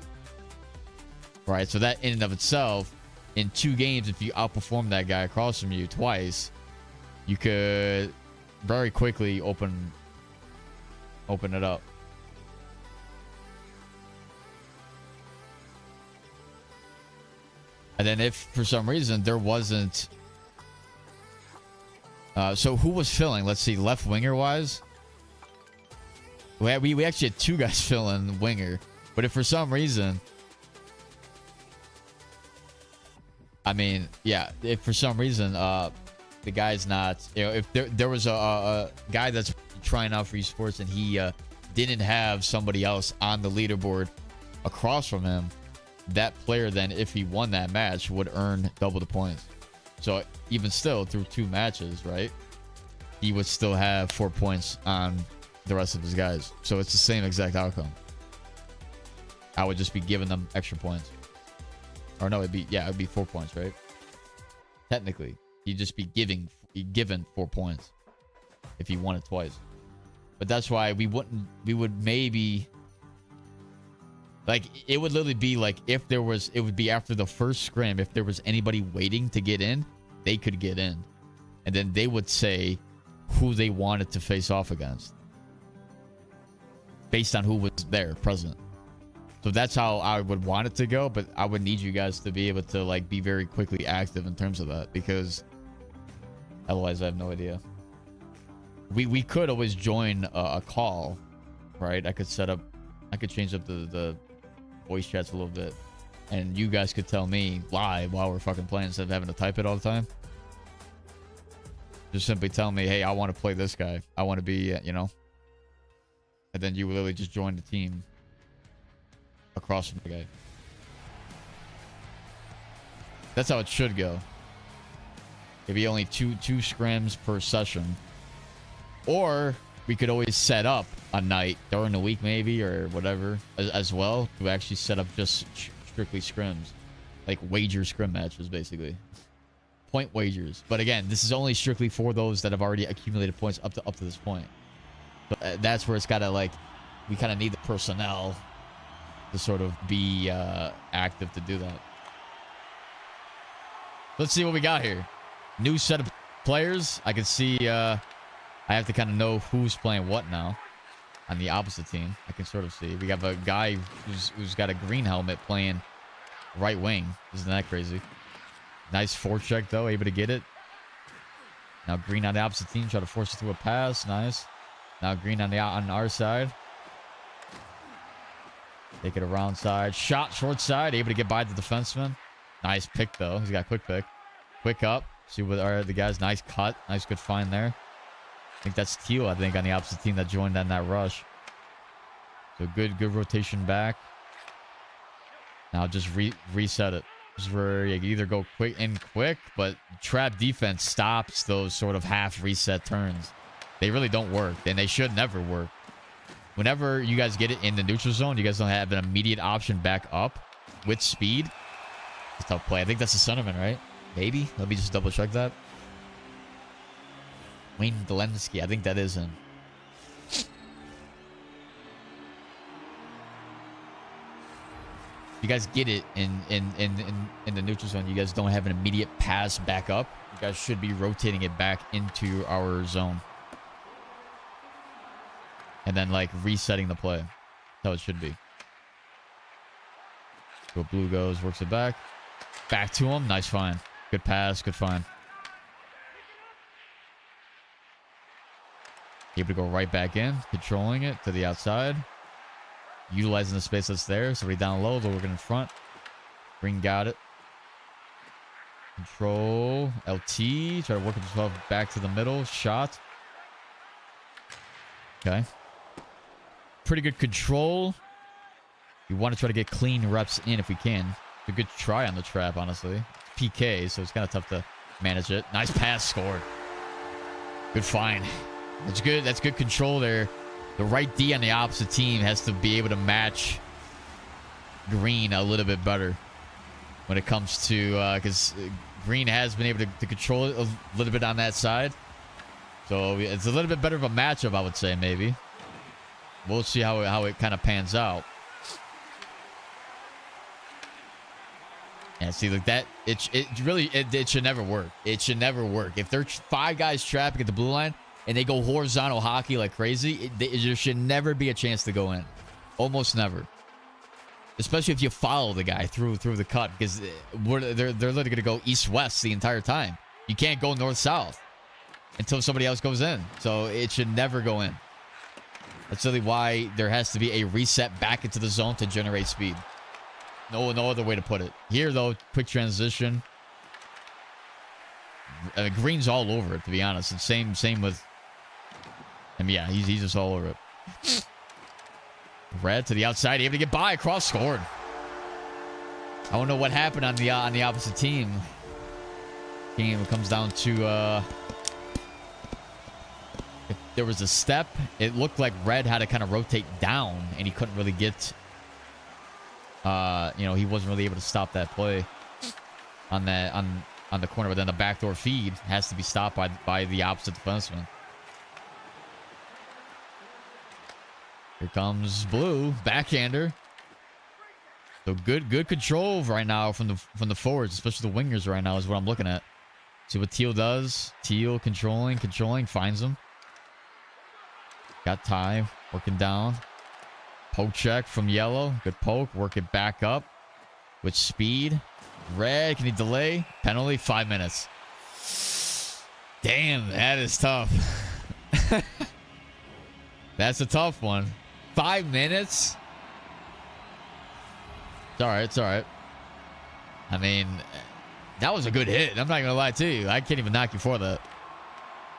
Right, so that in and of itself, in 2 games, if you outperform that guy across from you twice, you could very quickly open it up. And then if for some reason there wasn't... so who was filling? Let's see, left winger wise. We actually had 2 guys filling winger, but if for some reason, I mean, yeah, if for some reason the guy's not, you know, if there was a guy that's trying out for esports and he didn't have somebody else on the leaderboard across from him, that player then, if he won that match, would earn double the points. So even still, through 2 matches, right, he would still have 4 points on the rest of his guys. So it's the same exact outcome. I would just be giving them extra points. Or no, it'd be 4 points, right? Technically, he'd just be given 4 points if he won it twice. But that's why we would maybe, like, it would literally be like, if there was, it would be after the first scrim, if there was anybody waiting to get in, they could get in. And then they would say who they wanted to face off against. Based on who was there, present. So that's how I would want it to go, but I would need you guys to be able to like be very quickly active in terms of that, because otherwise I have no idea. We could always join a call, right? I could change up the voice chats a little bit, and you guys could tell me live while we're fucking playing instead of having to type it all the time. Just simply tell me, hey, I want to play this guy. I want to be, you know. And then you would literally just join the team across from the guy. That's how it should go. It'd be only two scrims per session. Or we could always set up a night during the week maybe or whatever as well to actually set up just strictly scrims. Like wager scrim matches basically. Point wagers. But again, this is only strictly for those that have already accumulated points up to this point. But that's where it's got to like, we kind of need the personnel to sort of be active to do that. Let's see what we got here. New set of players. I can see I have to kind of know who's playing what now on the opposite team. I can sort of see. We have a guy who's got a green helmet playing right wing. Isn't that crazy? Nice forecheck though, able to get it. Now green on the opposite team, try to force it through a pass. Nice. Now green on our side. Take it around side. Shot short side. Able to get by the defenseman. Nice pick, though. He's got quick pick. Quick up. See what are the guys. Nice cut. Nice good find there. I think that's Teal, I think, on the opposite team that joined on that rush. So good rotation back. Now just reset it. This is where you either go quick, but trap defense stops those sort of half reset turns. They really don't work, and they should never work. Whenever you guys get it in the neutral zone, you guys don't have an immediate option back up with speed. It's a tough play. I think that's the Centerman, right? Maybe. Let me just double check that. Wayne Delensky. I think that is him. You guys get it in the neutral zone. You guys don't have an immediate pass back up. You guys should be rotating it back into our zone. And then, like, resetting the play. That's how it should be. So blue goes, works it back. Back to him. Nice find. Good pass. Good find. Able to go right back in. Controlling it to the outside. Utilizing the space that's there. Somebody down low. They're working in front. Green got it. Control. LT. Try to work himself back to the middle. Shot. Okay. Pretty good control. We want to try to get clean reps in if we can. It's a good try on the trap, honestly. PK, so it's kind of tough to manage it. Nice pass, scored. Good find. That's good. That's good control there. The right D on the opposite team has to be able to match green a little bit better when it comes to because green has been able to control it a little bit on that side. So it's a little bit better of a matchup, I would say, maybe. We'll see how it kind of pans out. And see, like that, it should never work. It should never work. If there's 5 guys trapping at the blue line and they go horizontal hockey like crazy, there should never be a chance to go in. Almost never. Especially if you follow the guy through the cut, because they're literally going to go east-west the entire time. You can't go north-south until somebody else goes in. So it should never go in. That's really why there has to be a reset back into the zone to generate speed. No other way to put it. Here, though, quick transition. Green's all over it, to be honest. And same with him. Yeah, he's just all over it. Red to the outside, able to get by, cross, scored. I don't know what happened on the opposite team. Game comes down to if there was a step, it looked like Red had to kind of rotate down, and he couldn't really get. You know, he wasn't really able to stop that play on the corner, but then the backdoor feed has to be stopped by the opposite defenseman. Here comes Blue, backhander. So good control right now from the forwards, especially the wingers right now is what I'm looking at. See what Teal does. Teal controlling, finds him. Got Ty working down. Poke check from yellow. Good poke. Work it back up with speed. Red, can he delay? Penalty, 5 minutes. Damn, that is tough. That's a tough one. 5 minutes? It's all right. It's all right. I mean, that was a good hit. I'm not going to lie to you. I can't even knock you for that.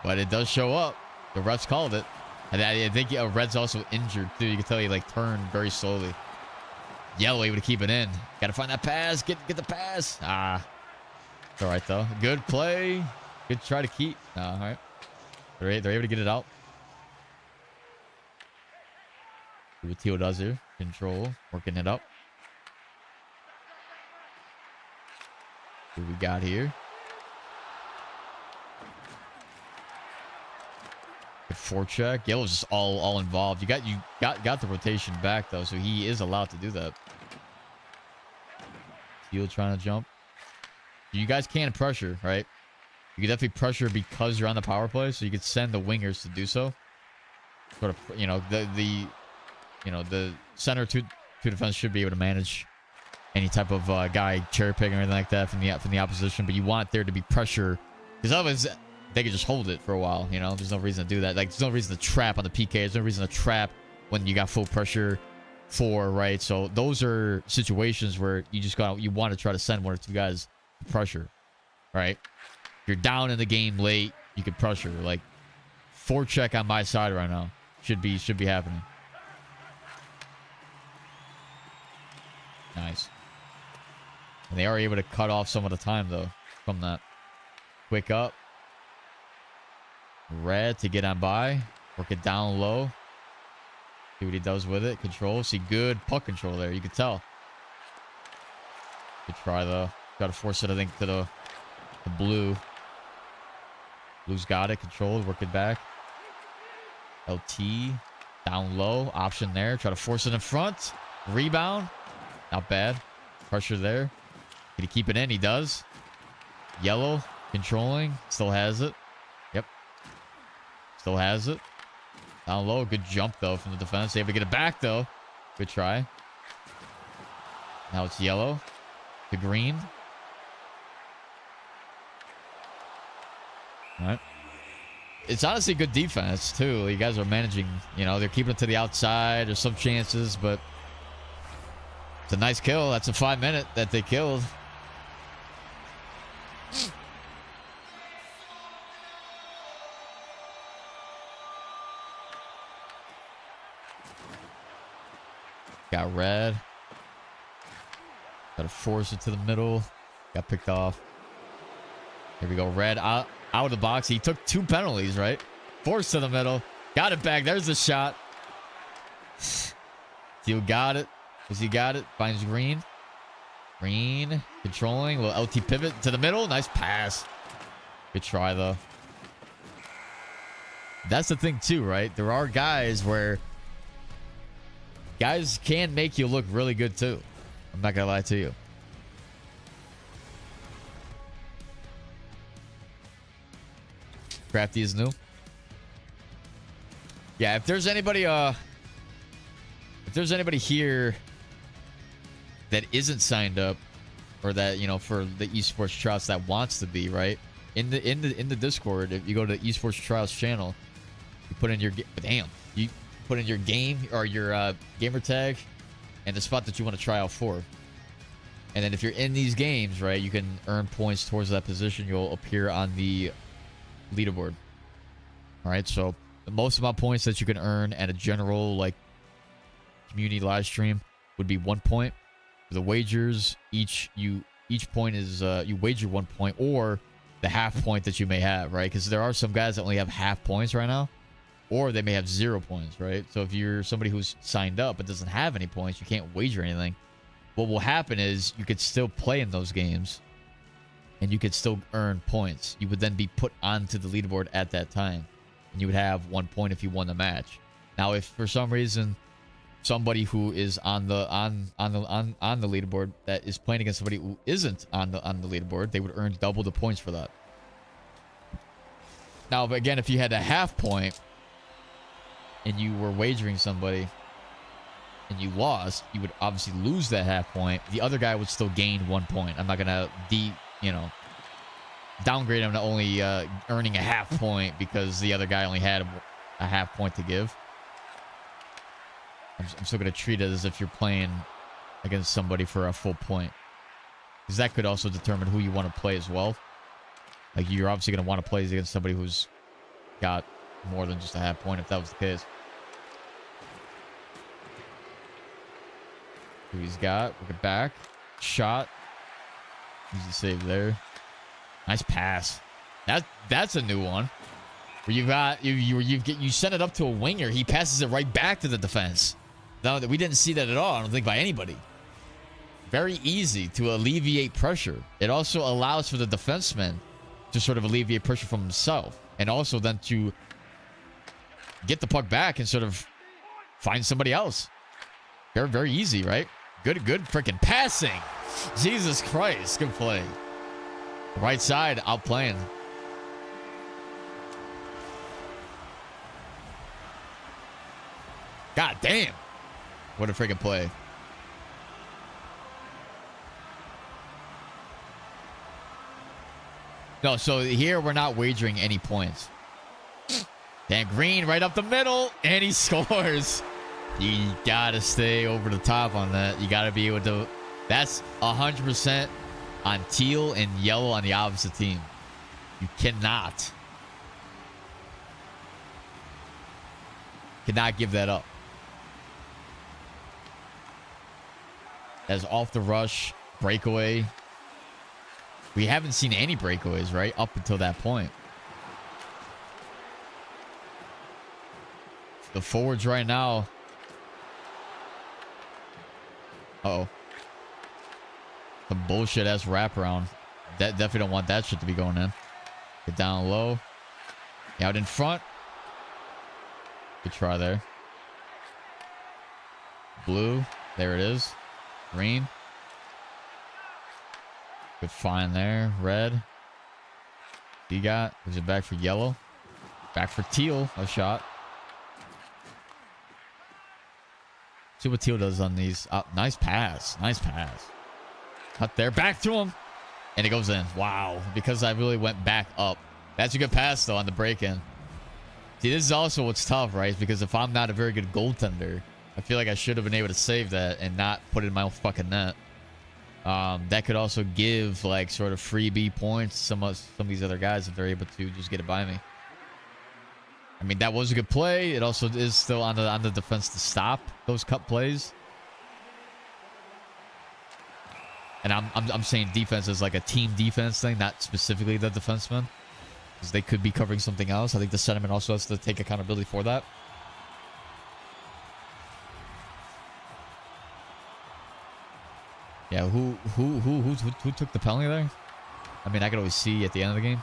But it does show up. The refs called it. And I think Red's also injured, too. You can tell he, like, turned very slowly. Yellow able to keep it in. Got to find that pass. Get the pass. Ah. It's all right, though. Good play. Good try to keep. All right. They're able to get it out. See what Teal does here. Control. Working it up. What we got here? Good forecheck. Yellow's just all involved. You got the rotation back though, so he is allowed to do that. Teal trying to jump. You guys can pressure, right? You can definitely pressure because you're on the power play, so you could send the wingers to do so. Sort of, you know, the center to defense should be able to manage any type of guy cherry picking or anything like that from the opposition, but you want there to be pressure because otherwise they could just hold it for a while. You know, there's no reason to do that. Like, there's no reason to trap on the PK. There's no reason to trap when you got full pressure for, right? So those are situations where you want to try to send one or two guys to pressure, right? If you're down in the game late, you could pressure. Like, forecheck on my side right now should be happening. Nice. And they are able to cut off some of the time, though, from that. Quick up. Red to get on by. Work it down low. See what he does with it. Control. See good puck control there. You can tell. Good try, though. Got to force it, I think, to the blue. Blue's got it. Controlled. Work it back. LT. Down low. Option there. Try to force it in front. Rebound. Not bad. Pressure there. Can he keep it in? He does. Yellow. Controlling. Still has it. Yep. Still has it. Down low. Good jump, though, from the defense. Able to get it back, though. Good try. Now it's yellow. To green. All right. It's honestly good defense, too. You guys are managing, you know, they're keeping it to the outside. There's some chances, but it's a nice kill. That's a 5 minute that they killed. Got red. Got to force it to the middle. Got picked off. Here we go. Red out of the box. He took 2 penalties, right? Forced to the middle. Got it back. There's the shot. Teal got it. As he got it. Finds green. Green. Controlling. A little LT pivot to the middle. Nice pass. Good try, though. That's the thing, too, right? There are guys where guys can make you look really good, too. I'm not going to lie to you. Crafty is new. Yeah, if there's anybody here that isn't signed up, or that, you know, for the Esports Tryouts that wants to be, right? In the Discord, if you go to the Esports Tryouts channel, you put in your you put in your game or your gamer tag and the spot that you want to try out for. And then if you're in these games, right, you can earn points towards that position. You'll appear on the leaderboard. All right, so the most amount of points that you can earn at a general, like, community live stream would be 1 point. For the wagers, each point is you wager 1 point or the half point that you may have, right? Because there are some guys that only have half points right now, or they may have 0 points, right? So if you're somebody who's signed up but doesn't have any points, you can't wager anything. What will happen is you could still play in those games and you could still earn points. You would then be put onto the leaderboard at that time, and you would have 1 point if you won the match. Now, if for some reason somebody who is on the leaderboard that is playing against somebody who isn't on the leaderboard, they would earn double the points for that. Now, but again, if you had a half point and you were wagering somebody and you lost, you would obviously lose that half point. The other guy would still gain 1 point. I'm not gonna downgrade him to only earning a half point because the other guy only had a half point to give. I'm still gonna treat it as if you're playing against somebody for a full point, because that could also determine who you want to play as well. Like, you're obviously gonna want to play against somebody who's got more than just a half point if that was the case. Who he's got? Look at back. Shot. Easy save there. Nice pass. That's a new one. Where you send it up to a winger, he passes it right back to the defense. No, we didn't see that at all, I don't think, by anybody. Very easy to alleviate pressure. It also allows for the defenseman to sort of alleviate pressure from himself, and also then to get the puck back and sort of find somebody else. Very, very easy, right? Good freaking passing. Jesus Christ, good play. Right side, outplaying. God damn. What a freaking play. No, so here we're not wagering any points. Dan Green right up the middle, and he scores. You gotta stay over the top on that. You gotta be able to. That's 100% on teal and yellow on the opposite team. You cannot give that up. That's off the rush breakaway. We haven't seen any breakaways, right, up until that point. The forwards right now. Uh-oh. Some bullshit ass wraparound. That definitely don't want that shit to be going in. Get down low. Out in front. Good try there. Blue. There it is. Green. Good find there. Red. He got. Is it back for yellow? Back for teal. A shot. See what teal does on these. Nice pass. Nice pass. Cut there. Back to him. And it goes in. Wow. Because I really went back up. That's a good pass, though, on the break-in. See, this is also what's tough, right? Because if I'm not a very good goaltender, I feel like I should have been able to save that and not put it in my own fucking net. That could also give, like, sort of freebie points to some of these other guys if they're able to just get it by me. I mean, that was a good play. It also is still on the defense to stop those cut plays. And I'm saying defense is like a team defense thing, not specifically the defenseman, because they could be covering something else. I think the sentiment also has to take accountability for that. Yeah, who took the penalty there? I mean, I could always see at the end of the game.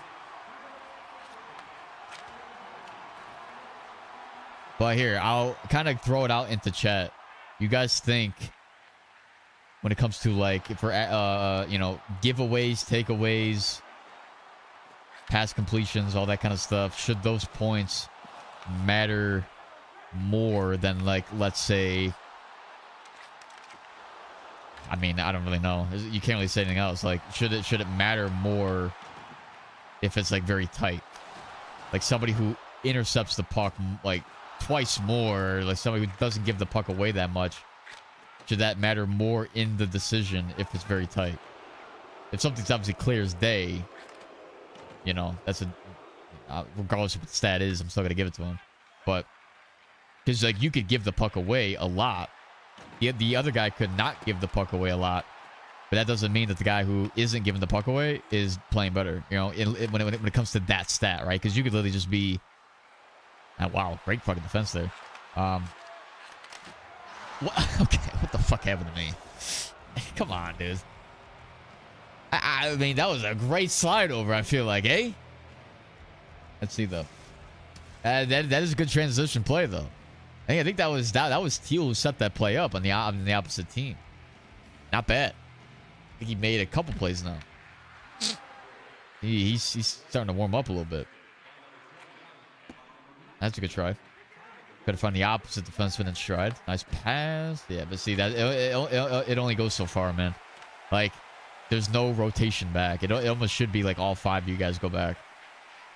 But here, I'll kind of throw it out into chat. You guys think, when it comes to, like, for giveaways, takeaways, pass completions, all that kind of stuff, should those points matter more than, like, let's say, I mean, I don't really know. You can't really say anything else. Like, should it matter more if it's, like, very tight? Like, somebody who intercepts the puck, like, twice more, like somebody who doesn't give the puck away that much, should that matter more in the decision if it's very tight? If something's obviously clear as day, you know, that's regardless of what the stat is, I'm still gonna give it to him. But because, like, you could give the puck away a lot, the other guy could not give the puck away a lot, but that doesn't mean that the guy who isn't giving the puck away is playing better, you know, when it comes to that stat, right? Because you could literally just be, wow, great fucking defense there. Okay, what the fuck happened to me? Come on, dude. I mean, that was a great slide over, I feel like, eh? Let's see, though. That is a good transition play, though. I think that was Teal who set that play up on the opposite team. Not bad. I think he made a couple plays now. He's starting to warm up a little bit. That's a good try. Gotta find the opposite defenseman in stride. Nice pass. Yeah, but see, that it only goes so far, man. Like, there's no rotation back. It almost should be like all 5 of you guys go back.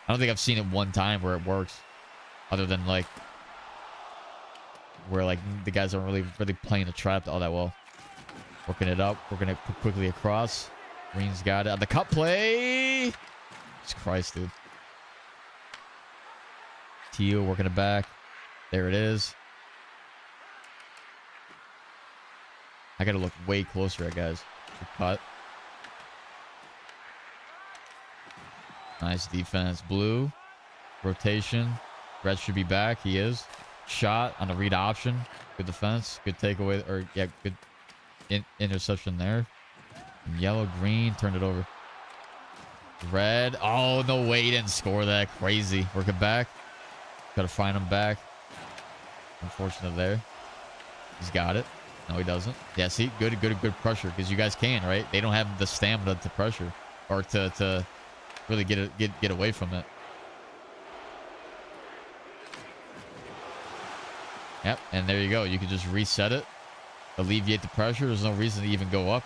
I don't think I've seen it one time where it works. Other than, like, where, like, the guys aren't really playing the trap all that well. Working it up. Working it quickly across. Green's got it. On the cut play. Jesus Christ, dude. Teal working it back. There it is. I gotta look way closer at guys. Good cut. Nice defense. Blue. Rotation. Red should be back. He is. Shot on the read option. Good defense. Good takeaway. Or, yeah, good interception there. And yellow, green. Turned it over. Red. Oh, no way. He didn't score that. Crazy. Work it back. Gotta find him back. Unfortunate there. He's got it. No, he doesn't. Yeah, see? Good pressure. Because you guys can, right? They don't have the stamina to pressure. Or to really get away from it. Yep, and there you go. You can just reset it. Alleviate the pressure. There's no reason to even go up.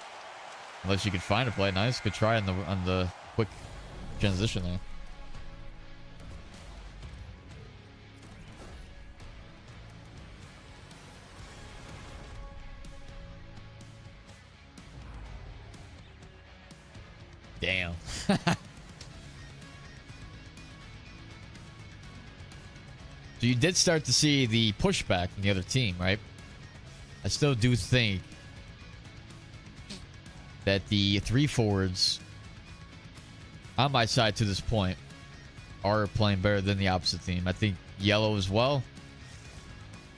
Unless you can find a play. Nice. Good try on the quick transition there. Damn. So you did start to see the pushback from the other team, right? I still do think that the 3 forwards on my side to this point are playing better than the opposite team. I think yellow as well.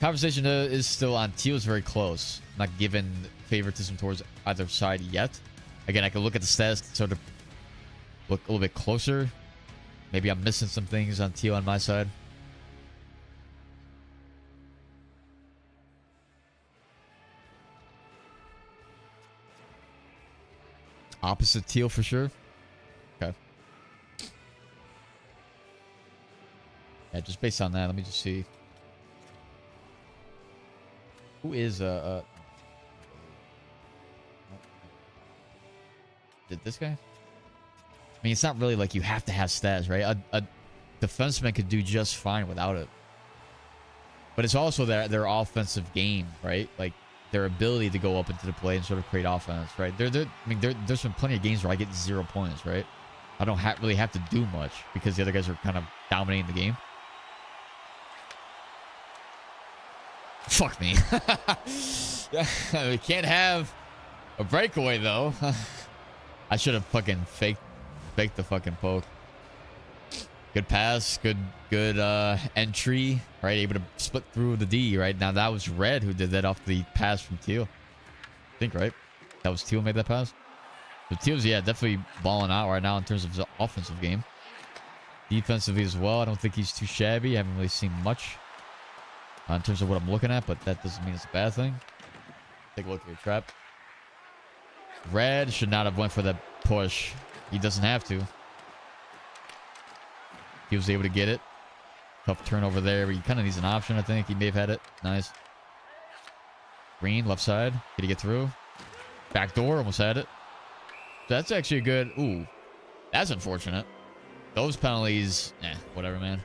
Conversation is still on. Teal is very close. Not given favoritism towards either side yet. Again, I can look at the stats to sort of look a little bit closer. Maybe I'm missing some things on Teal on my side. Opposite Teal for sure. Okay. Yeah, just based on that, let me just see. Who is did this guy? I mean, it's not really like you have to have stats, right? A defenseman could do just fine without it. But it's also their offensive game, right? Like their ability to go up into the play and sort of create offense, right? I mean, there's been plenty of games where I get 0 points, right? I don't really have to do much because the other guys are kind of dominating the game. Fuck me. We can't have a breakaway though. I should have fucking faked the fucking poke. Good pass, good entry, right? Able to split through the D, right? Now that was Red who did that off the pass from Teal. I think, right? That was Teal who made that pass. So Teal's, yeah, definitely balling out right now in terms of his offensive game. Defensively as well, I don't think he's too shabby. I haven't really seen much in terms of what I'm looking at, but that doesn't mean it's a bad thing. Take a look at your trap. Red should not have went for that push. He doesn't have to. He was able to get it. Tough turnover there. He kind of needs an option, I think. He may have had it. Nice. Green, left side. Did he get through? Back door, almost had it. That's actually a good... Ooh. That's unfortunate. Those penalties... whatever, man.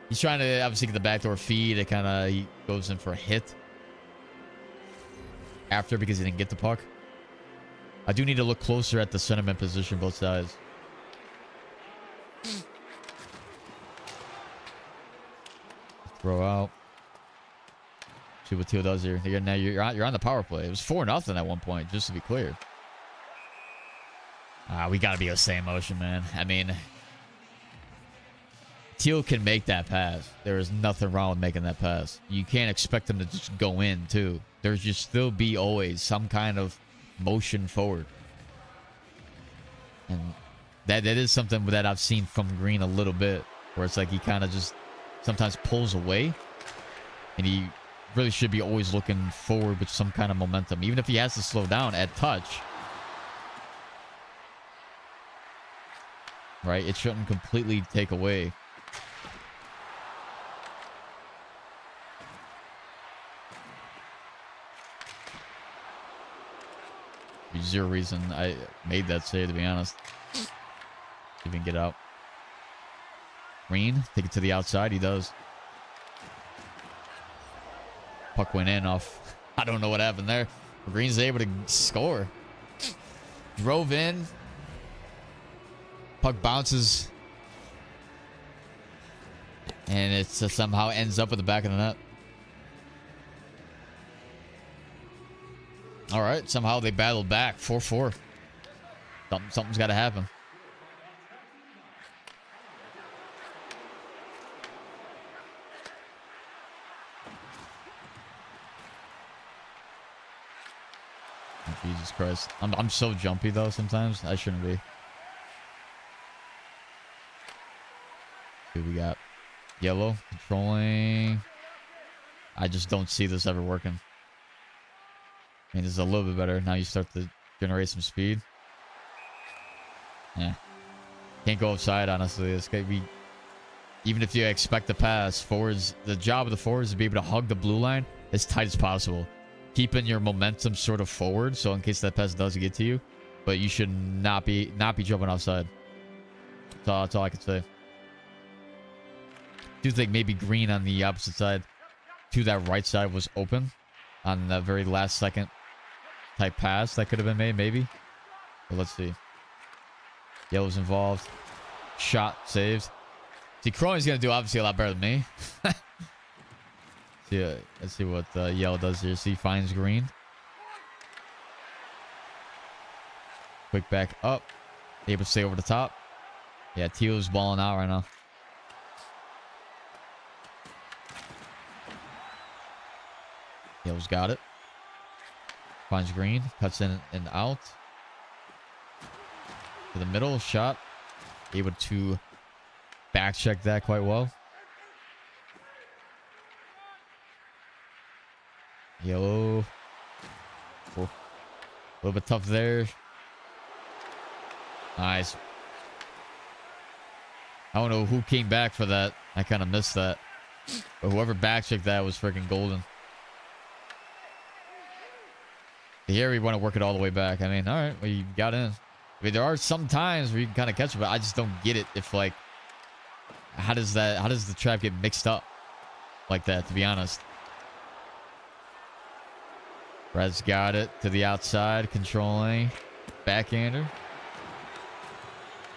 He's trying to obviously get the backdoor feed. It kind of... He goes in for a hit. After, because he didn't get the puck. I do need to look closer at the centerman position, both sides. Throw out. See what Teal does here. Now you're on the power play. It was 4-0 at one point, just to be clear. We got to be able to stay in motion, man. I mean, Teal can make that pass. There is nothing wrong with making that pass. You can't expect him to just go in, too. There's just still be always some kind of motion forward. And that is something that I've seen from Green a little bit, where it's like he kind of just sometimes pulls away, and he really should be always looking forward with some kind of momentum, even if he has to slow down at touch. Right? It shouldn't completely take away. There's zero reason I made that save, to be honest. Even get out. Green, take it to the outside. He does. Puck went in off. I don't know what happened there. Green's able to score. Drove in. Puck bounces. And it somehow ends up at the back of the net. All right. Somehow they battled back. 4-4. Something's got to happen. Jesus Christ. I'm so jumpy though sometimes. I shouldn't be. Who we got? Yellow controlling. I just don't see this ever working. I mean, this is a little bit better. Now you start to generate some speed. Yeah. Can't go offside, honestly. This could be, even if you expect the pass, forwards, the job of the forwards is to be able to hug the blue line as tight as possible. Keeping your momentum sort of forward, so in case that pass does get to you, but you should not be jumping offside. That's all I can say. Do think maybe Green on the opposite side to that right side was open on the very last second type pass that could have been made, maybe. But let's see. Yellow's involved. Shot saved. See, Crowley's gonna do obviously a lot better than me. Yeah, let's see what Yellow does here. See, finds Green. Quick back up. Able to stay over the top. Yeah, Teal's balling out right now. Yellow's got it. Finds Green. Cuts in and out. To the middle. Shot. Able to back check that quite well. Yellow. Oh, a little bit tough there. Nice. I don't know who came back for that. I kind of missed that. But whoever backchecked that was freaking golden. Here we want to work it all the way back. I mean, all right, well, you got in. I mean, there are some times where you can kind of catch it, but I just don't get it. If like, how does the trap get mixed up like that, to be honest? Red's got it to the outside, controlling. Backhander.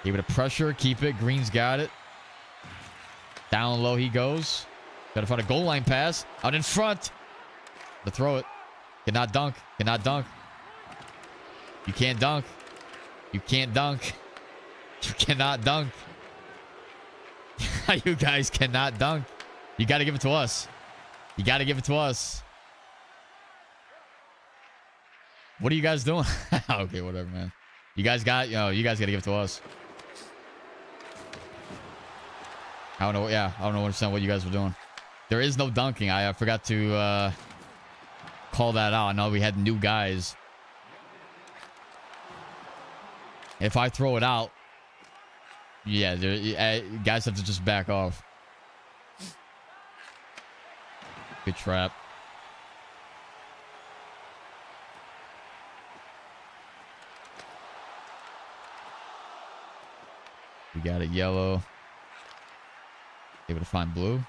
Able to pressure, keep it. Green's got it. Down low he goes. Got to find a goal line pass. Out in front. To throw it. Cannot dunk. Cannot dunk. You can't dunk. You can't dunk. You cannot dunk. You guys cannot dunk. You got to give it to us. You got to give it to us. What are you guys doing? Okay, whatever, man. You guys got, you guys got to give it to us. I don't know. Yeah, I don't understand what you guys were doing. There is no dunking. I forgot to call that out. I know we had new guys. If I throw it out, yeah, guys have to just back off. Good trap. We got it, Yellow. Able to find Blue.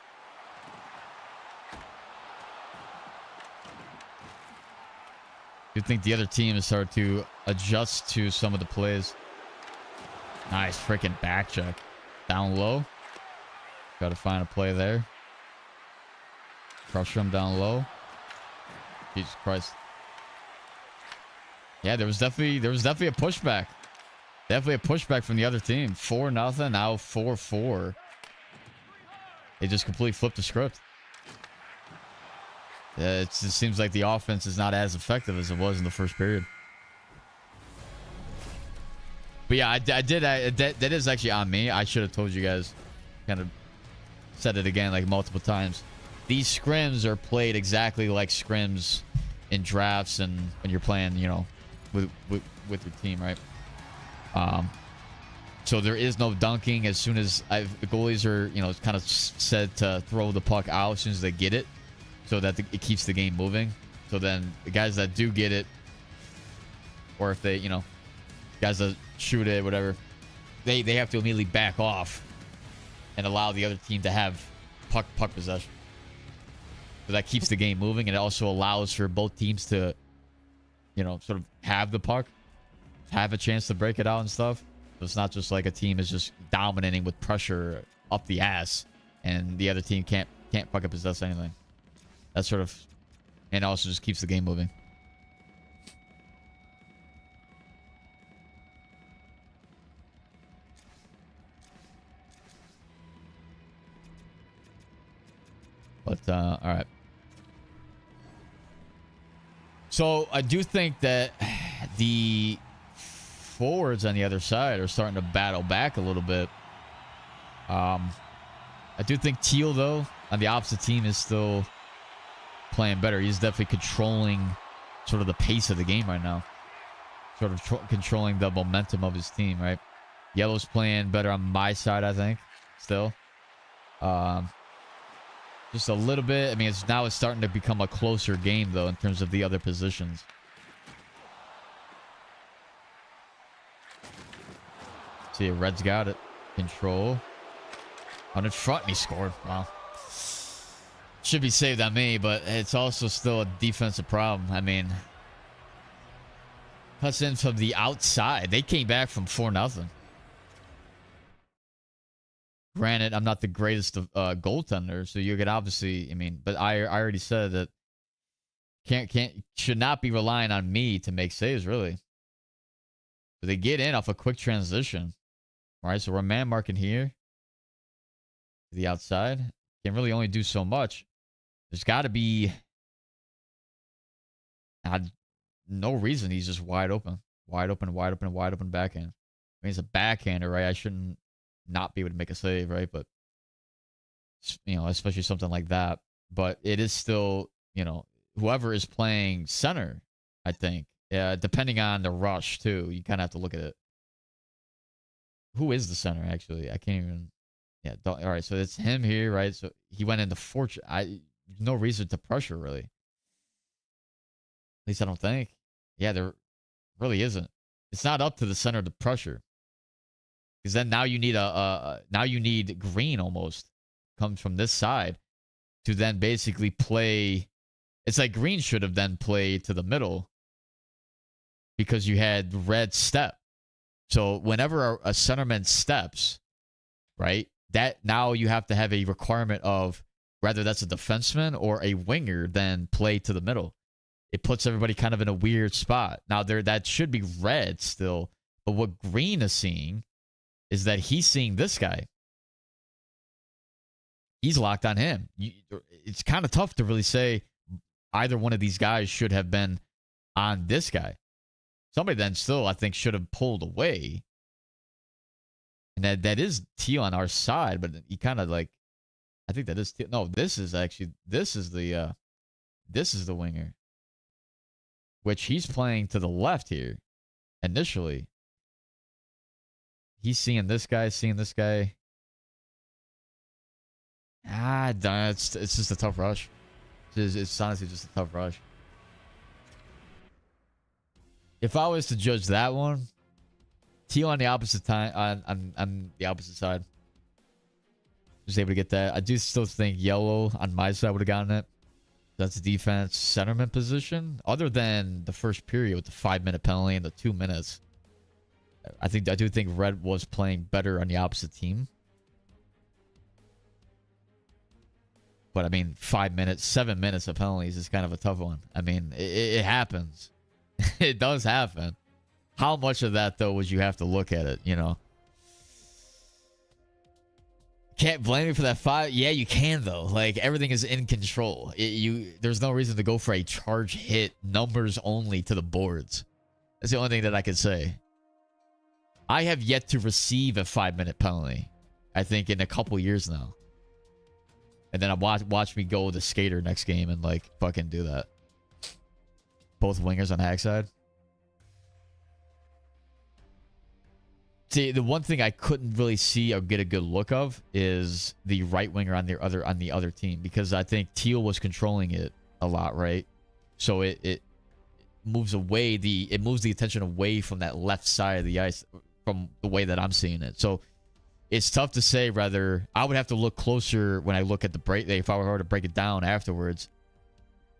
You think the other team has started to adjust to some of the plays. Nice freaking back check. Down low. Got to find a play there. Crush him down low. Jesus Christ. Yeah, there was definitely a pushback. Definitely a pushback from the other team. 4-0, now 4-4. It just completely flipped the script. It just seems like the offense is not as effective as it was in the first period. But yeah, that is actually on me. I should have told you guys. Kind of said it again like multiple times. These scrims are played exactly like scrims in drafts and when you're playing, with your team, right? So there is no dunking. As soon as the goalies are, kind of said to throw the puck out as soon as they get it. so that it keeps the game moving. So then the guys that do get it, or if they, you know, guys that shoot it, whatever, they have to immediately back off and allow the other team to have puck possession. So that keeps the game moving, and it also allows for both teams to, you know, sort of have the puck, have a chance to break it out and stuff. So it's not just like a team is just dominating with pressure up the ass, and the other team can't fucking possess anything. That sort of, and also just keeps the game moving. But all right. So I do think that the forwards on the other side are starting to battle back a little bit. I do think Teal, though, on the opposite team is still playing better. He's definitely controlling sort of the pace of the game right now. Sort of controlling the momentum of his team, right? Yellow's playing better on my side, I think, still. Just a little bit. I mean, it's starting to become a closer game, though, in terms of the other positions. See, Red's got it. Control. On the front, and he scored. Wow. Should be saved on me, but it's also still a defensive problem. I mean, cuts in from the outside. They came back from 4-0. Granted, I'm not the greatest of goaltender, so you could obviously, I mean, but I already said that should not be relying on me to make saves, really. So they get in off a quick transition. All right, so we're man marking here. To the outside. Can really only do so much. There's got to be no reason he's just wide open. Wide open backhand. I mean, it's a backhander, right? I shouldn't not be able to make a save, right? But, you know, especially something like that. But it is still, you know, whoever is playing center, I think. Yeah, depending on the rush, too. You kind of have to look at it. Who is the center, actually? I can't even... Yeah, all right, so it's him here, right? So he went into fortune. No reason to pressure, really. At least I don't think. Yeah, there really isn't. It's not up to the center to pressure. Because then now you need now you need Green almost comes from this side to then basically play. It's like Green should have then played to the middle because you had Red step. So whenever a centerman steps, right, that now you have to have a requirement of whether that's a defenseman or a winger then play to the middle. It puts everybody kind of in a weird spot. Now that should be Red still, but what Green is seeing is that he's seeing this guy. He's locked on him. It's kind of tough to really say either one of these guys should have been on this guy. Somebody then still, I think, should have pulled away. And that is Teal on our side, but he kind of like, I think that is Teal. No, this is the winger. Which he's playing to the left here, initially. He's seeing this guy. It's just a tough rush. It's honestly just a tough rush. If I was to judge that one, Teal on the opposite time on the opposite side was able to get that. I do still think Yellow on my side would have gotten it. That's defense centerman position. Other than the first period with the 5-minute penalty and the 2 minutes, I do think Red was playing better on the opposite team. But I mean, 5 minutes, 7 minutes of penalties is kind of a tough one. I mean, it happens. It does happen. How much of that, though, would you have to look at it, you know? Can't blame me for that 5. Yeah, you can, though. Like, everything is in control. There's no reason to go for a charge hit, numbers only to the boards. That's the only thing that I could say. I have yet to receive a 5-minute penalty, I think, in a couple years now. And then I watch me go with the skater next game and, like, fucking do that. Both wingers on hack side. See, the one thing I couldn't really see or get a good look of is the right winger on the other team, because I think Teal was controlling it a lot, right? So it moves away it moves the attention away from that left side of the ice from the way that I'm seeing it. So it's tough to say whether I would have to look closer when I look at the break. If I were to break it down afterwards,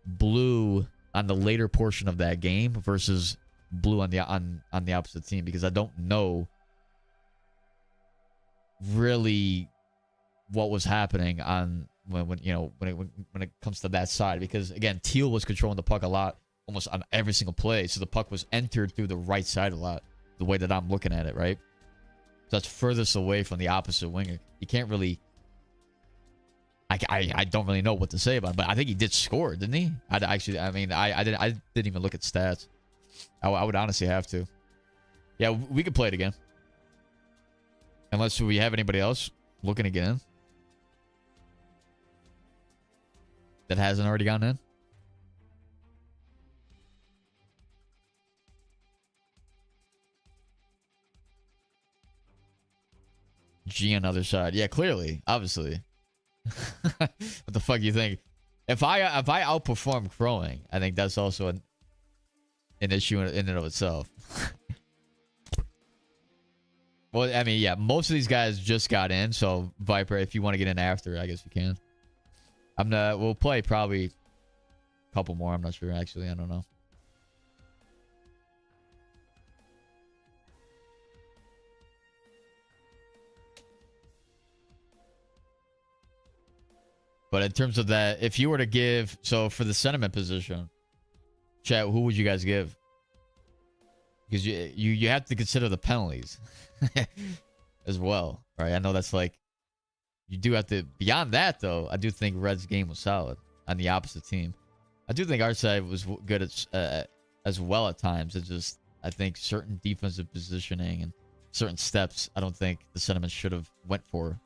blue on the later portion of that game versus blue on the opposite team, because I don't know really what was happening on when it comes to that side, because again, Teal was controlling the puck a lot, almost on every single play, so the puck was entered through the right side a lot, the way that I'm looking at it, right? So that's furthest away from the opposite winger. You can't really, I don't really know what to say about it, but I think he did score, didn't he? I didn't even look at stats. I would honestly have to. Yeah, we could play it again. Unless we have anybody else looking again that hasn't already gone in. G on the other side. Yeah, clearly. Obviously. What the fuck do you think? If I outperform crowing, I think that's also an issue in and of itself. Well, I mean, yeah, most of these guys just got in, so Viper, if you want to get in after, I guess you can. We'll play probably a couple more. I'm not sure, actually. I don't know. But in terms of that, if you were to give, so for the sentiment position, chat, who would you guys give? Because you have to consider the penalties as well, right? I know that's like, you do have to. Beyond that, though, I do think Red's game was solid on the opposite team. I do think our side was good as well at times. It's just, I think certain defensive positioning and certain steps, I don't think the sentiment should have went for.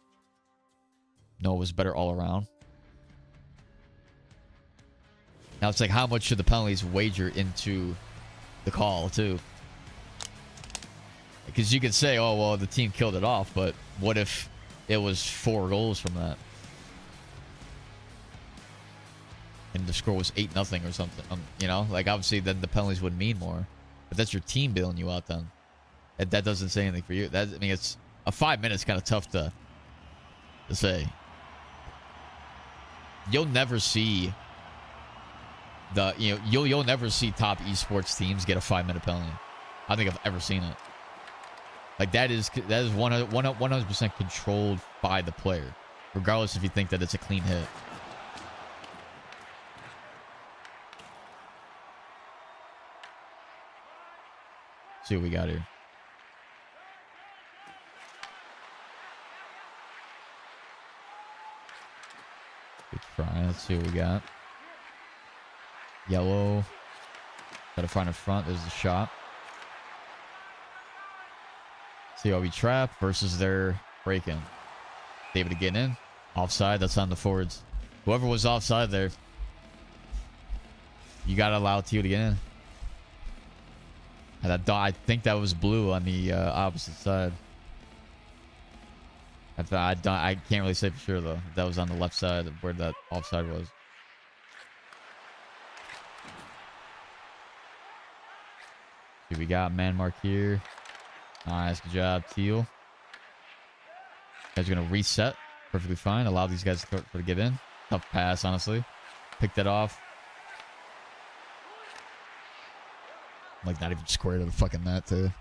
No, it was better all around. Now it's like, how much should the penalties wager into the call too? Because you could say, oh, well, the team killed it off, but what if it was 4 goals from that? And the score was 8-0 or something. You know, like, obviously then the penalties would mean more. But that's your team bailing you out then. That doesn't say anything for you. I mean, it's a 5 minutes kind of tough to say. You'll never see you'll never see top esports teams get a 5-minute penalty. I don't think I've ever seen it. Like, that is 100% controlled by the player, regardless if you think that it's a clean hit. Let's see what we got here. Good try. Let's see what we got. Yellow. Got to find in front. There's the shot. See how we trap versus their break-in. Able to get in. Offside. That's on the forwards. Whoever was offside there, you got to allow Teal to get in. And I think that was blue on the opposite side. I can't really say for sure, though. That was on the left side where that offside was. See, we got man mark here. Nice, good job, Teal. Guys are going to reset. Perfectly fine. Allow these guys to get in. Tough pass, honestly. Pick that off. Like, not even square to the fucking net, too.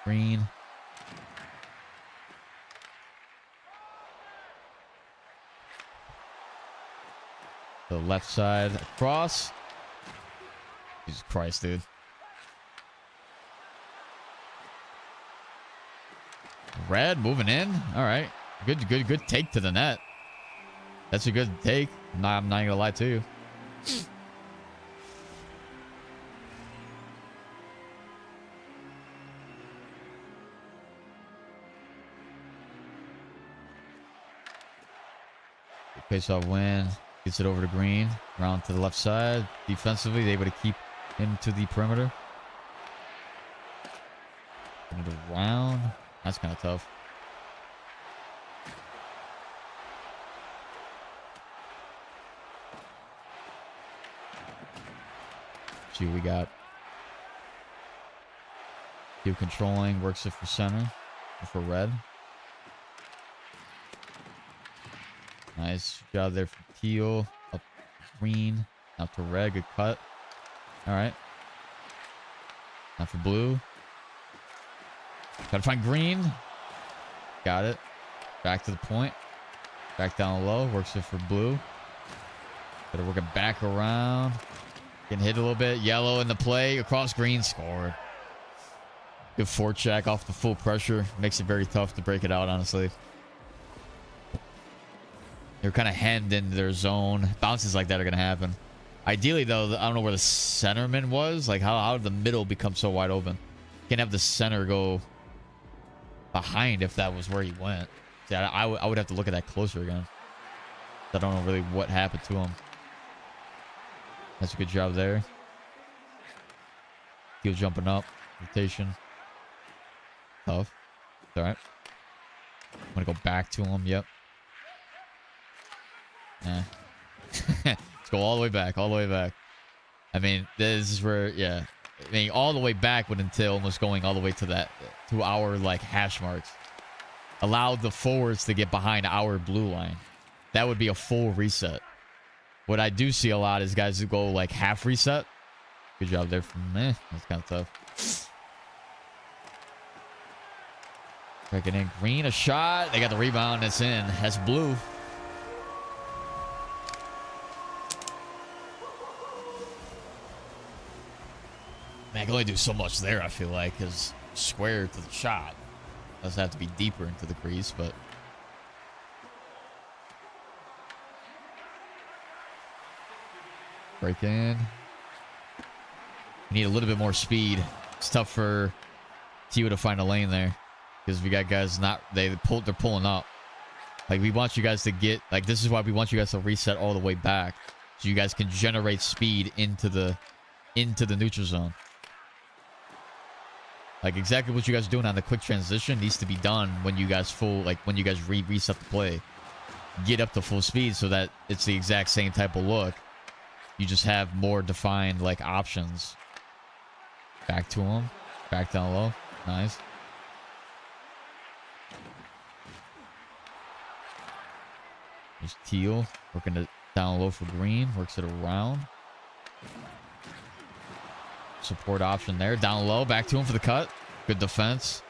Green. The left side across. Jesus Christ, dude. Red moving in. All right. Good take to the net. That's a good take. I'm not gonna lie to you. Face off win. Gets it over to Green. Round to the left side. Defensively, they able to keep him to the perimeter. around. That's kind of tough. See what we got. Keep controlling. Works it for center. Or for red. Nice job there for teal. Up green. Up to red. Good cut. All right. Now for blue. Gotta find green. Got it. Back to the point. Back down low. Works it for blue. Gotta work it back around. Getting hit a little bit. Yellow in the play. Across green. Scored. Good forecheck off the full pressure. Makes it very tough to break it out, honestly. They're kind of hemmed into their zone. Bounces like that are going to happen. Ideally, though, I don't know where the centerman was. Like, how did the middle become so wide open? Can't have the center go behind if that was where he went. Yeah, I would have to look at that closer again. I don't know really what happened to him. That's a good job there. Heel jumping up. Rotation. Tough. It's all right. I'm going to go back to him. Yep. Yeah. Let's go all the way back. All the way back. I mean, this is where, yeah. I mean, all the way back would entail almost going all the way to that, to our, like, hash marks. Allow the forwards to get behind our blue line. That would be a full reset. What I do see a lot is guys who go like half reset. Good job there from me. That's kind of tough. Breaking in green, a shot. They got the rebound. It's in. That's blue. Man, I can only do so much there, I feel like, because square to the shot. Does have to be deeper into the crease, but... Break in. We need a little bit more speed. It's tough for Tio to find a lane there. Because we got guys they're pulling up. Like, we want you guys to get, like, this is why we want you guys to reset all the way back. So you guys can generate speed into the neutral zone. Like, exactly what you guys are doing on the quick transition needs to be done when you guys when you guys reset the play. Get up to full speed so that it's the exact same type of look. You just have more defined, like, options. Back to him. Back down low. Nice. There's teal. Working it down low for green. Works it around. Support option there. Down low. Back to him for the cut. Good defense.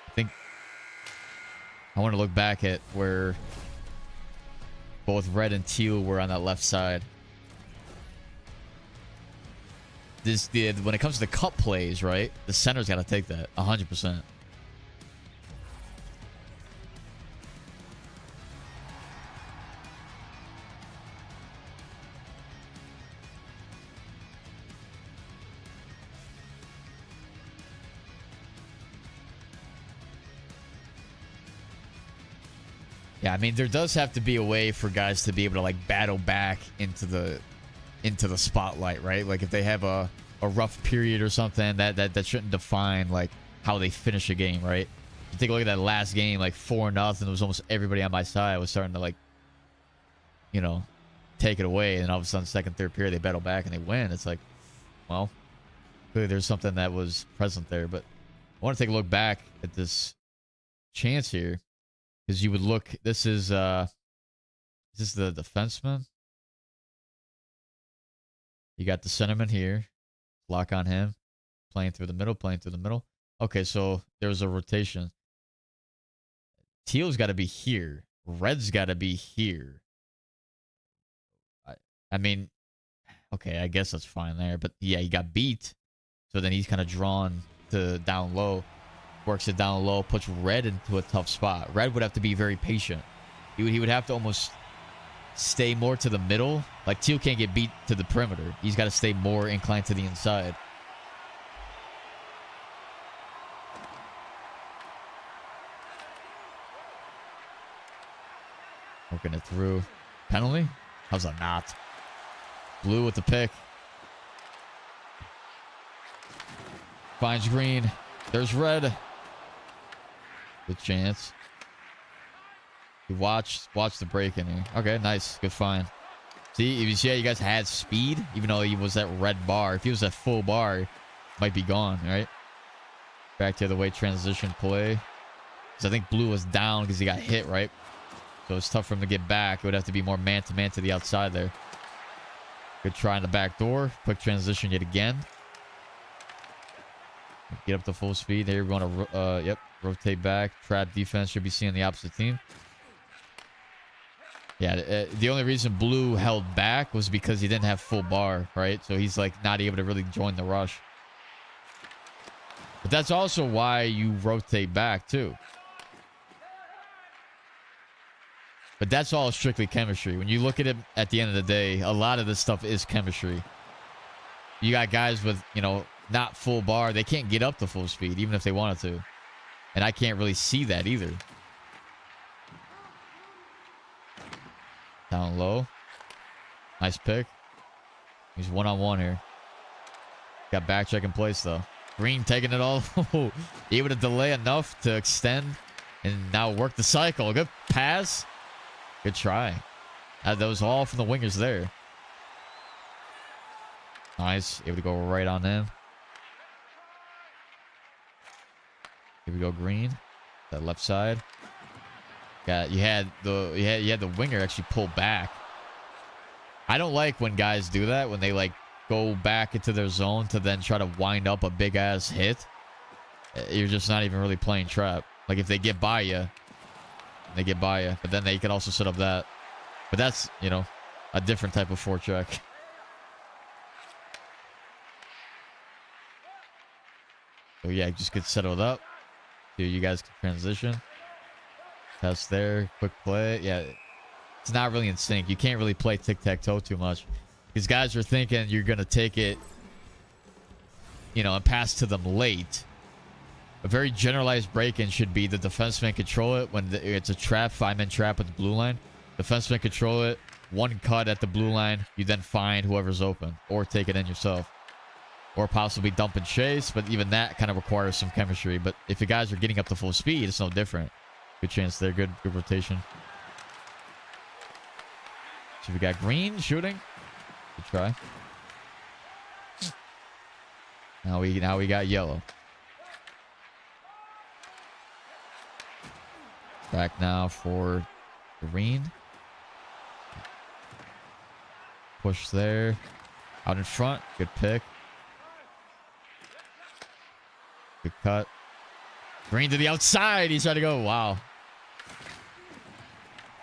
I think I want to look back at where both red and teal were on that left side. When it comes to the cut plays, right? The center's got to take that 100%. Yeah, I mean, there does have to be a way for guys to be able to, like, battle back into the spotlight, right? Like, if they have a rough period or something, that shouldn't define, like, how they finish a game, right? You take a look at that last game, like 4-0, it was almost everybody on my side was starting to, like, you know, take it away, and all of a sudden, second, third period, they battle back and they win. It's like, well, clearly there's something that was present there, but I want to take a look back at this chance here, because you would look, this is the defenseman. You got the centerman here. Lock on him. Playing through the middle. Okay, so there was a rotation. Teal's got to be here. Red's got to be here. I mean, okay, I guess that's fine there. But yeah, he got beat. So then he's kind of drawn to down low. Works it down low. Puts red into a tough spot. Red would have to be very patient. He would have to almost stay more to the middle. Like, teal can't get beat to the perimeter. He's got to stay more inclined to the inside. Working it through. Penalty? How's that not? Blue with the pick. Finds green. There's red. Good chance. You watch the break in here. Okay, nice. Good find. See, if you see how you guys had speed, even though he was that red bar. If he was at full bar, he might be gone, right? Back to the way transition play. Because I think blue was down because he got hit, right? So it's tough for him to get back. It would have to be more man-to-man to the outside there. Good try in the back door. Quick transition yet again. Get up to full speed. Here we're going to, yep, rotate back. Trap defense should be seeing the opposite team. Yeah, the only reason blue held back was because he didn't have full bar, right? So he's like not able to really join the rush. But that's also why you rotate back too. But that's all strictly chemistry. When you look at it at the end of the day, a lot of this stuff is chemistry. You got guys with, you know, not full bar. They can't get up to full speed, even if they wanted to. And I can't really see that either. Down low. Nice pick. He's one-on-one here. Got back check in place, though. Green taking it all. Able to delay enough to extend and now work the cycle. Good pass. Good try. That was all from the wingers there. Nice. Able to go right on in. Here we go, green. That left side. Got you had the winger actually pull back. I don't like when guys do that, when they like go back into their zone to then try to wind up a big ass hit. You're just not even really playing trap. Like if they get by you, they get by you, but then they can also set up that. But that's, you know, a different type of forecheck. So yeah, just get settled up. So you guys can transition. Pass there, quick play. Yeah, it's not really in sync. You can't really play tic-tac-toe too much. These guys are thinking you're going to take it, you know, and pass to them late. A very generalized break-in should be the defenseman control it when it's a trap, 5-man trap at the blue line. Defenseman control it, one cut at the blue line. You then find whoever's open or take it in yourself. Or possibly dump and chase, but even that kind of requires some chemistry. But if the guys are getting up to full speed, it's no different. Good chance there. Good rotation. So we got green shooting. Good try. Now we got yellow. Back now for green. Push there. Out in front. Good pick. Good cut. Green to the outside. He's trying to go. Wow.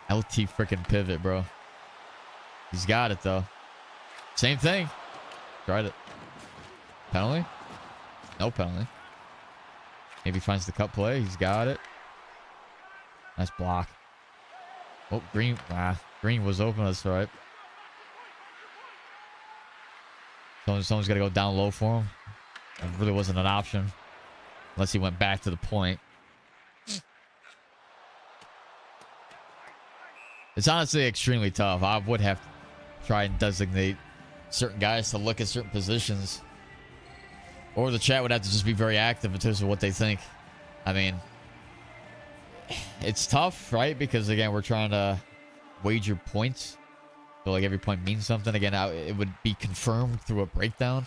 LT freaking pivot, bro. He's got it, though. Same thing. Tried it. Penalty? No penalty. Maybe finds the cut play. He's got it. Nice block. Oh, green. Ah, green was open. That's all right. Someone's got to go down low for him. It really wasn't an option. Unless he went back to the point. It's honestly extremely tough. I would have to try and designate certain guys to look at certain positions. Or the chat would have to just be very active in terms of what they think. I mean, it's tough, right? Because, again, we're trying to wager points. So, like, every point means something. Again, it would be confirmed through a breakdown.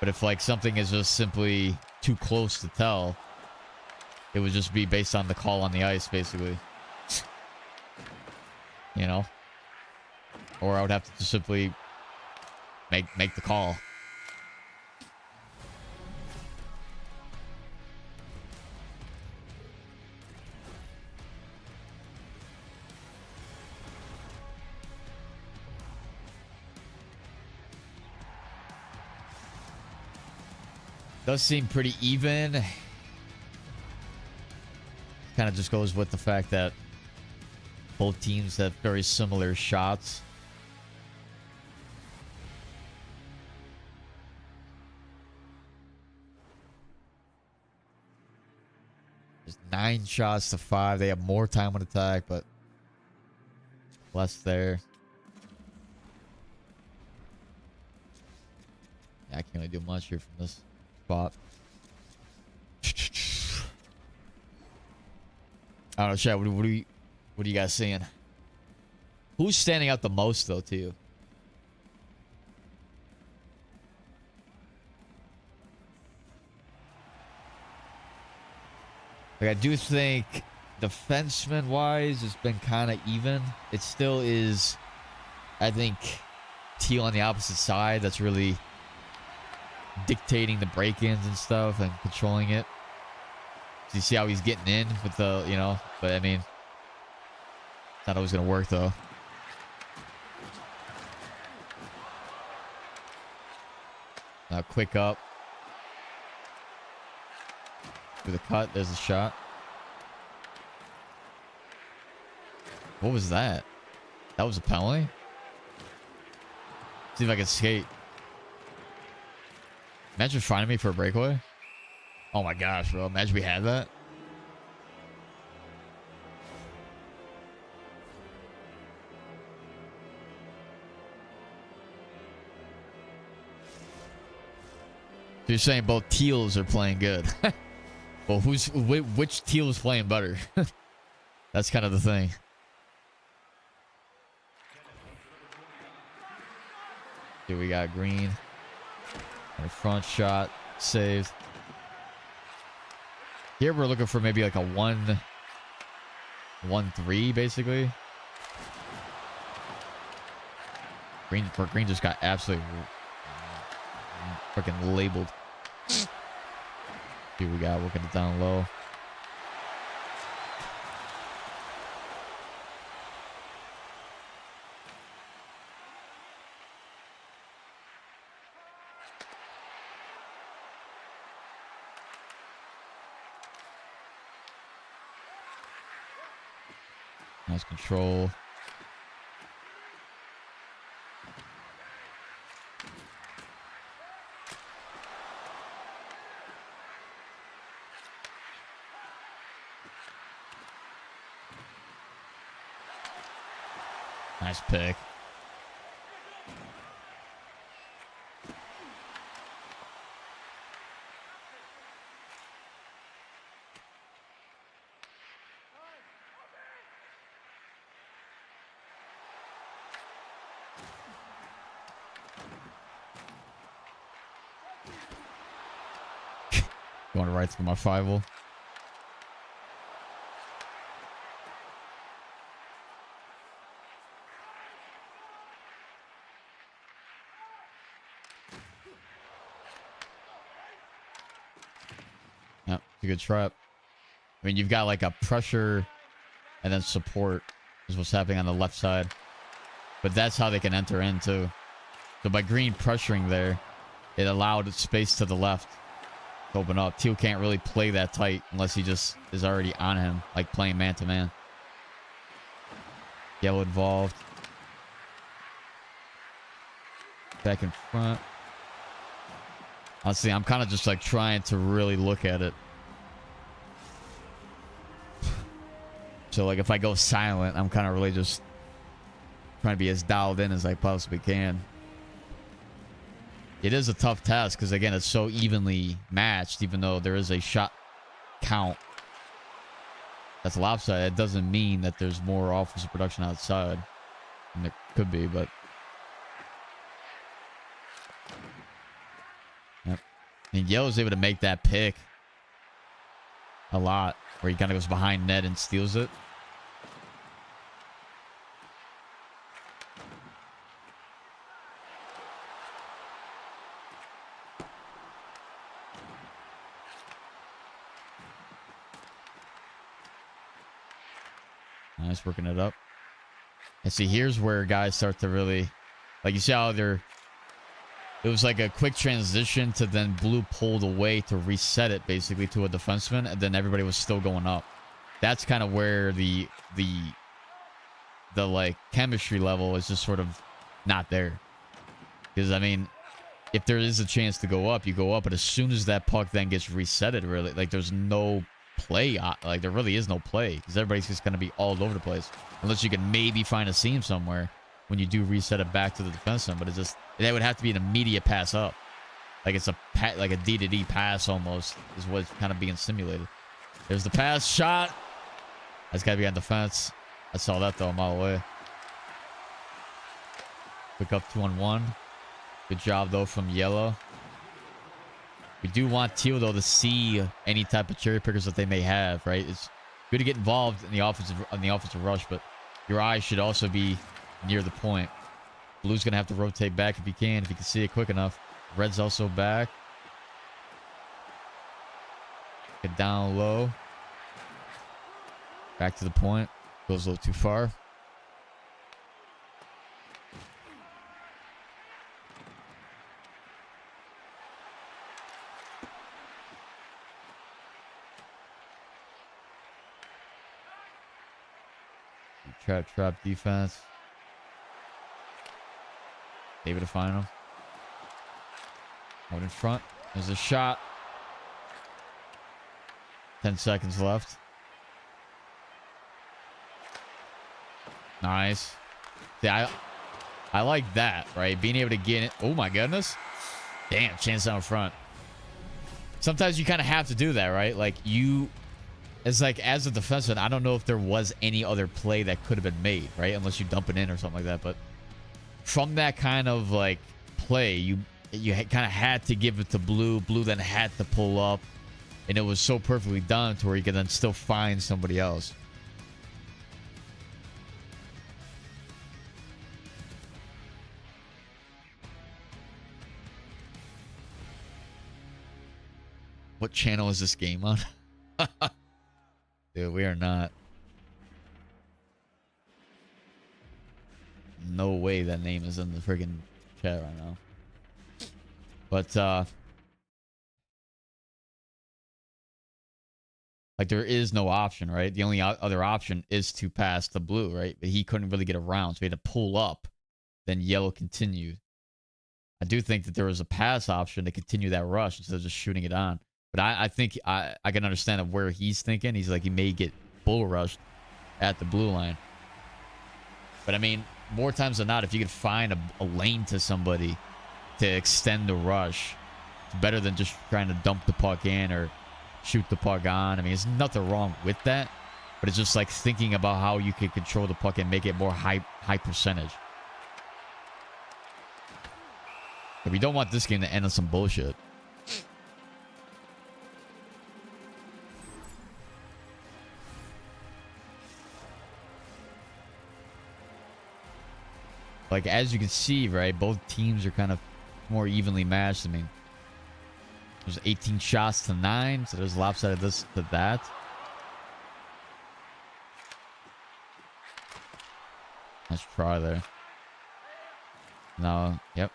But if, like, something is just simply too close to tell, it would just be based on the call on the ice, basically. You know? Or I would have to just simply make the call. Does seem pretty even. Kind of just goes with the fact that both teams have very similar shots. There's 9 shots to 5. They have more time on attack, but Less there. Yeah, I can't really do much here from this spot. I don't know, chat. What are you guys seeing? Who's standing out the most though to you? Like, I do think defenseman wise it's been kind of even. It still is, I think, Teal on the opposite side that's really dictating the break-ins and stuff and controlling it. So you see how he's getting in with the, you know, but I mean, it's not always gonna work though. Now quick up. Through the cut, there's a shot. What was that? That was a penalty? See if I can skate. Imagine finding me for a breakaway. Oh my gosh, bro. Imagine we had that. So you're saying both teals are playing good. Well, which teal is playing better? That's kind of the thing. Here we got green. And a front shot saved. Here we're looking for maybe like a 1-3 basically. Green just got absolutely freaking labeled. Here we got working it down low. Nice control. Nice pick. Going right through my 5-0. Yep, it's a good trap. I mean, you've got like a pressure and then support is what's happening on the left side. But that's how they can enter in too. So by Green pressuring there, it allowed space to the left to open up. Teal can't really play that tight unless he just is already on him, like playing man-to-man. Yellow involved. Back in front. Honestly, I'm kind of just like trying to really look at it. So like if I go silent, I'm kind of really just trying to be as dialed in as I possibly can. It is a tough task because again, it's so evenly matched, even though there is a shot count that's lopsided. It doesn't mean that there's more offensive production outside. And there could be, but yep. And Yellow's able to make that pick a lot, where he kind of goes behind net and steals it. Nice, working it up. And see, here's where guys start to really, like you see how they're, it was like a quick transition to then blue pulled away to reset it basically to a defenseman, and then everybody was still going up. That's kind of where the like chemistry level is just sort of not there. Because I mean, if there is a chance to go up, you go up, but as soon as that puck then gets resetted, really, like there's no play. Like, there really is no play because everybody's just going to be all over the place. Unless you can maybe find a seam somewhere when you do reset it back to the defenseman. But it's just, that would have to be an immediate pass up. Like, it's like a D-to-D pass almost is what's kind of being simulated. There's the pass. Shot. That's got to be on defense. I saw that, though, a mile away. Quick up 2-on-1. Good job, though, from Yellow. We do want Teal, though, to see any type of cherry pickers that they may have, right? It's good to get involved in the offensive rush, but your eyes should also be near the point. Blue's going to have to rotate back if he can see it quick enough. Red's also back. Get down low. Back to the point. Goes a little too far. Trap defense. Able to find him. Out in front. There's a shot. 10 seconds left. Nice. See, I like that, right? Being able to get it. Oh my goodness. Damn, chance out in front. Sometimes you kind of have to do that, right? Like, it's like, as a defenseman, I don't know if there was any other play that could have been made, right? Unless you dump it in or something like that. But from that kind of, like, play, you kind of had to give it to Blue. Blue then had to pull up. And it was so perfectly done to where you could then still find somebody else. What channel is this game on? Dude, we are not. No way that name is in the friggin' chat right now. But, like, there is no option, right? The only other option is to pass to Blue, right? But he couldn't really get around, so he had to pull up. Then Yellow continued. I do think that there was a pass option to continue that rush instead of just shooting it on. But I think I can understand of where he's thinking. He's like, he may get bull rushed at the blue line. But, I mean, more times than not, if you can find a lane to somebody to extend the rush, it's better than just trying to dump the puck in or shoot the puck on. I mean, there's nothing wrong with that. But it's just like thinking about how you can control the puck and make it more high percentage. But we don't want this game to end on some bullshit. Like, as you can see, right, both teams are kind of more evenly matched. I mean, there's 18 shots to 9, so there's lopsided this to that. Nice try there. Now, yep.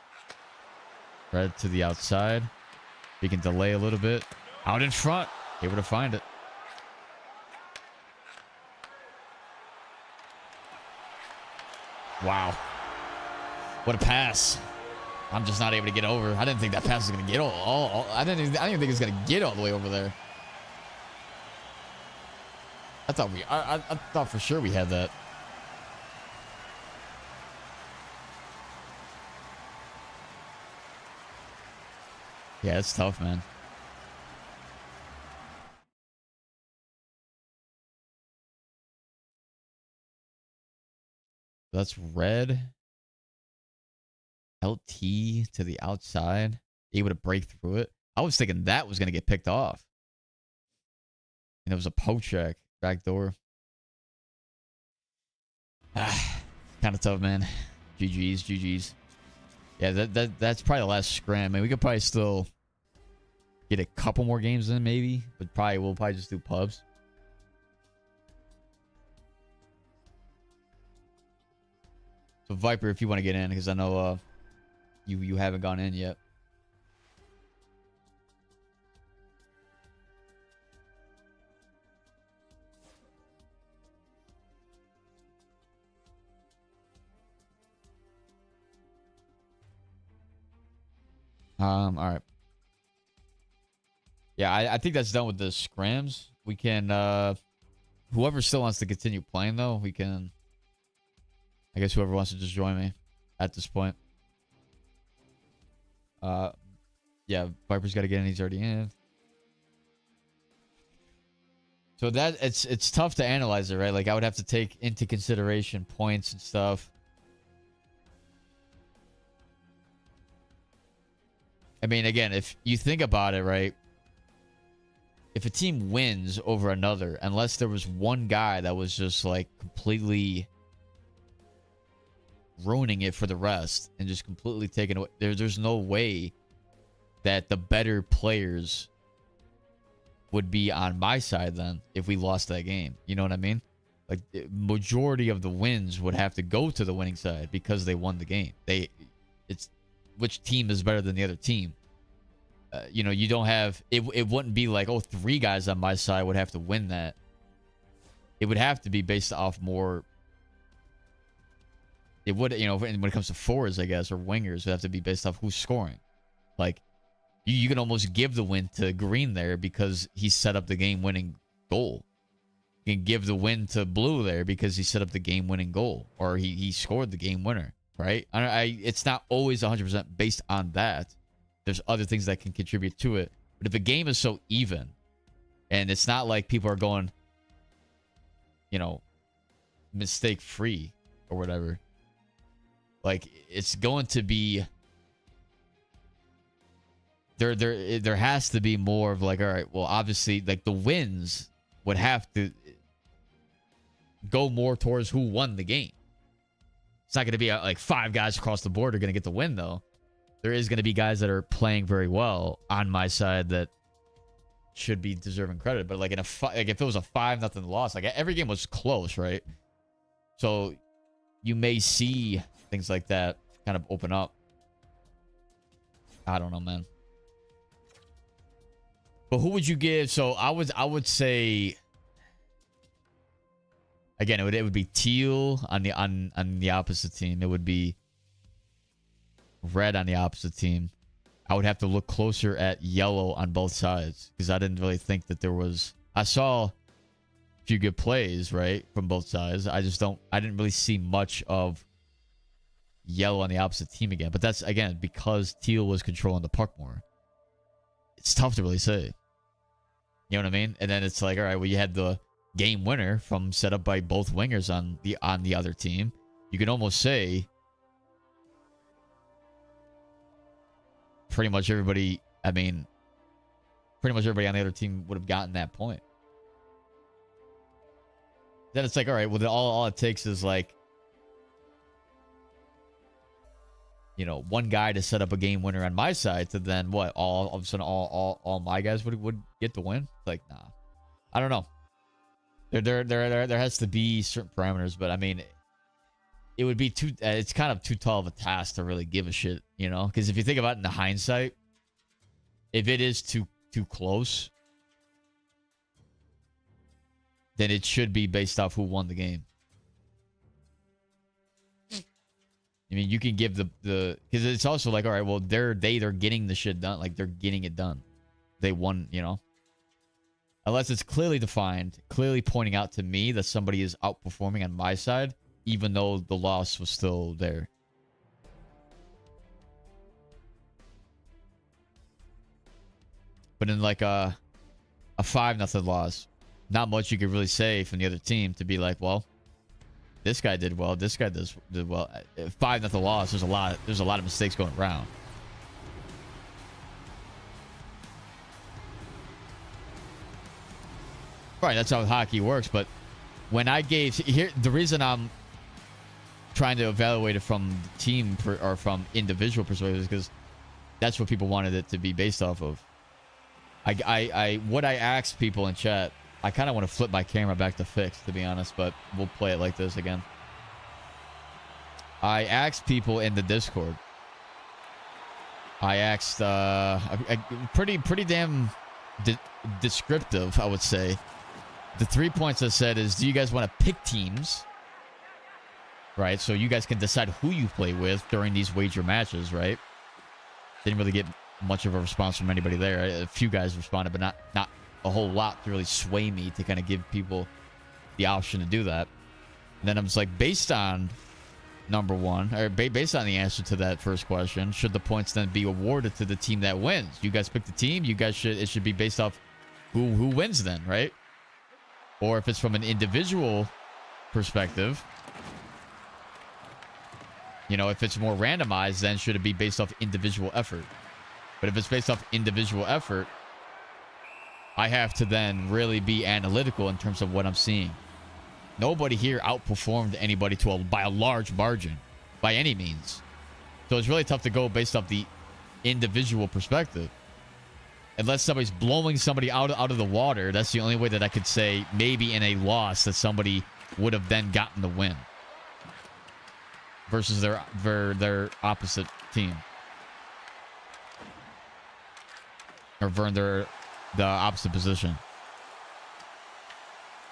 Red to the outside. We can delay a little bit. Out in front. Able to find it. Wow. What a pass. I'm just not able to get over. I didn't think that pass was going to get all I didn't even think it was going to get all the way over there. I thought for sure we had that. Yeah, it's tough, man. That's red. LT to the outside. Able to break through it. I was thinking that was going to get picked off. And it was a poke check. Back door. Kind of tough, man. GG's. Yeah, that's probably the last scram. I mean, we could probably still get a couple more games in, maybe. But we'll probably just do pubs. So, Viper, if you want to get in, because I know you haven't gone in yet. All right. Yeah, I think that's done with the scrims. We can, whoever still wants to continue playing, though, we can, I guess whoever wants to just join me at this point. Yeah, Viper's got to get in. He's already in. So that, it's tough to analyze it, right? Like, I would have to take into consideration points and stuff. I mean, again, if you think about it, right? If a team wins over another, unless there was one guy that was just like completely ruining it for the rest and just completely taking away, there's no way that the better players would be on my side then if we lost that game. You know what I mean? Like, the majority of the wins would have to go to the winning side because they won the game. It's which team is better than the other team. You know, you don't have it. It wouldn't be like, oh, 3 guys on my side would have to win that. It would have to be based off more. It would, you know, when it comes to forwards, I guess, or wingers, it would have to be based off who's scoring. Like, you can almost give the win to Green there because he set up the game-winning goal. You can give the win to Blue there because he set up the game-winning goal, or he scored the game winner, right? It's not always 100% based on that. There's other things that can contribute to it. But if a game is so even, and it's not like people are going, you know, mistake-free or whatever. Like, it's going to be... There has to be more of like, all right, well, obviously, like, the wins would have to go more towards who won the game. It's not going to be like 5 guys across the board are going to get the win, though. There is going to be guys that are playing very well on my side that should be deserving credit. But like, like if it was a 5-0 loss, like, every game was close, right? So you may see things like that kind of open up. I don't know, man. But who would you give? So I would say, again, it would be teal on the opposite team. It would be red on the opposite team. I would have to look closer at yellow on both sides because I didn't really think that there was. I saw a few good plays, right, from both sides. I didn't really see much of yellow on the opposite team again. But that's, again, because teal was controlling the puck more. It's tough to really say. You know what I mean? And then it's like, all right, well, you had the game winner from set up by both wingers on the other team. You can almost say pretty much everybody, I mean, pretty much everybody on the other team would have gotten that point. Then it's like, all right, well, then all it takes is like, you know, one guy to set up a game winner on my side to then what? All of a sudden, all my guys would get the win. Like, nah, I don't know. There has to be certain parameters, but I mean, it would be too. It's kind of too tall of a task to really give a shit, you know? Because if you think about it in the hindsight, if it is too close, then it should be based off who won the game. I mean, you can give the because it's also like, all right, well, they're getting the shit done, like they're getting it done. They won, you know. Unless it's clearly defined, clearly pointing out to me that somebody is outperforming on my side, even though the loss was still there. But in like a 5-0 loss, not much you could really say from the other team to be like, well, this guy did well. This guy did well. 5-0 loss. There's a lot of mistakes going around. Right, that's how hockey works. But when I gave here, the reason I'm trying to evaluate it from the team or from individual perspectives is because that's what people wanted it to be based off of. What I asked people in chat. I kind of want to flip my camera back to fixed, to be honest, but we'll play it like this again. I asked people in the Discord. I asked, pretty damn descriptive, I would say. The 3 points I said is, do you guys want to pick teams? Right, so you guys can decide who you play with during these wager matches, right? Didn't really get much of a response from anybody there. A few guys responded, but not a whole lot to really sway me to kind of give people the option to do that. And then I'm just like, based on number one, or based on the answer to that first question, should the points then be awarded to the team that wins? You guys pick the team. You guys it should be based off who wins then, right? Or if it's from an individual perspective, you know, if it's more randomized, then should it be based off individual effort? But if it's based off individual effort, I have to then really be analytical in terms of what I'm seeing. Nobody here outperformed anybody by a large margin, by any means. So it's really tough to go based off the individual perspective. Unless somebody's blowing somebody out of the water, that's the only way that I could say maybe in a loss that somebody would have then gotten the win versus their opposite team, or the opposite position.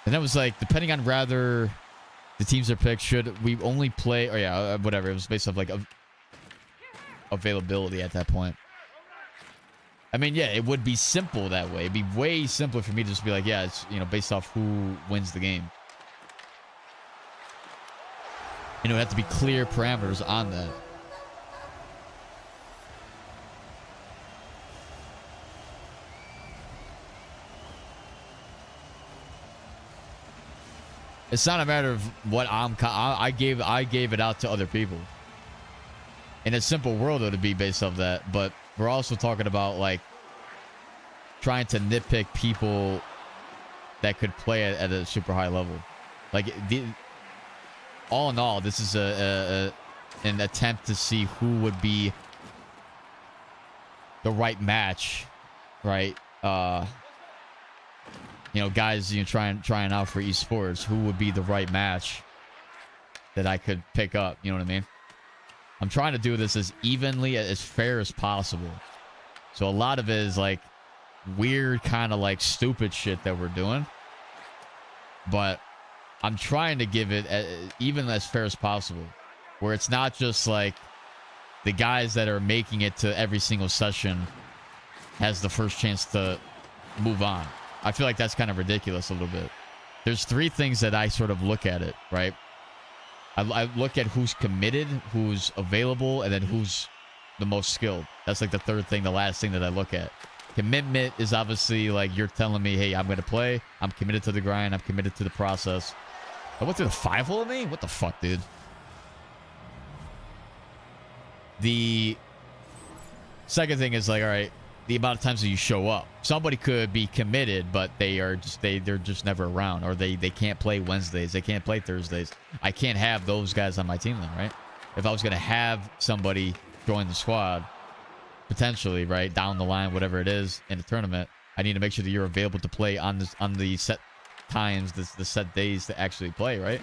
And that was like, depending on rather the teams are picked, should we only play, or yeah, whatever. It was based off like availability at that point. I mean, yeah, it would be simple that way. It'd be way simpler for me to just be like, yeah, it's, you know, based off who wins the game. You know, it would have to be clear parameters on that. It's not a matter of what I gave it out to other people. In a simple world, it would be based off that. But we're also talking about like trying to nitpick people that could play at a super high level. Like all in all, this is an attempt to see who would be the right match, right? You know, guys, you know, trying out for esports, who would be the right match that I could pick up? You know what I mean? I'm trying to do this as evenly, as fair as possible. So a lot of it is like weird, kind of like stupid shit that we're doing, but I'm trying to give it even as fair as possible, where it's not just like the guys that are making it to every single session has the first chance to move on. I feel like that's kind of ridiculous a little bit. There's three things that I sort of look at it, right? I look at who's committed, who's available, and then who's the most skilled. That's like the third thing, the last thing that I look at. Commitment is obviously like you're telling me, hey, I'm going to play. I'm committed to the grind. I'm committed to the process. I went through the 5-hole of me? What the fuck, dude? The second thing is like, all right, the amount of times that you show up. Somebody could be committed, but they're just never around, or they can't play Wednesdays, they can't play Thursdays. I can't have those guys on my team then, right? If I was going to have somebody join the squad, potentially, right, down the line, whatever it is in a tournament, I need to make sure that you're available to play on the set times, the set days to actually play, right?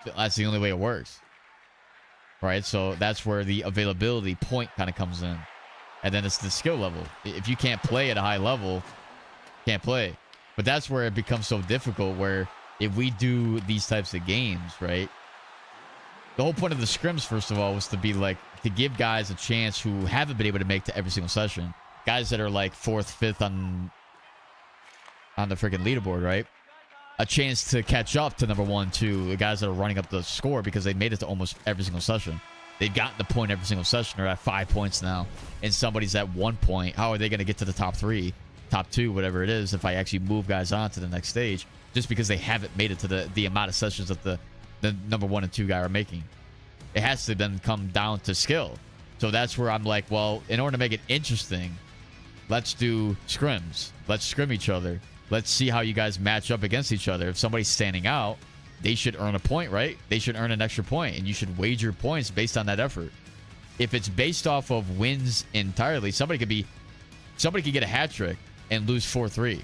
That's the only way it works, right? So that's where the availability point kind of comes in. And then it's the skill level. If you can't play at a high level, can't play. But that's where it becomes so difficult, where if we do these types of games, right? The whole point of the scrims, first of all, was to be like, to give guys a chance who haven't been able to make to every single session. Guys that are like 4th, 5th on the freaking leaderboard, right? A chance to catch up to number 1, 2, the guys that are running up the score because they made it to almost every single session. They've gotten the point every single session. They're at 5 points now, and somebody's at 1 point. How are they going to get to the top 3, top 2, whatever it is, if I actually move guys on to the next stage, just because they haven't made it to the amount of sessions that the number 1 and 2 guy are making? It has to then come down to skill. So that's where I'm like, well, in order to make it interesting, let's do scrims. Let's scrim each other. Let's see how you guys match up against each other. If somebody's standing out, they should earn a point, right? They should earn an extra point, and you should wager points based on that effort. If it's based off of wins entirely, somebody could get a hat trick and lose 4-3.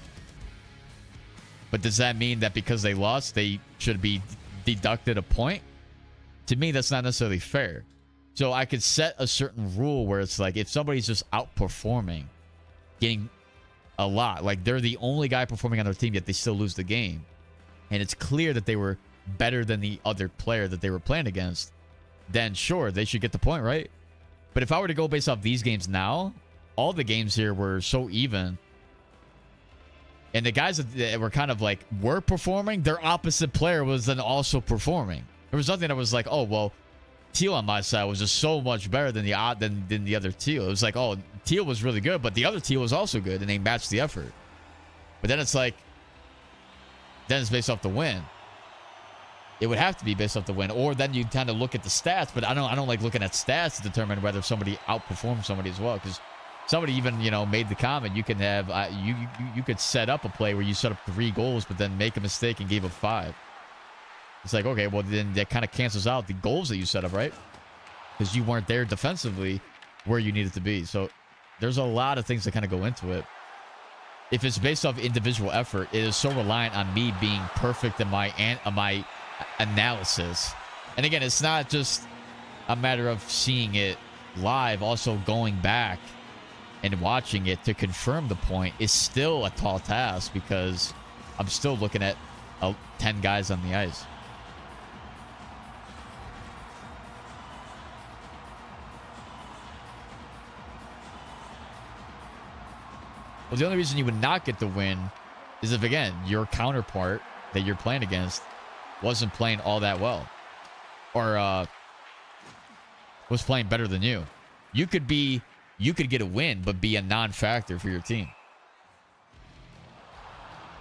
But does that mean that because they lost, they should be deducted a point? To me, that's not necessarily fair. So I could set a certain rule where it's like, if somebody's just outperforming, getting a lot, like they're the only guy performing on their team, yet they still lose the game, and it's clear that they were better than the other player that they were playing against, then sure, they should get the point, right? But if I were to go based off these games now, all the games here were so even. And the guys that were kind of like were performing, their opposite player was then also performing. There was nothing that was like, oh, well, Teal on my side was just so much better than the other Teal. It was like, oh, Teal was really good, but the other Teal was also good, and they matched the effort. But then it's like, then it's based off the win. It would have to be based off the win, or then you kind of look at the stats. But I don't like looking at stats to determine whether somebody outperforms somebody as well, because somebody even, you know, made the comment, you can have you could set up a play where you set up 3 goals, but then make a mistake and gave up 5. It's like, okay, well, then that kind of cancels out the goals that you set up, right? Because you weren't there defensively where you needed to be. So there's a lot of things that kind of go into it. If it's based off individual effort, it is so reliant on me being perfect in my analysis. And again, it's not just a matter of seeing it live, also going back and watching it to confirm the point is still a tall task, because I'm still looking at 10 guys on the ice. Well, the only reason you would not get the win is if, again, your counterpart that you're playing against wasn't playing all that well, or was playing better than you. You could get a win, but be a non-factor for your team.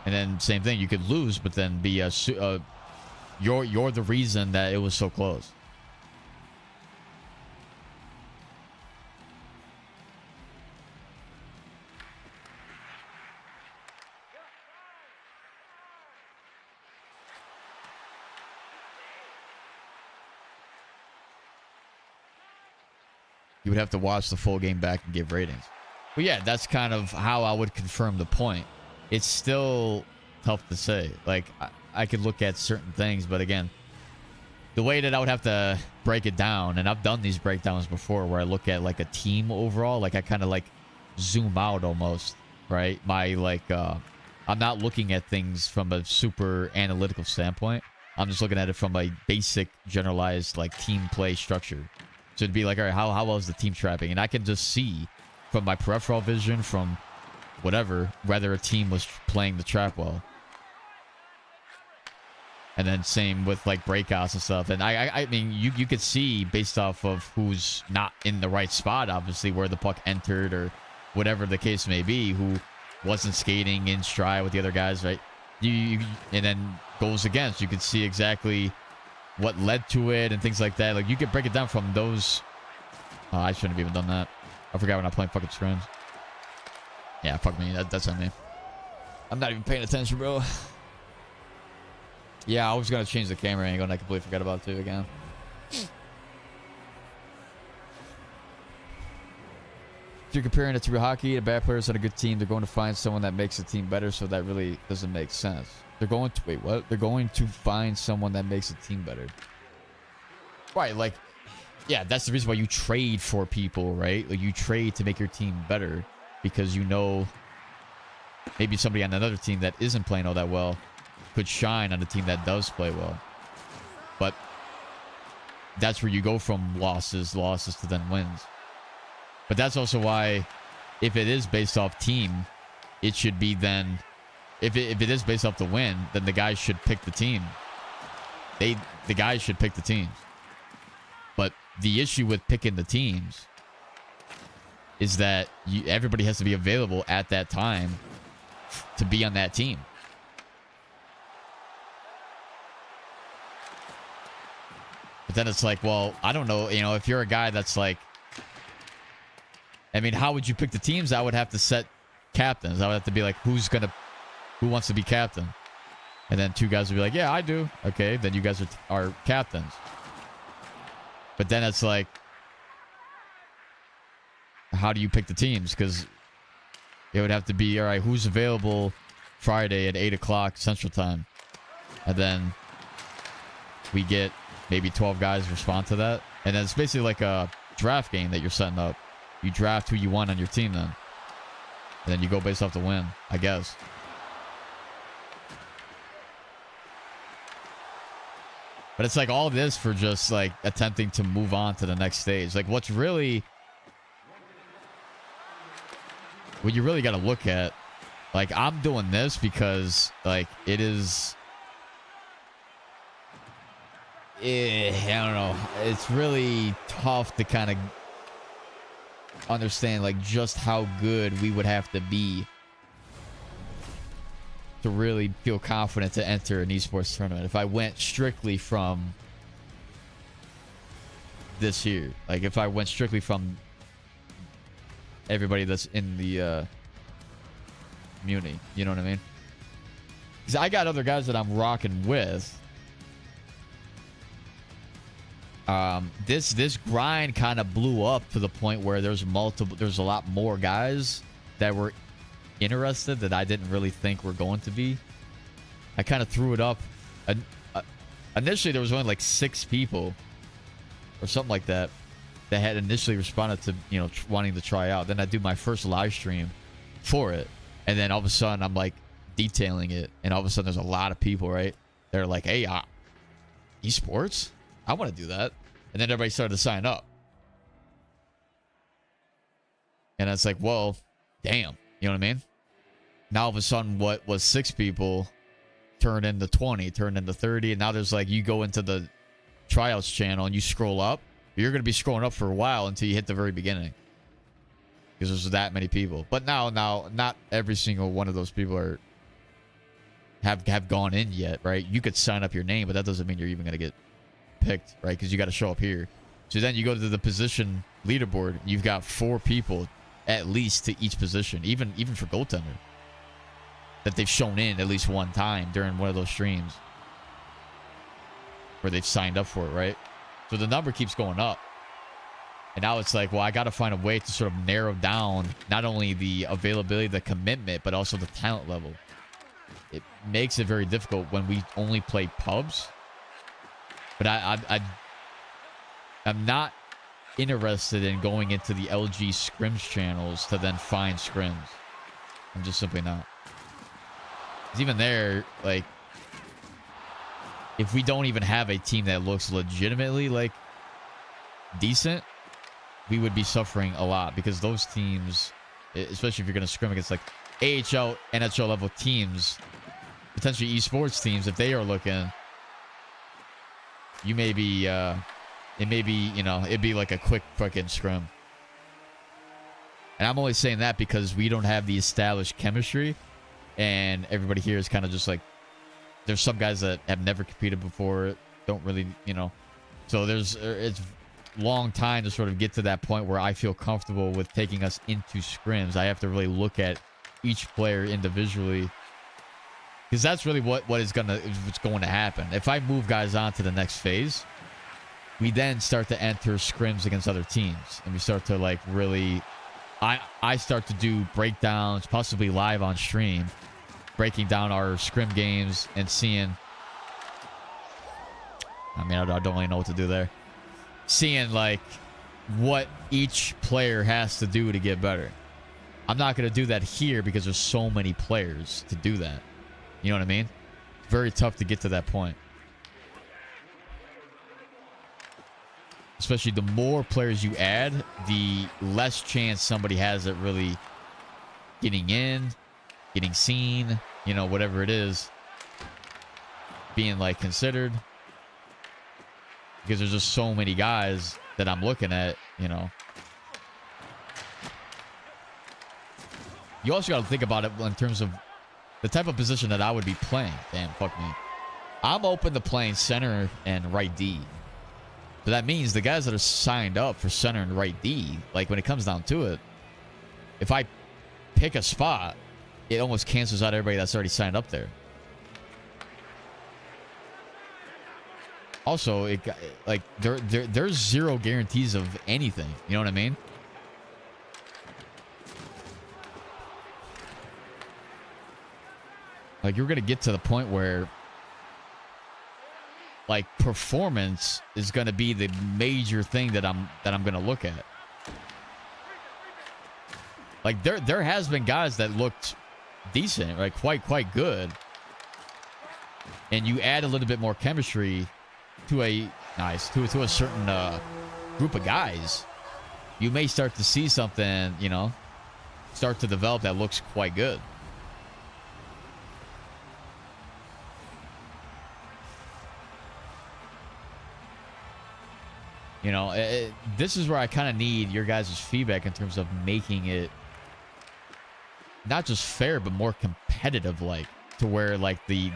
And then same thing, you could lose, but then be you're the reason that it was so close. You would have to watch the full game back and give ratings. But yeah, that's kind of how I would confirm the point. It's still tough to say. Like, I could look at certain things, but again, the way that I would have to break it down, and I've done these breakdowns before where I look at like a team overall, like I kind of like zoom out almost, right? I'm not looking at things from a super analytical standpoint. I'm just looking at it from a basic generalized like team play structure. So it'd be like, all right, how well is the team trapping? And I can just see from my peripheral vision, from whatever, whether a team was playing the trap well. And then same with like breakouts and stuff. And I mean, you could see based off of who's not in the right spot, obviously, where the puck entered or whatever the case may be, who wasn't skating in stride with the other guys, right? And then goals against, you could see exactly what led to it and things like that. Like, you could break it down from those. I shouldn't have even done that. I forgot we're not playing fucking scrims. Yeah, fuck me. That's on me. I'm not even paying attention, bro. Yeah, I was going to change the camera angle, and I completely forgot about it too again. If you're comparing it to real hockey, the bad players on a good team, they're going to find someone that makes the team better, so that really doesn't make sense. They're going to, wait, what? They're going to find someone that makes the team better. Right, like, yeah, that's the reason why you trade for people, right? Like, you trade to make your team better because you know maybe somebody on another team that isn't playing all that well could shine on a team that does play well. But that's where you go from losses to then wins. But that's also why, if it is based off team, it should be then, if it is based off the win, then the guys should pick the team. The guys should pick the teams. But the issue with picking the teams is that everybody has to be available at that time to be on that team. But then it's like, well, I don't know, you know, if you're a guy that's like, I mean, how would you pick the teams? I would have to set captains. I would have to be like, who wants to be captain? And then 2 guys would be like, yeah, I do. Okay, then you guys are captains. But then it's like, how do you pick the teams? Because it would have to be, all right, who's available Friday at 8 o'clock Central Time? And then we get maybe 12 guys respond to that. And then it's basically like a draft game that you're setting up. You draft who you want on your team then. And then you go based off the win, I guess. But it's like all this for just like attempting to move on to the next stage. Like, what's really what you really got to look at, like, I'm doing this because, like, it is, I don't know. It's really tough to kind of understand, like, just how good we would have to be to really feel confident to enter an esports tournament. If I went strictly from this here, like, if I went strictly from everybody that's in the community, you know what I mean? Because I got other guys that I'm rocking with. This grind kind of blew up to the point where there's a lot more guys that were interested that I didn't really think were going to be. I kind of threw it up. Initially, there was only like 6 people or something like that that had initially responded to, you know, wanting to try out. Then I do my first live stream for it, and then all of a sudden I'm like detailing it, and all of a sudden there's a lot of people, right? They're like, hey, esports? I want to do that. And then everybody started to sign up. And it's like, well, damn. You know what I mean? Now all of a sudden what was 6 people turned into 20, turned into 30. And now there's like, you go into the tryouts channel and you scroll up. You're going to be scrolling up for a while until you hit the very beginning. Because there's that many people. But now not every single one of those people have gone in yet, right? You could sign up your name, but that doesn't mean you're even going to get picked, right? Because you got to show up here. So then you go to the position leaderboard. You've got 4 people at least to each position, even for goaltender, that they've shown in at least one time during one of those streams where they've signed up for it, right? So the number keeps going up. And now it's like, well, I got to find a way to sort of narrow down not only the availability, the commitment, but also the talent level. It makes it very difficult when we only play pubs. But I'm not interested in going into the LG Scrims channels to then find Scrims. I'm just simply not. Because even there, like, if we don't even have a team that looks legitimately, like, decent, we would be suffering a lot. Because those teams, especially if you're going to scrim against, like, AHL, NHL level teams, potentially esports teams, if they are looking, you may be, it may be, you know, it'd be like a quick fucking scrum. And I'm only saying that because we don't have the established chemistry, and everybody here is kind of just like, there's some guys that have never competed before, don't really, you know, so it's long time to sort of get to that point where I feel comfortable with taking us into scrims. I have to really look at each player individually, because that's really what's going to happen. If I move guys on to the next phase, we then start to enter scrims against other teams, and we start to, like, really, I start to do breakdowns, possibly live on stream, breaking down our scrim games and seeing, I mean, I don't really know what to do there. Seeing, like, what each player has to do to get better. I'm not going to do that here because there's so many players to do that. You know what I mean? It's very tough to get to that point. Especially the more players you add, the less chance somebody has at really getting in, getting seen, you know, whatever it is, being, like, considered. Because there's just so many guys that I'm looking at, you know. You also got to think about it in terms of the type of position that I would be playing. Damn, fuck me. I'm open to playing center and right D. So that means the guys that are signed up for center and right D, like, when it comes down to it, if I pick a spot, it almost cancels out everybody that's already signed up there. Also, like, there's zero guarantees of anything. You know what I mean? Like, you're gonna get to the point where, like, performance is gonna be the major thing that I'm gonna look at. Like, there has been guys that looked decent, like, quite good, and you add a little bit more chemistry to a to a certain group of guys, you may start to see something, you know, start to develop that looks quite good. You know, this is where I kind of need your guys' feedback in terms of making it not just fair, but more competitive, like, to where, like, the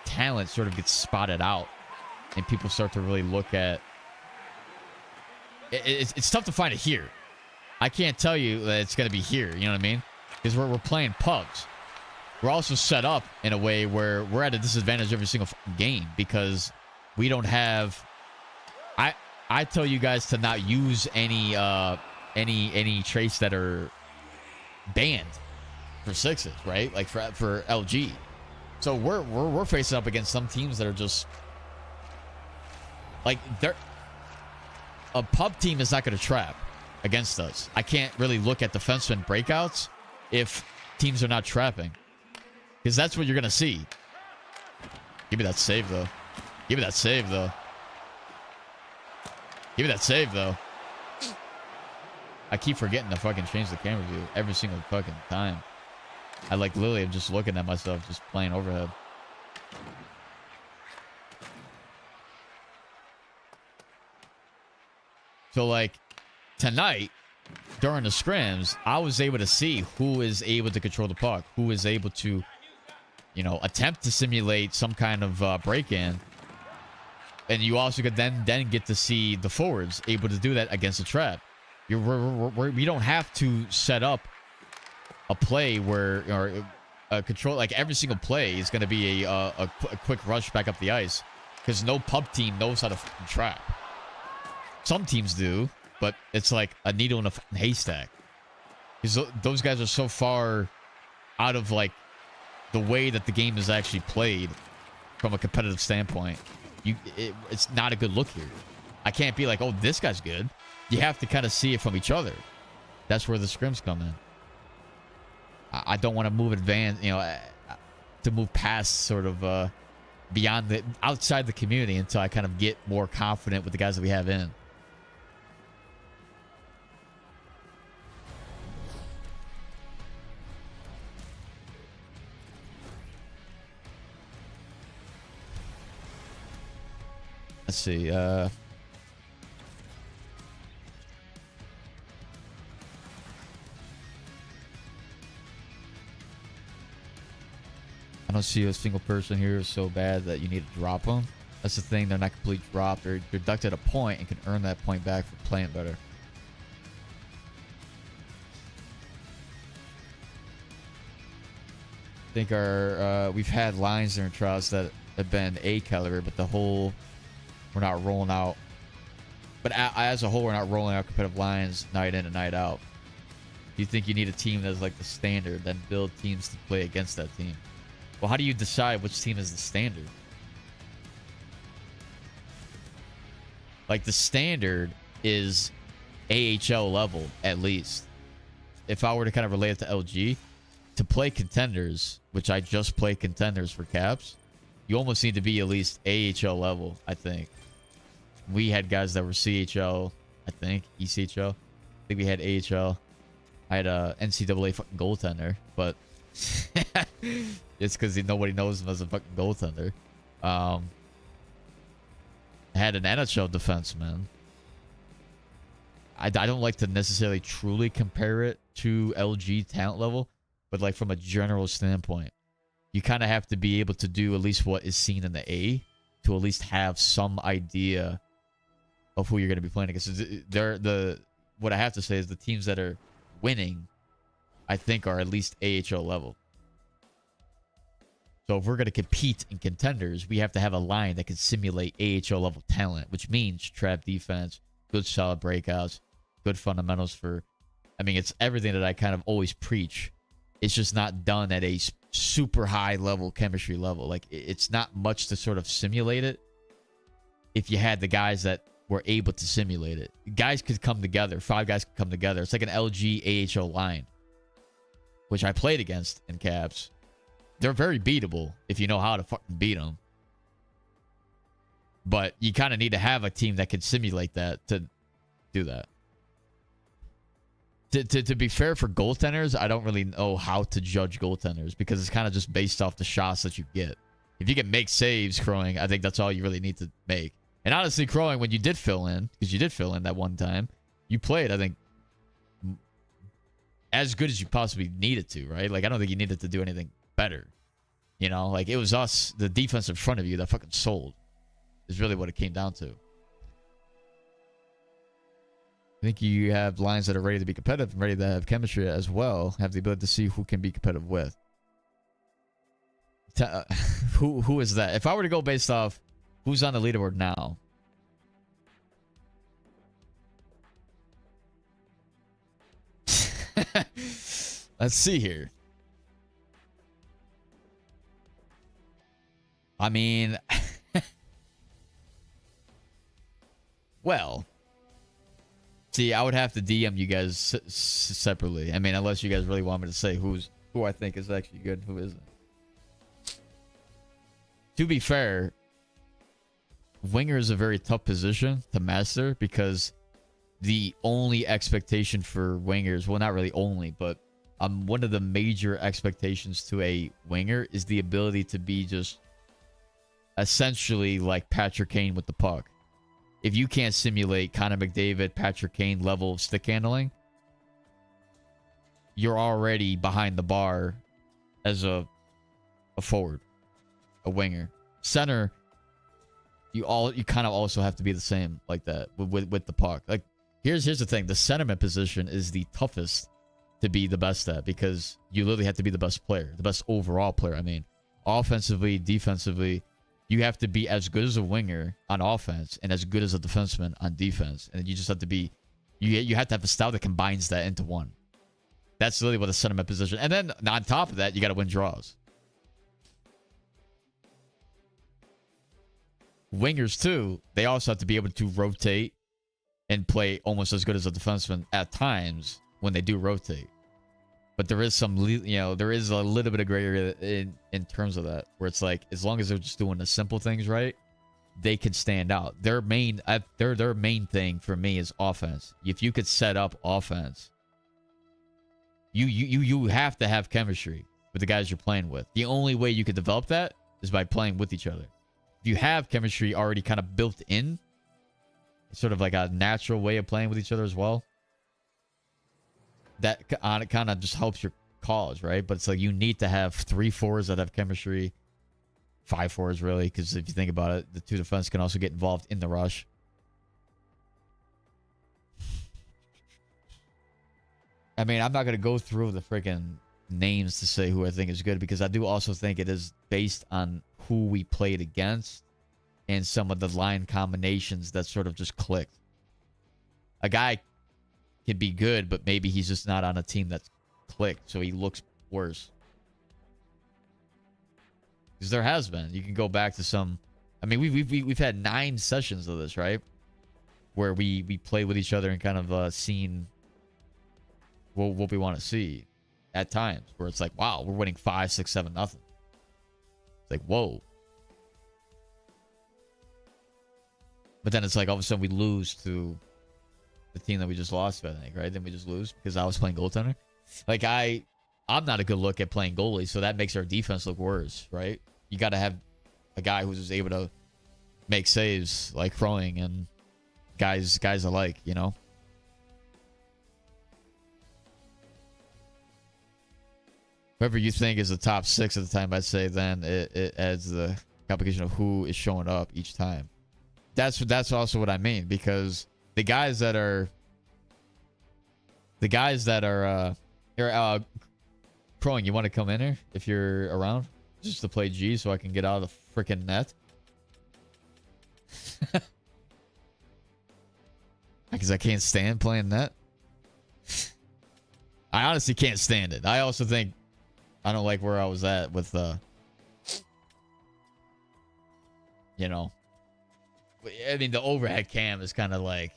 talent sort of gets spotted out and people start to really look at it's tough to find it here. I can't tell you that it's going to be here, you know what I mean? Because we're playing pubs. We're also set up in a way where we're at a disadvantage every single game because we don't have... I tell you guys to not use any traits that are banned for sixes, right? Like for LG. So we're facing up against some teams that are just like a pub team is not going to trap against us. I can't really look at defenseman breakouts if teams are not trapping, because that's what you're going to see. Give me that save though. Give me that save though. Give me that save, though. I keep forgetting to fucking change the camera view every single fucking time. I like literally am just looking at myself just playing overhead. So, like, tonight, during the scrims, I was able to see who is able to control the puck, who is able to, you know, attempt to simulate some kind of break-in. And you also could then get to see the forwards able to do that against a trap. We don't have to set up a play where, or a control, like every single play is going to be a quick rush back up the ice, because no pub team knows how to trap. Some teams do, but it's like a needle in a haystack, because those guys are so far out of like the way that the game is actually played from a competitive standpoint. It's not a good look here. I can't be like, oh, this guy's good. You have to kind of see it from each other. That's where the scrims come in. I don't want to move advanced, you know, to move past sort of beyond the outside the community until I kind of get more confident with the guys that we have in. Let's see. I don't see a single person here is so bad that you need to drop them. That's the thing. They're not completely dropped. They're deducted a point and can earn that point back for playing better. I think our we've had lines during trials that have been A caliber, but the whole... We're not rolling out, but as a whole, we're not rolling out competitive lines night in and night out. Do you think you need a team that's like the standard, then build teams to play against that team? Well, how do you decide which team is the standard? Like, the standard is AHL level, at least. If I were to kind of relate it to LG, to play contenders, which I just play contenders for Caps, you almost need to be at least AHL level, I think. We had guys that were CHL, I think, ECHL. I think we had AHL. I had a NCAA fucking goaltender, but it's because nobody knows him as a fucking goaltender. I had an NHL defenseman. I don't like to necessarily truly compare it to LG talent level, but like from a general standpoint, you kind of have to be able to do at least what is seen in the A to at least have some idea of who you're going to be playing against. What I have to say is the teams that are winning, I think, are at least AHL level. So if we're going to compete in contenders, we have to have a line that can simulate AHL level talent, which means trap defense, good solid breakouts, good fundamentals for... I mean, it's everything that I kind of always preach. It's just not done at a super high level chemistry level. Like, it's not much to sort of simulate it if you had the guys that were able to simulate it. Guys could come together. 5 guys could come together. It's like an LG AHL line, which I played against in Caps. They're very beatable if you know how to fucking beat them. But you kind of need to have a team that can simulate that to do that. To be fair for goaltenders, I don't really know how to judge goaltenders because it's kind of just based off the shots that you get. If you can make saves, Crowing, I think that's all you really need to make. And honestly, Crowing, when you did fill in, because you did fill in that one time, you played, I think, as good as you possibly needed to, right? Like, I don't think you needed to do anything better. You know, like, it was us, the defense in front of you, that fucking sold. Is really what it came down to. I think you have lines that are ready to be competitive and ready to have chemistry as well. Have the ability to see who can be competitive with. Who is that? If I were to go based off who's on the leaderboard now. Let's see here. I mean... well... See, I would have to DM you guys separately. I mean, unless you guys really want me to say who I think is actually good and who isn't. To be fair, winger is a very tough position to master because the only expectation for wingers, well, not really only, but one of the major expectations to a winger is the ability to be just essentially like Patrick Kane with the puck. If you can't simulate Connor McDavid, Patrick Kane level of stick handling, you're already behind the bar as a forward, a winger. Center, you kind of also have to be the same like that with the puck. Like, here's the thing: the centerman position is the toughest to be the best at because you literally have to be the best player, the best overall player. I mean, offensively, defensively. You have to be as good as a winger on offense and as good as a defenseman on defense. And you just have to be... You have to have a style that combines that into one. That's really what the centerman position... And then on top of that, you got to win draws. Wingers, too, they also have to be able to rotate and play almost as good as a defenseman at times when they do rotate. But there is some, there is a little bit of gray area in terms of that, where it's like, as long as they're just doing the simple things right, they can stand out. Their main thing for me is offense. If you could set up offense, you have to have chemistry with the guys you're playing with. The only way you could develop that is by playing with each other. If you have chemistry already kind of built in, it's sort of like a natural way of playing with each other as well. That kind of just helps your cause, right? But it's like you need to have 3 forwards that have chemistry, 5 forwards really, because if you think about it, the 2 defense can also get involved in the rush. I mean, I'm not going to go through the freaking names to say who I think is good because I do also think it is based on who we played against and some of the line combinations that sort of just clicked. A guy can be good, but maybe he's just not on a team that's clicked, so he looks worse. Because there has been. You can go back to some... I mean, we've had 9 sessions of this, right? Where we play with each other and kind of seen what we want to see at times. Where it's like, wow, we're winning 5, 6, 7, nothing. It's like, whoa. But then it's like all of a sudden we lose to the team that we just lost, I think, right? Then we just lose because I was playing goaltender. Like, I'm not a good look at playing goalie, so that makes our defense look worse, right? You got to have a guy who's just able to make saves like Crowing and guys alike, you know? Whoever you think is the top 6 at the time, I'd say then it adds the complication of who is showing up each time. That's also what I mean, because the guys that are Crowing, you want to come in here if you're around just to play G so I can get out of the freaking net? Because I can't stand playing net. I honestly can't stand it. I also think I don't like where I was at with I mean, the overhead cam is kind of like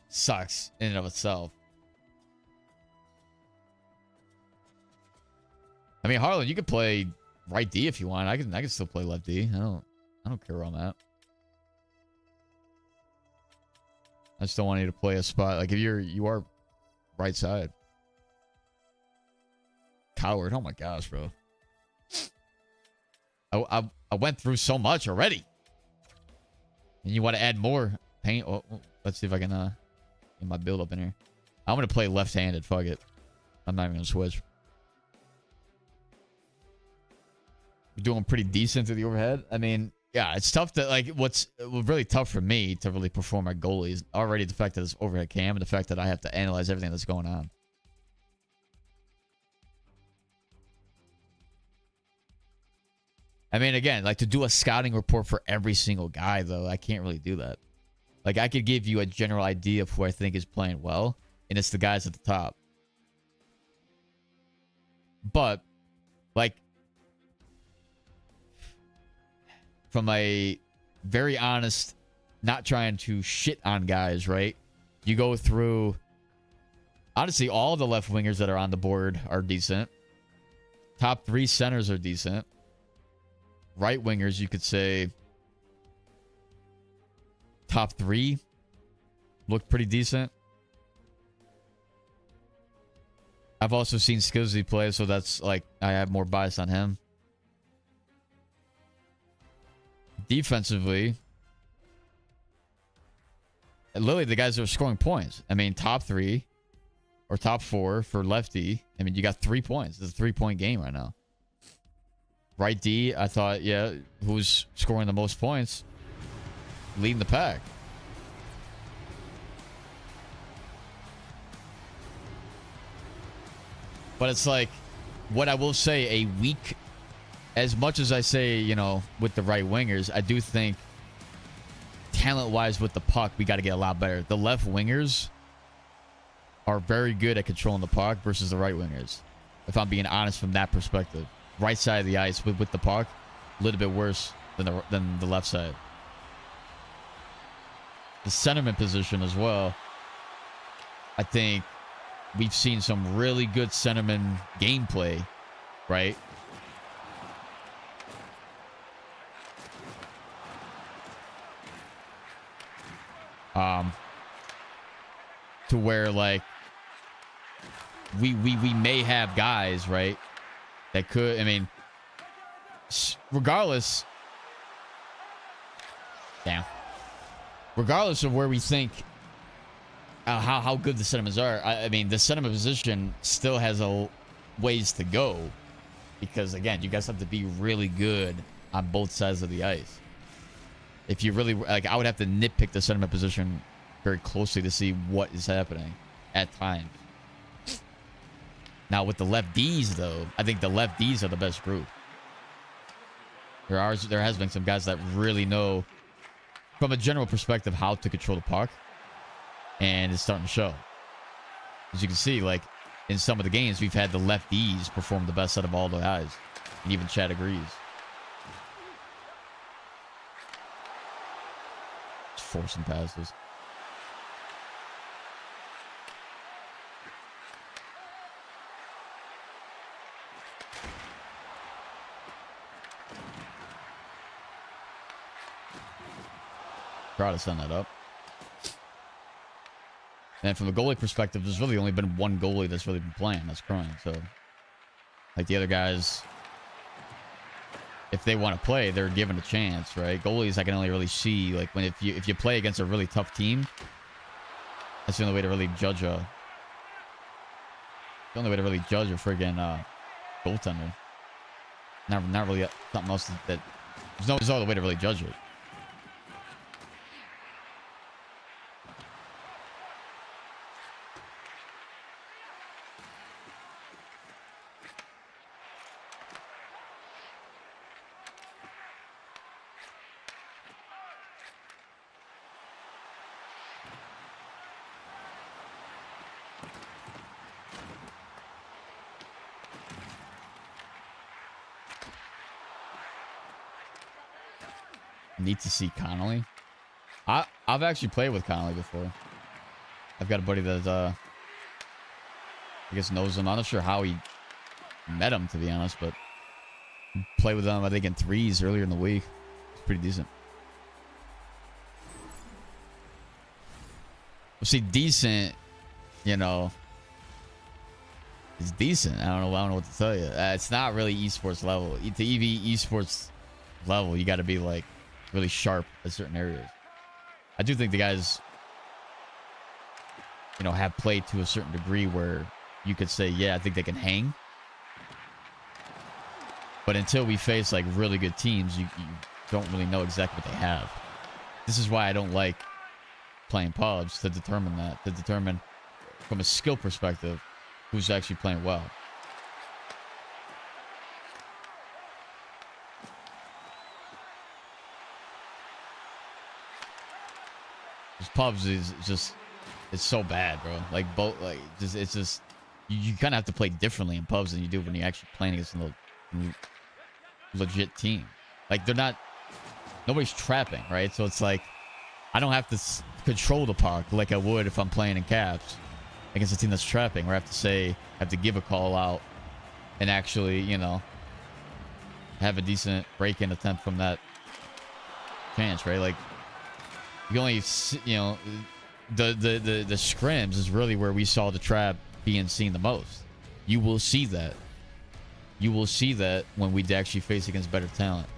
sucks in and of itself. I mean, Harlan, you could play right D if you want. I can still play left D. I don't care where I'm at. I just don't want you to play a spot like if you are right side. coward. Oh my gosh, bro. I went through so much already. And you want to add more paint? Oh, let's see if I can get my build up in here. I'm gonna play left-handed. Fuck it. I'm not even gonna switch. We're doing pretty decent to the overhead. I mean, yeah, it's tough to like. What's really tough for me to really perform my goalie is already the fact that it's overhead cam and the fact that I have to analyze everything that's going on. I mean, again, like to do a scouting report for every single guy, though, I can't really do that. Like, I could give you a general idea of who I think is playing well, and it's the guys at the top. But, like, from a very honest, not trying to shit on guys, right? You go through, honestly, all the left wingers that are on the board are decent. Top 3 centers are decent. Right wingers, you could say top 3 look pretty decent. I've also seen Skillsy play, so that's like I have more bias on him. Defensively, literally the guys that are scoring points. I mean, top 3 or top 4 for lefty. I mean, you got 3 points. It's a 3-point game right now. Right D, I thought, yeah, who's scoring the most points? Leading the pack. But it's like, what I will say, a weak, as much as I say, you know, with the right wingers, I do think talent-wise with the puck, we got to get a lot better. The left wingers are very good at controlling the puck versus the right wingers, if I'm being honest from that perspective. Right side of the ice with the puck, a little bit worse than the left side. The centerman position as well. I think we've seen some really good centerman gameplay, right? To where like we may have guys, right? That could, I mean, regardless, regardless of where we think how good the sentiments are, I mean, the sentiment position still has a ways to go because, again, you guys have to be really good on both sides of the ice. If you really, like, I would have to nitpick the sentiment position very closely to see what is happening at times. Now, with the left Ds, though, I think the left Ds are the best group. There has been some guys that really know, from a general perspective, how to control the puck. And it's starting to show. As you can see, like, in some of the games, we've had the left Ds perform the best out of all the guys. And even Chad agrees. Just forcing passes. Proud to send that up. And from a goalie perspective, there's really only been one goalie that's really been playing. That's Cronin. So, like the other guys, if they want to play, they're given a chance, right? Goalies, I can only really see like when if you play against a really tough team. That's the only way to really judge a. The only way to really judge a friggin' goaltender. Not really something else that. There's no other way to really judge it. Need to see Connolly. I've actually played with Connolly before. I've got a buddy that I guess knows him. I'm not sure how he met him, to be honest, but played with him I think in threes earlier in the week. It's pretty decent. Well, see, decent, you know. It's decent. I don't know what to tell you. It's not really esports level. To EV esports level, you got to be like really sharp at certain areas. I do think the guys, you know, have played to a certain degree where you could say, yeah, I think they can hang. But until we face like really good teams, you don't really know exactly what they have. This is why I don't like playing pubs, to determine that, to determine from a skill perspective who's actually playing well. This pubs is just, it's so bad, bro. Like both, like just, it's just you kind of have to play differently in pubs than you do when you're actually playing against a legit team. Like they're not, nobody's trapping, right? So it's like I don't have to control the puck like I would if I'm playing in caps against a team that's trapping, where I have to give a call out and actually, you know, have a decent break-in attempt from that chance, right? Like you only, you know, the scrims is really where we saw the trap being seen the most. You will see that. You will see that when we actually face against better talent.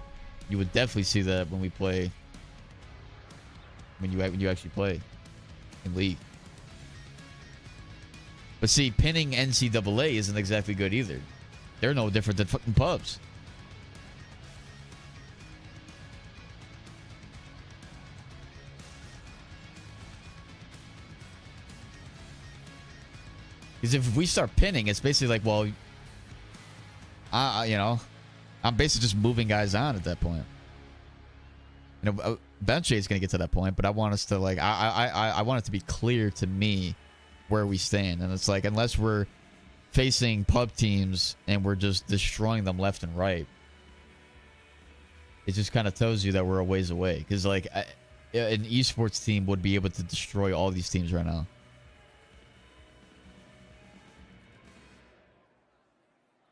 You would definitely see that when we play, when you actually play in league. But see, pinning NCAA isn't exactly good either. They're no different than fucking pubs. Because if we start pinning, it's basically like, well, you know, I'm basically just moving guys on at that point. You know, eventually it's gonna get to that point, but I want us to like, I want it to be clear to me where we stand, and it's like, unless we're facing pub teams and we're just destroying them left and right, it just kind of tells you that we're a ways away. Because like, an esports team would be able to destroy all these teams right now.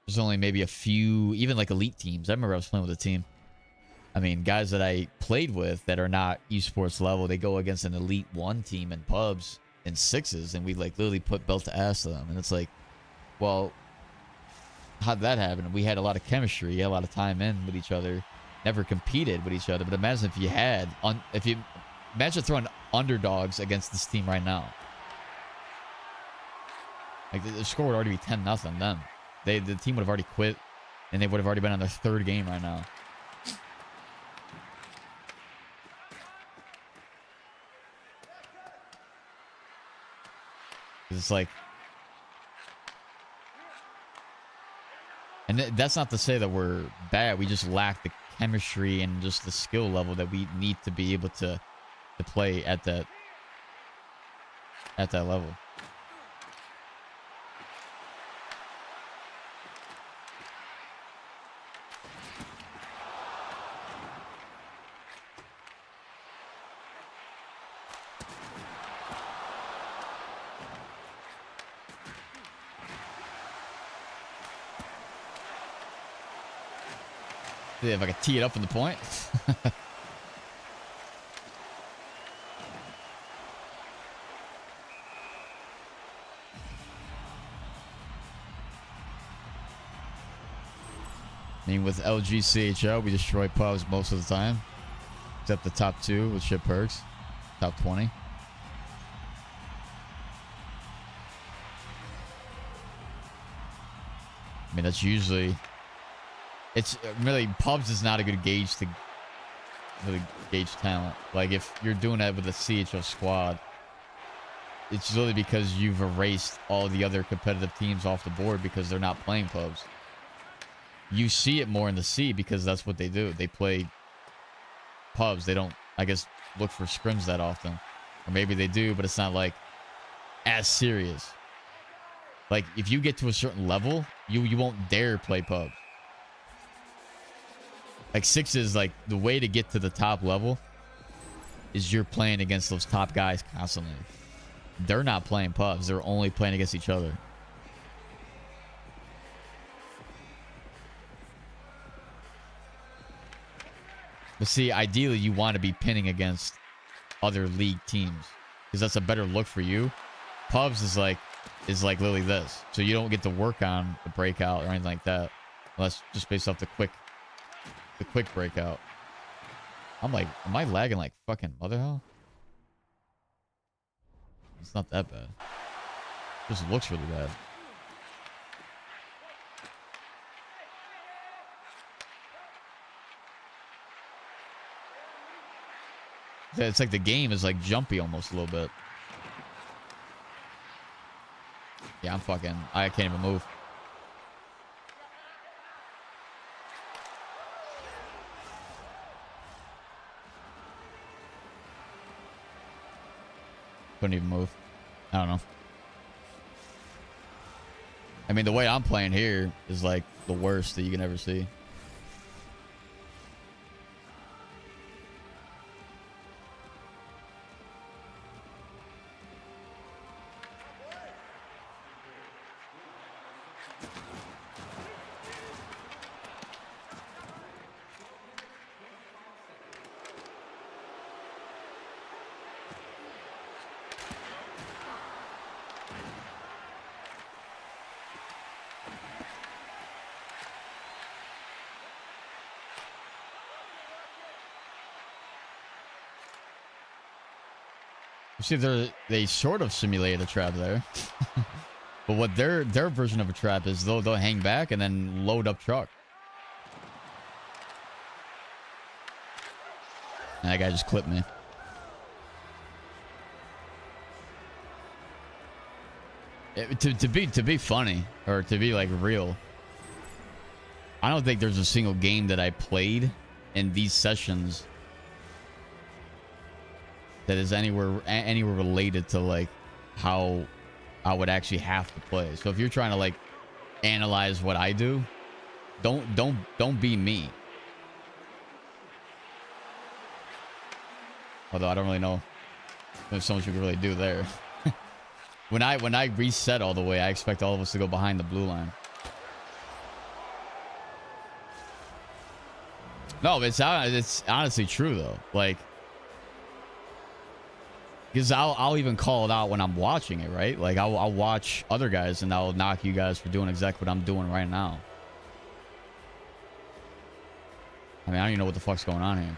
There's only maybe a few, even like elite teams. I remember I was playing with a team. I mean, guys that I played with that are not esports level, they go against an elite 1 team in pubs in 6s, and we like literally put belt to ass to them. And it's like, well, how'd that happen? We had a lot of chemistry, had a lot of time in with each other, never competed with each other. But imagine if you had, imagine throwing underdogs against this team right now. Like the score would already be 10-0 then. The team would have already quit, and they would have already been on their 3rd game right now. It's like, and that's not to say that we're bad. We just lack the chemistry and just the skill level that we need to be able to play at that level. See if I can tee it up in the point. I mean, with LGCHL, we destroy pubs most of the time, except the top 2 with shit perks, top 20. I mean, that's usually, it's really, pubs is not a good gauge to really gauge talent. Like if you're doing that with a CHL squad, it's really because you've erased all the other competitive teams off the board because they're not playing pubs. You see it more in the C because that's what they do. They play pubs. They don't, I guess, look for scrims that often. Or maybe they do, but it's not like as serious. Like if you get to a certain level, you won't dare play pubs. Like 6s, like the way to get to the top level is you're playing against those top guys constantly. They're not playing pubs. They're only playing against each other. But see, ideally, you want to be pinning against other league teams because that's a better look for you. Pubs is like, is like literally this. So you don't get to work on the breakout or anything like that. Unless just based off the quick breakout. I'm like, am I lagging like fucking mother hell? It's not that bad. It just looks really bad. It's like the game is like jumpy almost a little bit. Yeah, I can't even move. Couldn't even move. I don't know. I mean, the way I'm playing here is like the worst that you can ever see. See, they sort of simulate a trap there. But what their version of a trap is, they'll hang back and then load up truck. And that guy just clipped me. To be funny, or to be like real, I don't think there's a single game that I played in these sessions that is anywhere related to like how I would actually have to play. So if you're trying to like analyze what I do, don't be me. Although I don't really know if there's so much you can really do there. When I reset all the way, I expect all of us to go behind the blue line. No, it's honestly true though. Like, because I'll even call it out when I'm watching it, right? Like I'll watch other guys and I'll knock you guys for doing exactly what I'm doing right now. I mean, I don't even know what the fuck's going on here.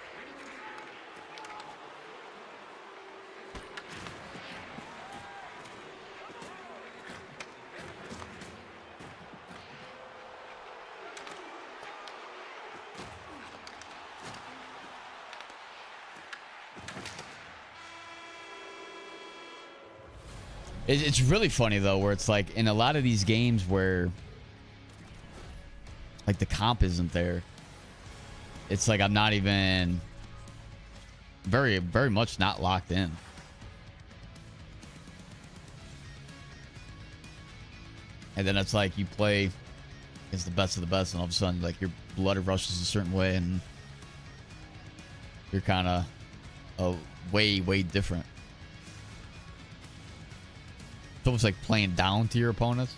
It's really funny though, where it's like in a lot of these games where like the comp isn't there, it's like I'm not even very much not locked in. And then it's like you play against the best of the best, and all of a sudden like your blood rushes a certain way, and you're kind of way different. It's almost like playing down to your opponents.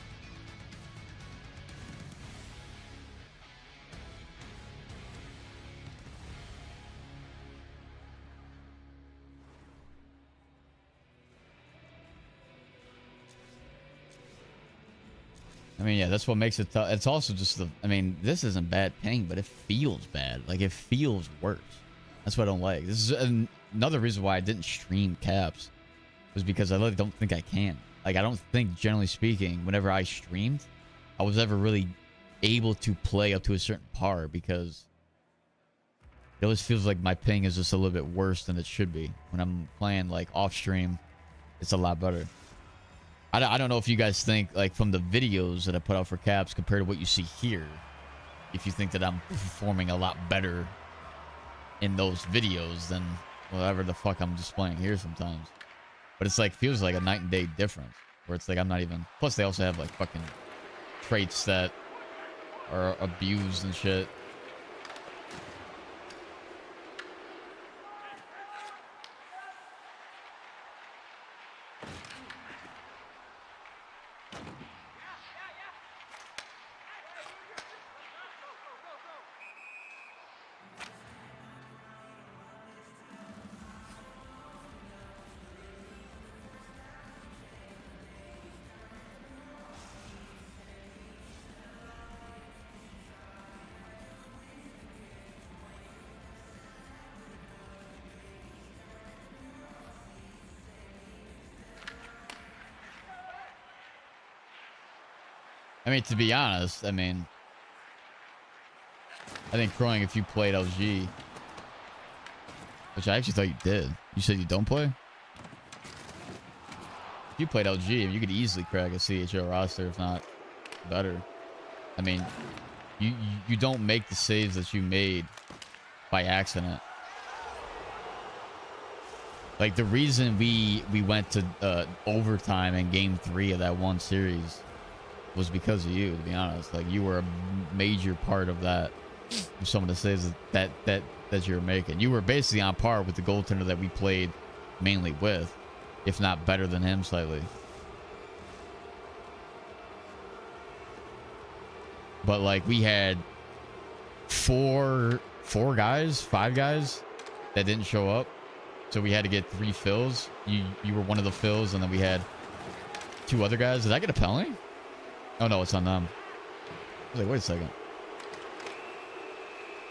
I mean, yeah, that's what makes it tough. It's also just I mean, this isn't bad ping, but it feels bad. Like, it feels worse. That's what I don't like. This is another reason why I didn't stream caps, was because I really don't think I can. Like, I don't think, generally speaking, whenever I streamed, I was ever really able to play up to a certain par, because it always feels like my ping is just a little bit worse than it should be. When I'm playing, like, off stream, it's a lot better. I don't know if you guys think, like, from the videos that I put out for caps compared to what you see here, if you think that I'm performing a lot better in those videos than whatever the fuck I'm displaying here sometimes. But it's like, feels like a night and day difference, where it's like I'm not even. Plus, they also have like fucking traits that are abused and shit. I mean, to be honest, I think Croying, if you played LG, which I actually thought you did. You said you don't play? If you played LG, you could easily crack a CHL roster, if not better. I mean, you don't make the saves that you made by accident. Like, the reason we went to overtime in game 3 of that one series was because of you, to be honest. Like, you were a major part of that. Some of the saves that you were making. You were basically on par with the goaltender that we played mainly with, if not better than him slightly. But like, we had five guys that didn't show up, so we had to get 3 fills. You were one of the fills, and then we had 2 other guys. Did I get a penalty? Oh no, it's on them. I was like, wait a second.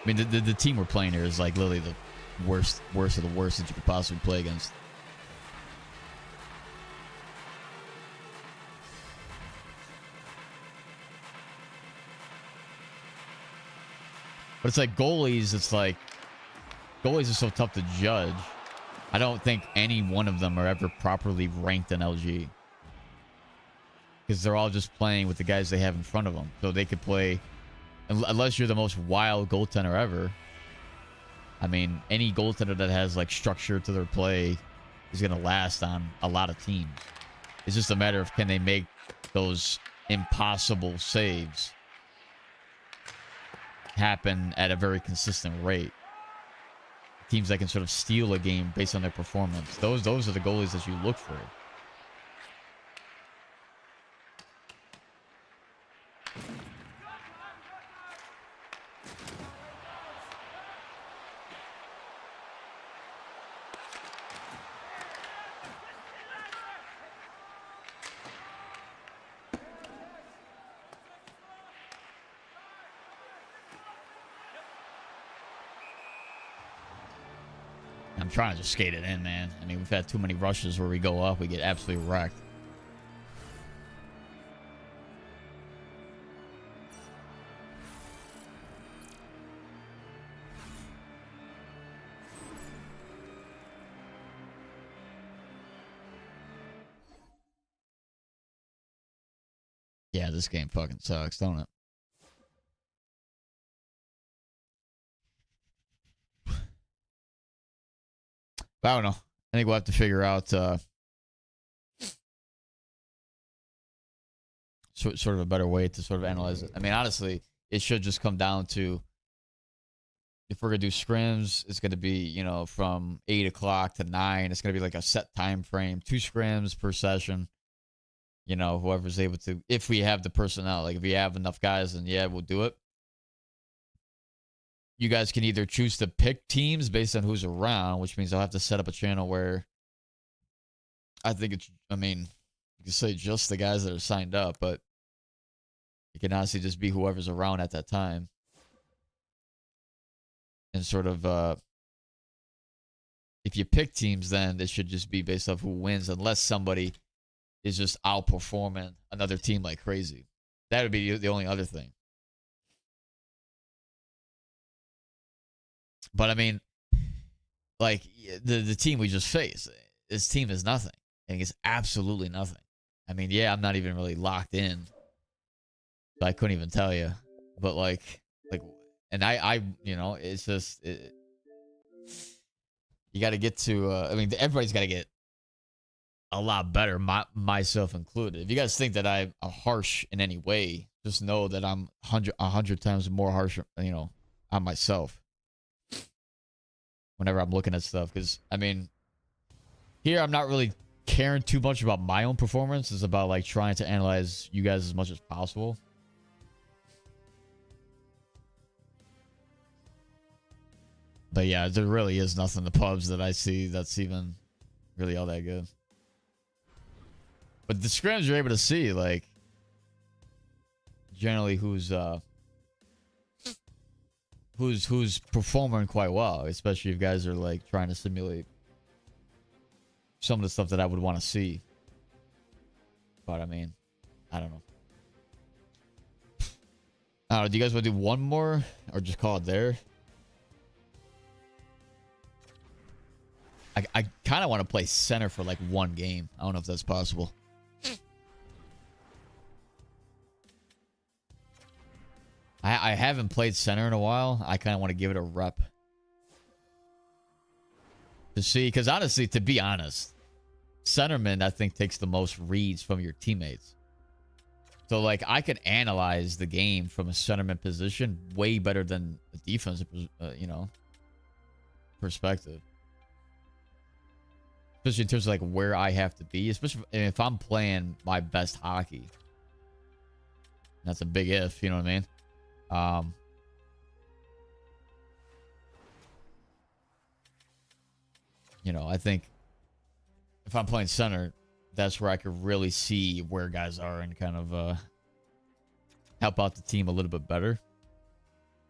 I mean, the team we're playing here is like literally the worst of the worst that you could possibly play against. But it's like goalies, goalies are so tough to judge. I don't think any one of them are ever properly ranked in LG. Because they're all just playing with the guys they have in front of them. So they could play, unless you're the most wild goaltender ever. I mean, any goaltender that has like structure to their play is going to last on a lot of teams. It's just a matter of, can they make those impossible saves happen at a very consistent rate. Teams that can sort of steal a game based on their performance. Those are the goalies that you look for. I'm trying to just skate it in, man. I mean, we've had too many rushes where we go up, we get absolutely wrecked. Yeah, this game fucking sucks, don't it? But I don't know. I think we'll have to figure out sort of a better way to sort of analyze it. I mean, honestly, it should just come down to, if we're going to do scrims, it's going to be, you know, from 8 o'clock to 9. It's going to be like a set time frame. 2 scrims per session. You know, whoever's able to, if we have the personnel. Like, if we have enough guys, then yeah, we'll do it. You guys can either choose to pick teams based on who's around, which means I'll have to set up a channel where I think it's, I mean, you can say just the guys that are signed up, but it can honestly just be whoever's around at that time. And sort of, if you pick teams, then it should just be based off who wins, unless somebody is just outperforming another team like crazy. That would be the only other thing. But I mean, like, the team we just faced, this team is nothing. I think it's absolutely nothing. I mean, yeah, I'm not even really locked in, so I couldn't even tell you. But like, and I, you know, it's just, you got to get to. I mean, everybody's got to get a lot better, myself included. If you guys think that I'm harsh in any way, just know that I'm 100 times more harsh, you know, on myself whenever I'm looking at stuff. Because, I mean, here I'm not really caring too much about my own performance. It's about, like, trying to analyze you guys as much as possible. But yeah, there really is nothing in the pubs that I see that's even really all that good. But the scrims, you're able to see, like, generally who's performing quite well, especially if guys are like trying to simulate some of the stuff that I would want to see. But I mean, I don't know. I don't know. Do you guys want to do one more or just call it there? I kind of want to play center for like one game. I don't know if that's possible. I haven't played center in a while. I kind of want to give it a rep. To see, because honestly, to be honest, centerman, I think, takes the most reads from your teammates. So, like, I can analyze the game from a centerman position way better than a defensive, you know, perspective. Especially in terms of, like, where I have to be. Especially if I'm playing my best hockey. That's a big if, you know what I mean? You know, I think if I'm playing center, that's where I could really see where guys are and kind of help out the team a little bit better.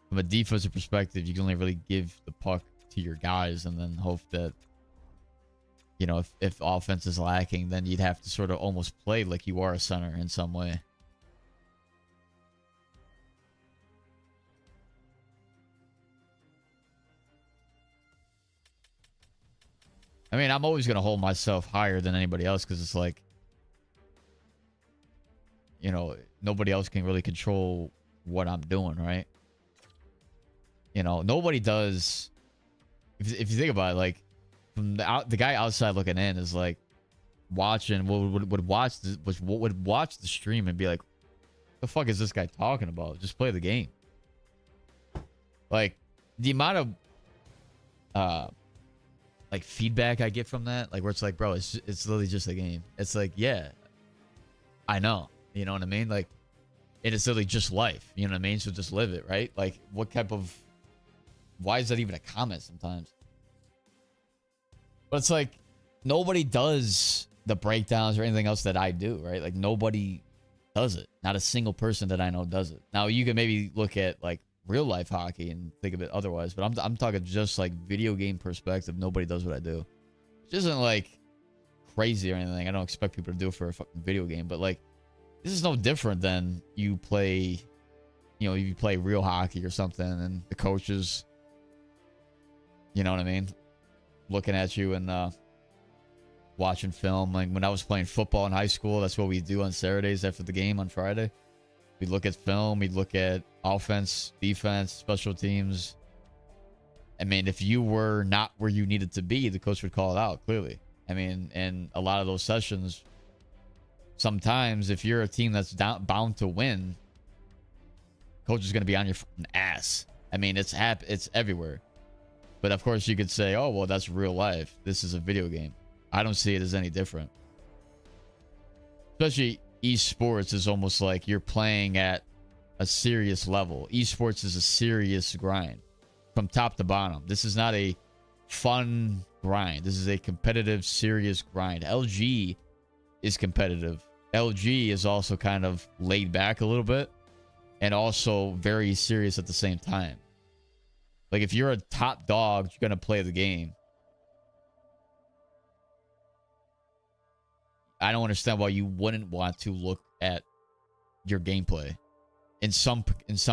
From a defensive perspective, you can only really give the puck to your guys and then hope that, you know, if offense is lacking, then you'd have to sort of almost play like you are a center in some way. I mean, I'm always going to hold myself higher than anybody else because it's like, you know, nobody else can really control what I'm doing, right? You know, nobody does. If you think about it, like, from the guy outside looking in is like watching, would watch the stream and be like, the fuck is this guy talking about? Just play the game. Like, the amount of like feedback I get from that, like, where it's like, bro, it's literally just a game. It's like, yeah, I know, you know what I mean? Like, it is literally just life, you know what I mean? So just live it, right? Like, what type of, why is that even a comment sometimes? But it's like, nobody does the breakdowns or anything else that I do, right? Like, nobody does it. Not a single person that I know does it. Now, you can maybe look at like real life hockey and think of it otherwise, but I'm talking just like video game perspective. Nobody does what I do, which isn't like crazy or anything. I don't expect people to do it for a fucking video game, but like, this is no different than you play, you know, you play real hockey or something and the coaches, you know what I mean, looking at you and watching film. Like, when I was playing football in high school, that's what we do on Saturdays after the game on Friday. We'd look at film, we'd look at offense, defense, special teams. I mean, if you were not where you needed to be, the coach would call it out, clearly. I mean, and a lot of those sessions, sometimes if you're a team that's bound to win, coach is going to be on your fucking ass. I mean, it's everywhere. But of course, you could say, oh, well, that's real life. This is a video game. I don't see it as any different. Especially esports is almost like you're playing at a serious level. Esports is a serious grind from top to bottom. This is not a fun grind. This is a competitive, serious grind. LG is competitive. LG is also kind of laid back a little bit and also very serious at the same time. Like, if you're a top dog, you're going to play the game. I don't understand why you wouldn't want to look at your gameplay in some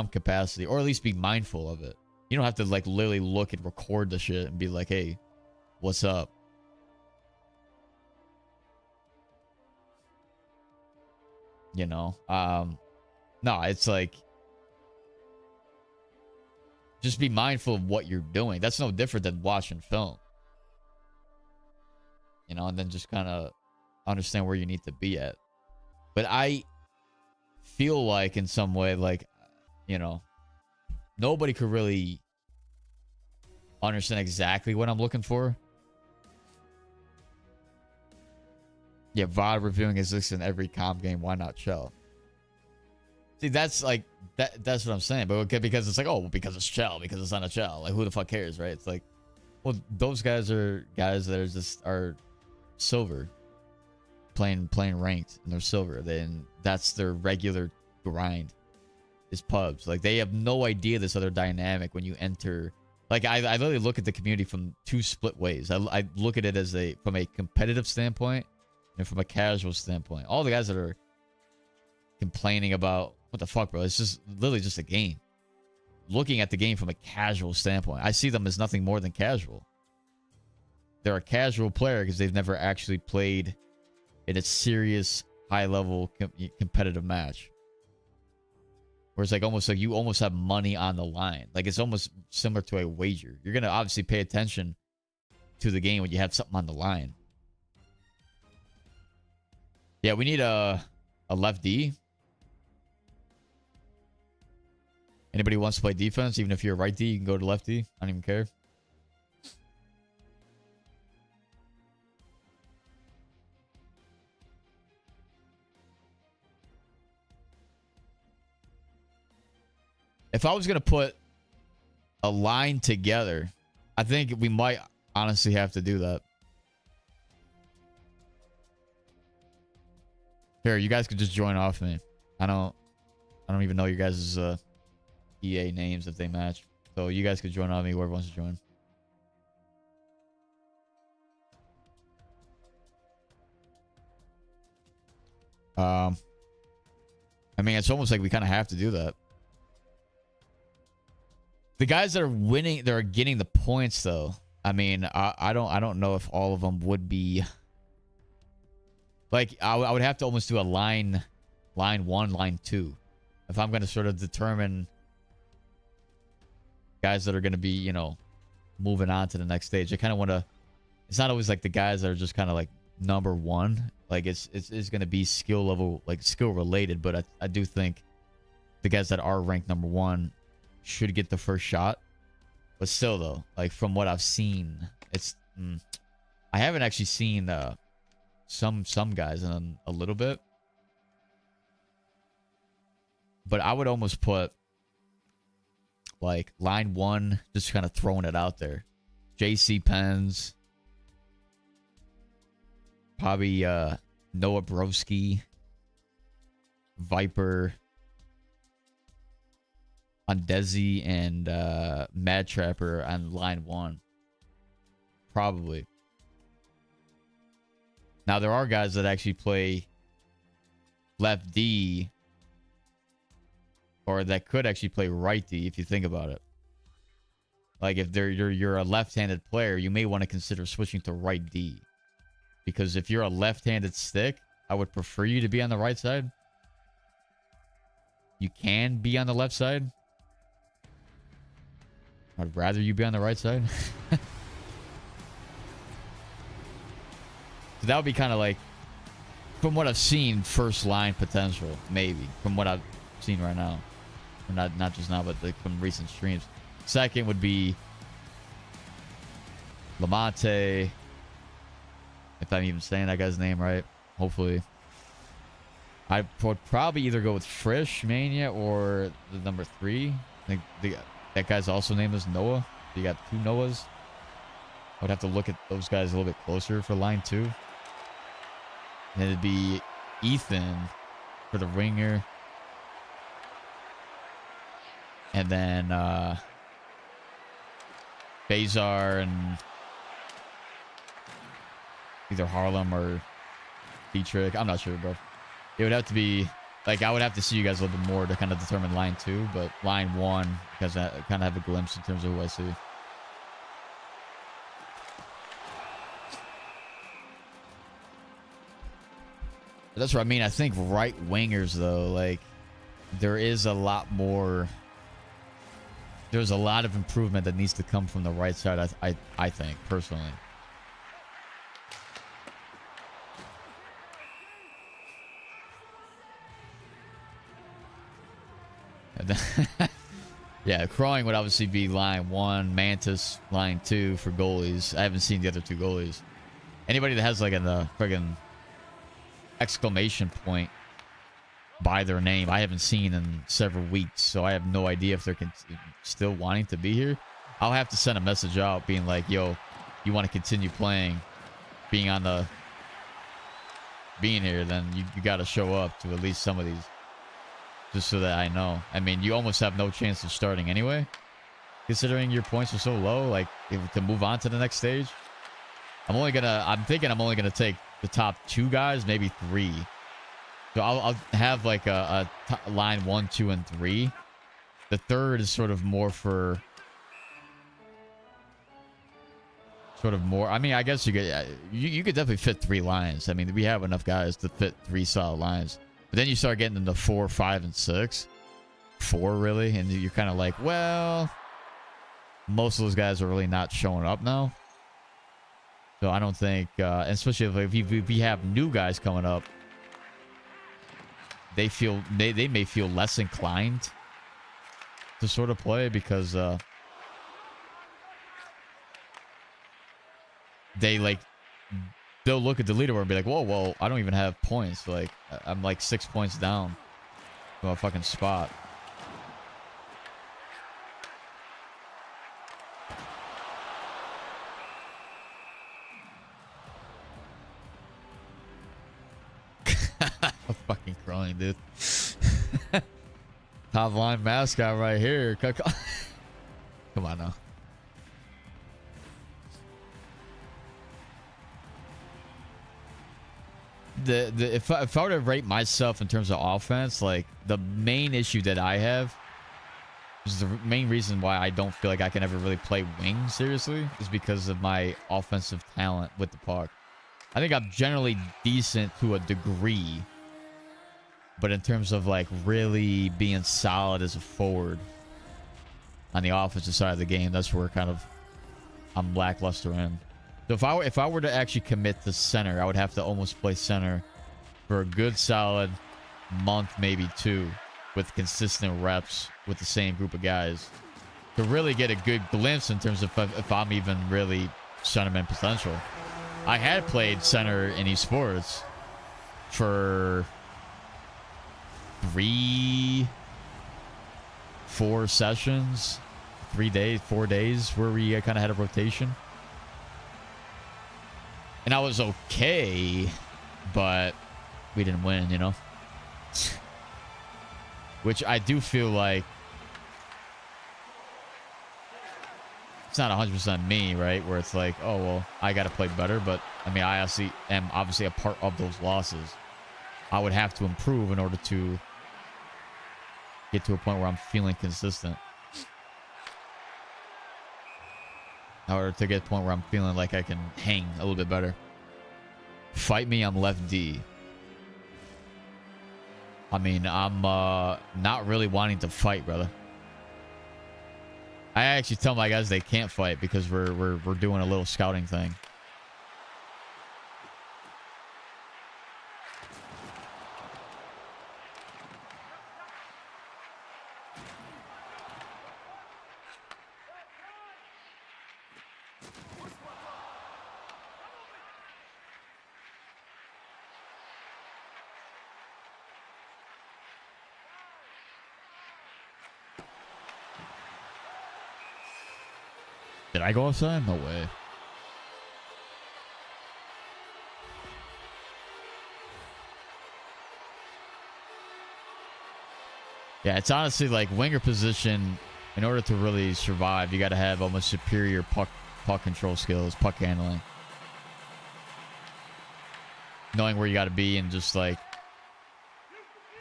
capacity, or at least be mindful of it. You don't have to like literally look and record the shit and be like, hey, what's up? You know, no, it's like, just be mindful of what you're doing. That's no different than watching film, you know, and then just kind of understand where you need to be at. But I feel like in some way, like, you know, nobody could really understand exactly what I'm looking for. Yeah, VOD reviewing exists in every comp game. Why not Shell? See, that's like that's what I'm saying. But okay, because it's like, oh, well, because it's Shell, because it's not a Shell. Like, who the fuck cares, right? It's like, well, those guys are guys that are silver, playing ranked, and they're silver. Then that's their regular grind, is pubs. Like, they have no idea this other dynamic when you enter. Like, I literally look at the community from two split ways. I look at it as from a competitive standpoint and from a casual standpoint. All the guys that are complaining about what the fuck, bro? It's just literally just a game. Looking at the game from a casual standpoint, I see them as nothing more than casual. They're a casual player because they've never actually played in a serious, high-level competitive match. Whereas like almost like you almost have money on the line. Like it's almost similar to a wager. You're gonna obviously pay attention to the game when you have something on the line. Yeah, we need a left D. Anybody who wants to play defense, even if you're a right D, you can go to left D. I don't even care. If I was going to put a line together, I think we might honestly have to do that. Here, you guys could just join off me. I don't even know you guys' EA names if they match. So you guys could join on me, whoever wants to join. I mean, it's almost like we kind of have to do that. The guys that are winning, that are getting the points, though. I mean, I don't know if all of them would be. Like, I would have to almost do a line 1, line 2, if I'm going to sort of determine guys that are going to be, you know, moving on to the next stage. I kind of want to. It's not always like the guys that are just kind of like number 1. Like it's going to be skill level, like skill related. But I do think the guys that are ranked number 1 should get the first shot. But still, though, like from what I've seen, it's I haven't actually seen some guys in a little bit. But I would almost put like line 1, just kind of throwing it out there. JC Pens, probably Noah Broski, Viper, Undezi, and Mad Trapper on line 1. Probably. Now there are guys that actually play left D, or that could actually play right D if you think about it. Like if you're a left-handed player, you may want to consider switching to right D. Because if you're a left-handed stick, I would prefer you to be on the right side. You can be on the left side. I'd rather you be on the right side. So that would be kind of like, from what I've seen, first line potential, maybe. From what I've seen right now. Or not just now, but like from recent streams. Second would be Lamonte. If I'm even saying that guy's name right. Hopefully. I would probably either go with Frisch Mania or the number 3. I think that guy's also name is Noah. You got 2 Noahs. I would have to look at those guys a little bit closer for line 2. And it'd be Ethan for the ringer. And then Bazar and either Harlem or Dietrich. I'm not sure, bro. It would have to be like, I would have to see you guys a little bit more to kind of determine line 2, but line 1, because I kind of have a glimpse in terms of who I see. That's what I mean. I think right wingers, though, like there is a lot more. There's a lot of improvement that needs to come from the right side. I think personally. Yeah, Crawling would obviously be line 1, Mantis line 2 for goalies. I haven't seen the other 2 goalies. Anybody that has like a friggin' exclamation point by their name, I haven't seen in several weeks, so I have no idea if they're still wanting to be here. I'll have to send a message out being like, yo, you want to continue playing, being here, then you got to show up to at least some of these, just so that I know. I mean, you almost have no chance of starting anyway, considering your points are so low. Like, to move on to the next stage, I'm thinking I'm only gonna take the top 2 guys, maybe 3, So I'll have like a line 1, 2, and 3. The third is sort of more for I mean, I guess you could you could definitely fit 3 lines. I mean, we have enough guys to fit 3 solid lines. But then you start getting into 4, 5, and 6. 4 really, and you're kind of like, well, most of those guys are really not showing up now. So I don't think, especially if we have new guys coming up, they may feel less inclined to sort of play because they'll look at the leaderboard and be like, whoa, well, I don't even have points. Like, I'm like 6 points down from a fucking spot. I'm fucking crying, dude. Top line mascot right here. Come on now. If I were to rate myself in terms of offense, like the main issue that I have is the main reason why I don't feel like I can ever really play wing seriously is because of my offensive talent with the puck. I think I'm generally decent to a degree, but in terms of like really being solid as a forward on the offensive side of the game, that's where kind of I'm lackluster in. So if I were to actually commit to center, I would have to almost play center for a good solid month, maybe 2, with consistent reps with the same group of guys to really get a good glimpse in terms of if I'm even really centerman potential. I had played center in esports for 3, 4 sessions, 4 days where we kind of had a rotation. And I was okay, but we didn't win, you know? Which I do feel like it's not 100% me, right? Where it's like, oh, well, I got to play better. But, I mean, I am obviously a part of those losses. I would have to improve in order to get to a point where I'm feeling consistent. In order to get to a point where I'm feeling like I can hang a little bit better. Fight me, I'm left D. I mean, I'm not really wanting to fight, brother. I actually tell my guys they can't fight because we're doing a little scouting thing. Did I go outside? No way. Yeah, it's honestly like winger position. In order to really survive, you got to have almost superior puck control skills, puck handling, knowing where you got to be, and just like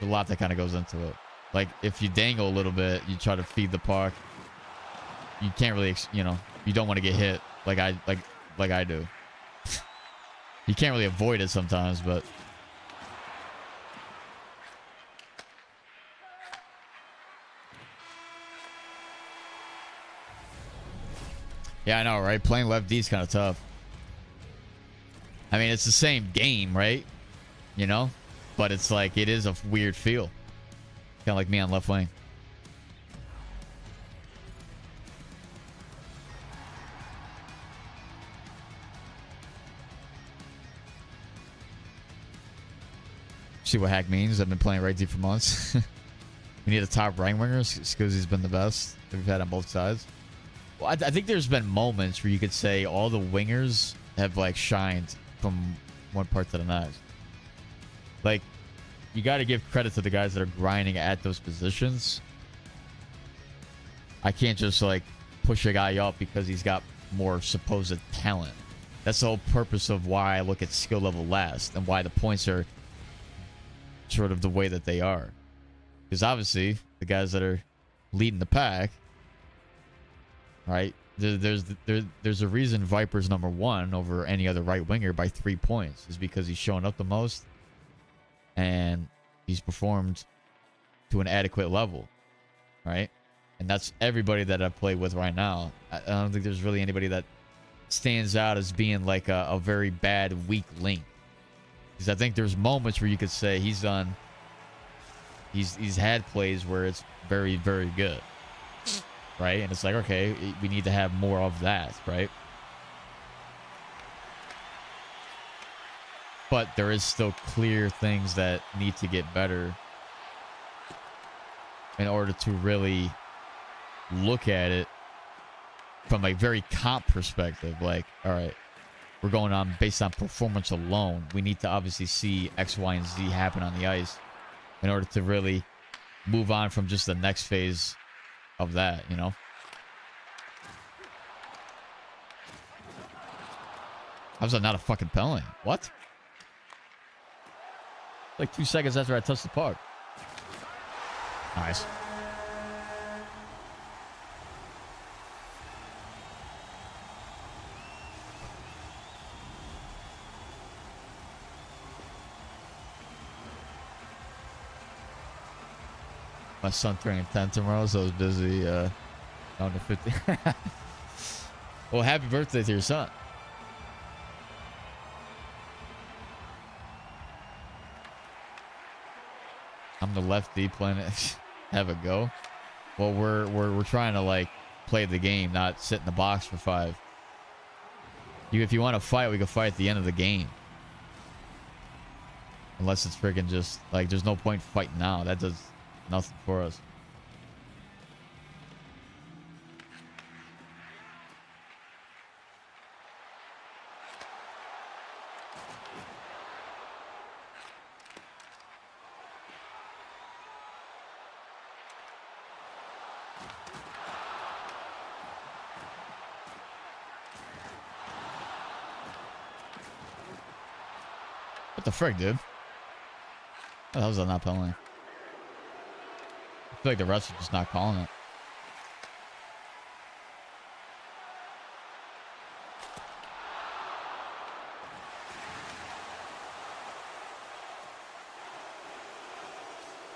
a lot that kind of goes into it. Like if you dangle a little bit, you try to feed the puck. You can't really, you know, you don't want to get hit like I do. You can't really avoid it sometimes, but yeah, I know, right? Playing left D is kind of tough. I mean, it's the same game, right? You know, but it's like it is a weird feel, kind of like me on left wing. See what hack means. I've been playing right D for months. We need a top right winger. Scuzzy's been the best that we've had on both sides. Well, I think there's been moments where you could say all the wingers have like shined from one part to the next. Like, you got to give credit to the guys that are grinding at those positions. I can't just like push a guy up because he's got more supposed talent. That's the whole purpose of why I look at skill level last and why the points are sort of the way that they are. Because obviously, the guys that are leading the pack, right? There's a reason Viper's #1 over any other right winger by 3 points. Is because he's showing up the most and he's performed to an adequate level, right? And that's everybody that I've played with right now. I don't think there's really anybody that stands out as being like a very bad weak link. Because I think there's moments where you could say he's had plays where it's very, very good, right? And it's like, okay, we need to have more of that, right? But there is still clear things that need to get better in order to really look at it from a very comp perspective. Like, all right, we're going on based on performance alone. We need to obviously see X, Y, and Z happen on the ice in order to really move on from just the next phase of that, you know? How's that not a fucking penalty? What? Like 2 seconds after I touched the puck. Nice. My son turning 10 tomorrow, so I was busy on the 50. Well, happy birthday to your son. I'm the lefty playing it. Have a go. Well, we're trying to like play the game, not sit in the box for 5. If you want to fight, we can fight at the end of the game. Unless it's freaking just like there's no point fighting now. That does nothing for us. What the frick, dude? Oh, that was not penalty. I feel like the refs are just not calling it.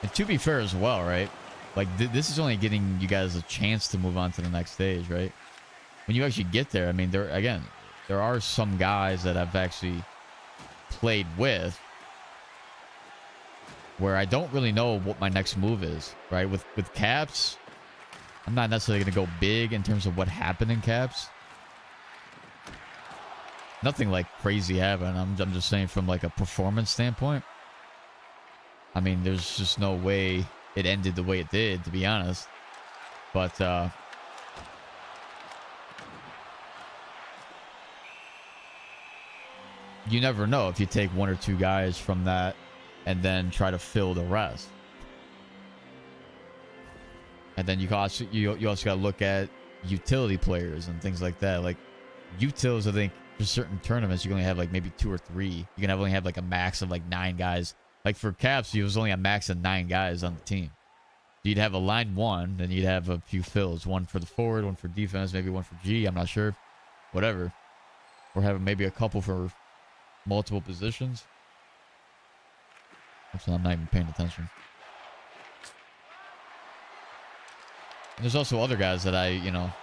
And to be fair as well, right? Like, this is only getting you guys a chance to move on to the next stage, right? When you actually get there, I mean, there are some guys that I've actually played with where I don't really know what my next move is, right? With caps, I'm not necessarily going to go big in terms of what happened in caps. Nothing like crazy happened. I'm just saying from like a performance standpoint. I mean, there's just no way it ended the way it did, to be honest. But you never know if you take 1 or 2 guys from that and then try to fill the rest. And then you also got to look at utility players and things like that. Like utils, I think for certain tournaments you can only have like maybe 2 or 3. You can only have like a max of like 9 guys. Like for caps, you was only a max of 9 guys on the team. You'd have a line 1, then you'd have a few fills. 1 for the forward, 1 for defense, maybe 1 for G. I'm not sure. Whatever. Or have maybe a couple for multiple positions. Actually, I'm not even paying attention. And there's also other guys that I,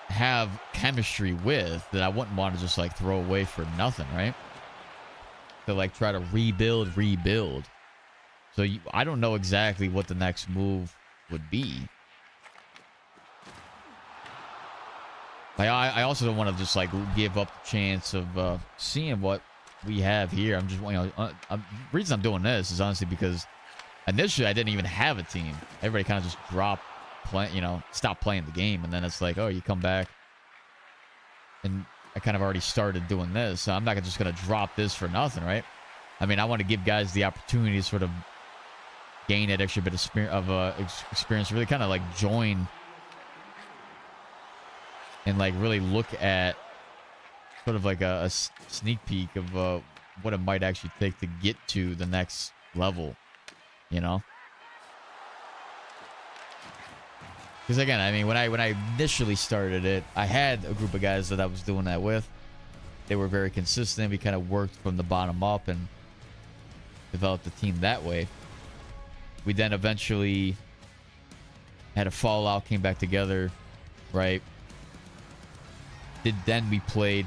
have chemistry with that I wouldn't want to just like throw away for nothing, right? To like try to rebuild. So I don't know exactly what the next move would be. Like I also don't want to just like give up the chance of seeing what we have here. I'm just, the reason I'm doing this is honestly because initially I didn't even have a team. Everybody kind of just stopped playing the game, and then it's like, oh, you come back, and I kind of already started doing this, so I'm not just gonna drop this for nothing, right? I mean, I want to give guys the opportunity to sort of gain that extra bit of experience, really kind of like join and like really look at sort of like a sneak peek of what it might actually take to get to the next level. you know? Because again, I mean, when I initially started it, I had a group of guys that I was doing that with. They were very consistent. We kind of worked from the bottom up and developed the team that way. We then eventually had a fallout, came back together, right? Then we played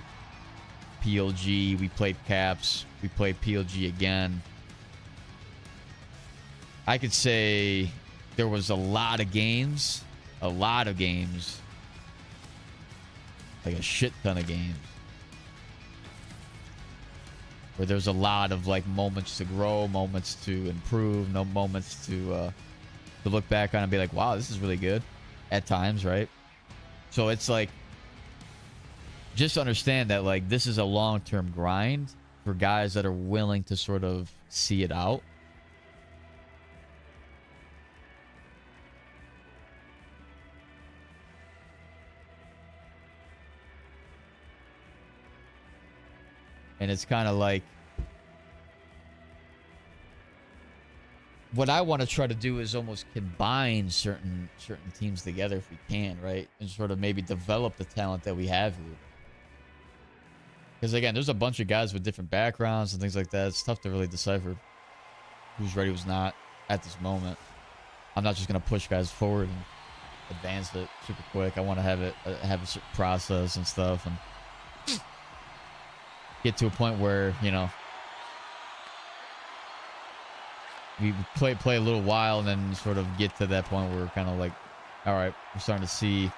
PLG, we played Caps, we played PLG again. I could say there was a lot of games, like a shit ton of games, where there's a lot of like moments to grow, moments to improve, no moments to look back on and be like, wow, this is really good at times, right? So it's like, just understand that like this is a long-term grind for guys that are willing to sort of see it out. And it's kind of like, what I want to try to do is almost combine certain teams together if we can, right? And sort of maybe develop the talent that we have here. Because again, there's a bunch of guys with different backgrounds and things like that. It's tough to really decipher who's ready, who's not at this moment. I'm not just going to push guys forward and advance it super quick. I want to have a certain process and stuff and get to a point where, you know, we play a little while and then sort of get to that point where we're kind of like, all right, we're starting to see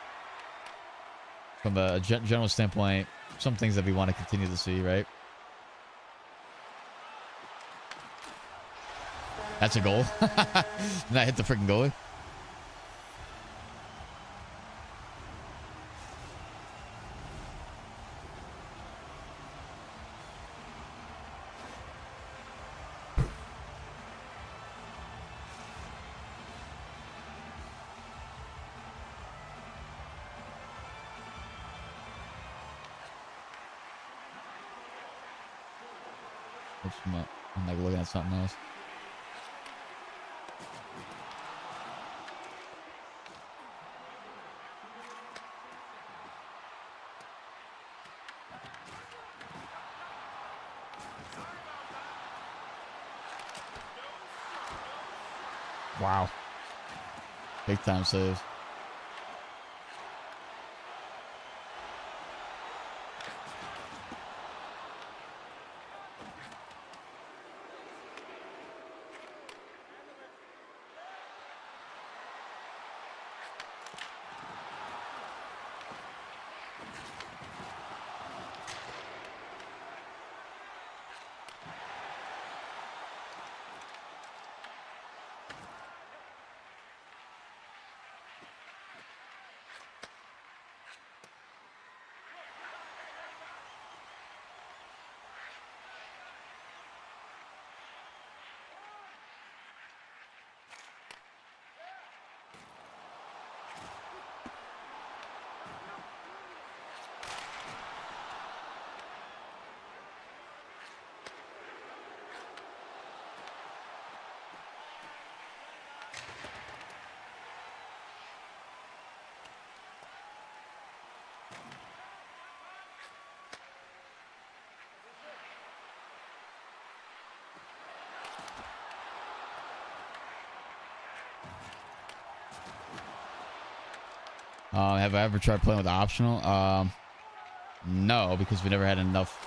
from a general standpoint some things that we want to continue to see, right? That's a goal. Did I hit the freaking goalie? I'm like looking at something else. Wow. Big time save. Have I ever tried playing with optional? No, because we never had enough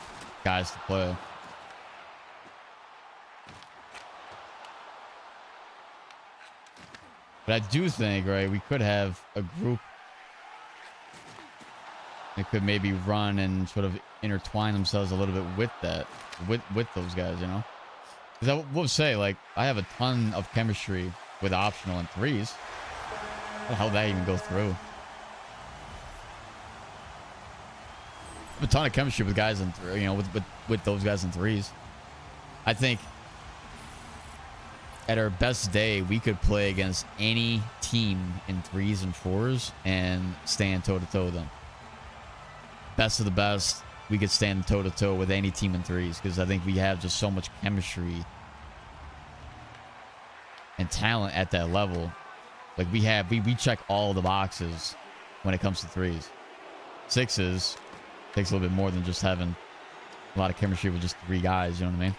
guys to play. But I do think, right, we could have a group that could maybe run and sort of intertwine themselves a little bit with that, with those guys, you know? Because I will say, like, I have a ton of chemistry with optional and threes. How the hell did that even go through? I have a ton of chemistry with guys in, you know, with those guys in threes. I think at our best day, we could play against any team in threes and fours and stand toe to toe with them. Best of the best, we could stand toe to toe with any team in threes because I think we have just so much chemistry and talent at that level. Like we check all the boxes when it comes to threes. Sixes takes a little bit more than just having a lot of chemistry with just 3 guys. You know what I mean?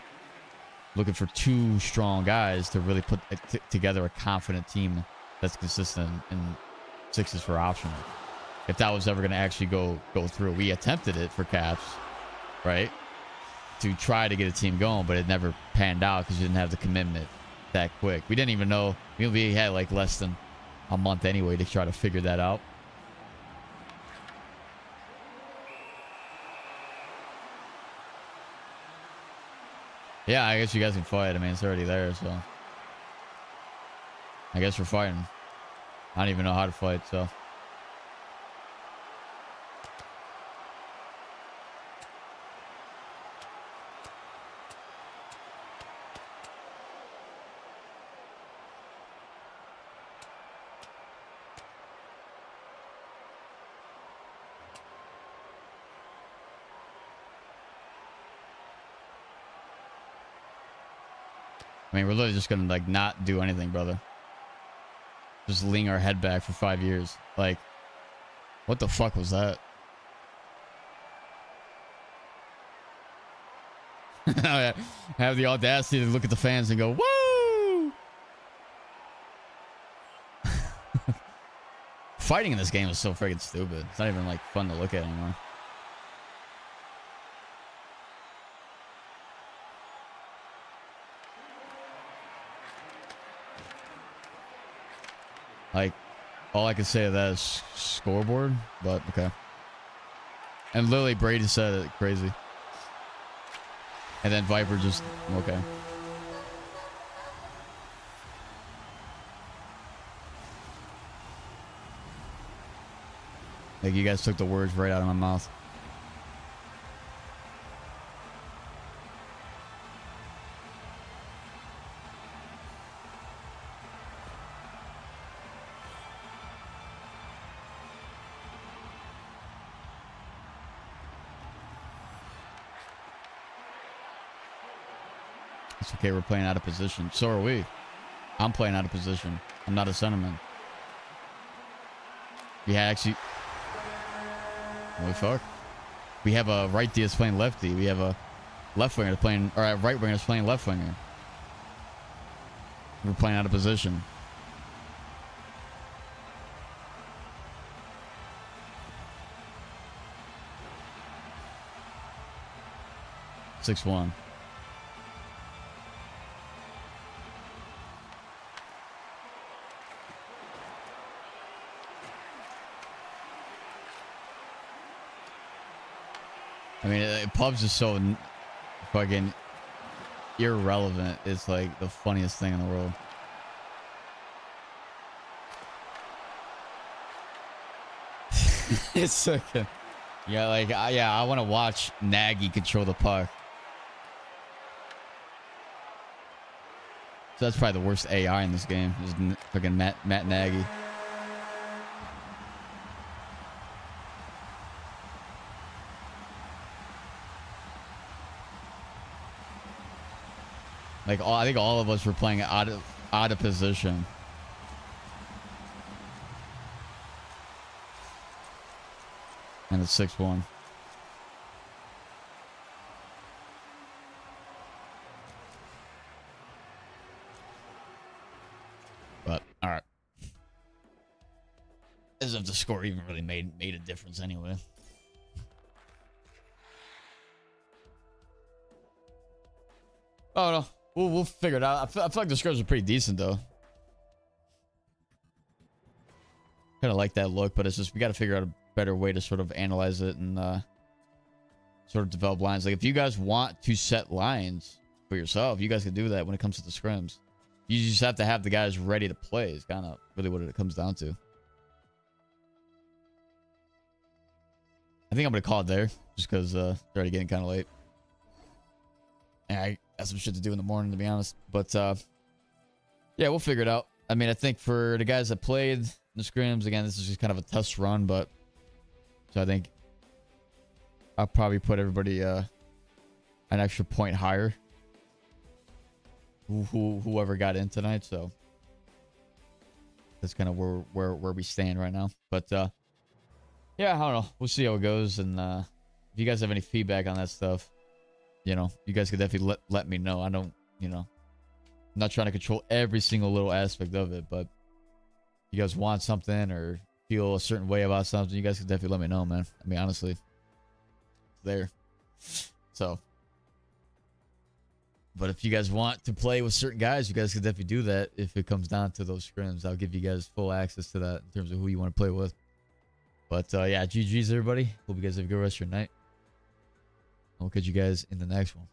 Looking for 2 strong guys to really put together a confident team that's consistent, and sixes for optional. If that was ever going to actually go through, we attempted it for Caps, right? To try to get a team going, but it never panned out because you didn't have the commitment that quick. We didn't even know. We had like less than a month anyway to try to figure that out. Yeah, I guess you guys can fight. I mean, it's already there, so I guess we're fighting. I don't even know how to fight, so. I mean, we're literally just gonna like not do anything, brother. Just lean our head back for 5 years. Like, what the fuck was that? I have the audacity to look at the fans and go, woo! Fighting in this game is so freaking stupid. It's not even like fun to look at anymore. Like, all I can say of that is scoreboard, but okay. And literally Brady said it crazy. And then Viper just, okay. Like, you guys took the words right out of my mouth. It's okay, we're playing out of position. So are we. I'm playing out of position. I'm not a centerman. Yeah, actually. Holy fuck. We have a right D that's playing lefty. We have a left winger that's playing, or a right winger that's playing left winger. We're playing out of position. Six one. I mean, pubs is so fucking irrelevant. It's like the funniest thing in the world. It's so good. Yeah, like, I want to watch Nagy control the puck. So that's probably the worst AI in this game. Is fucking Matt Nagy. Like, I think all of us were playing out of position. And it's 6-1. But, all right. As if the score even really made a difference anyway. Oh, no. We'll figure it out. I feel like the scores are pretty decent, though. Kind of like that look, but it's just we got to figure out a better way to sort of analyze it and sort of develop lines. Like, if you guys want to set lines for yourself, you guys can do that when it comes to the scrims. You just have to have the guys ready to play is kind of really what it comes down to. I think I'm going to call it there just because it's already getting kind of late. And I got some shit to do in the morning, to be honest. But, yeah, we'll figure it out. I mean, I think for the guys that played the scrims, again, this is just kind of a test run, but so I think I'll probably put everybody an extra point higher. Whoever got in tonight, so that's kind of where we stand right now. But yeah, I don't know. We'll see how it goes. And if you guys have any feedback on that stuff, you know, you guys could definitely let me know. I don't, you know, I'm not trying to control every single little aspect of it, but if you guys want something or feel a certain way about something, you guys can definitely let me know, man. I mean, honestly, it's there. So, but if you guys want to play with certain guys, you guys can definitely do that. If it comes down to those scrims, I'll give you guys full access to that in terms of who you want to play with. But yeah, GG's everybody. Hope you guys have a good rest of your night. I'll catch you guys in the next one.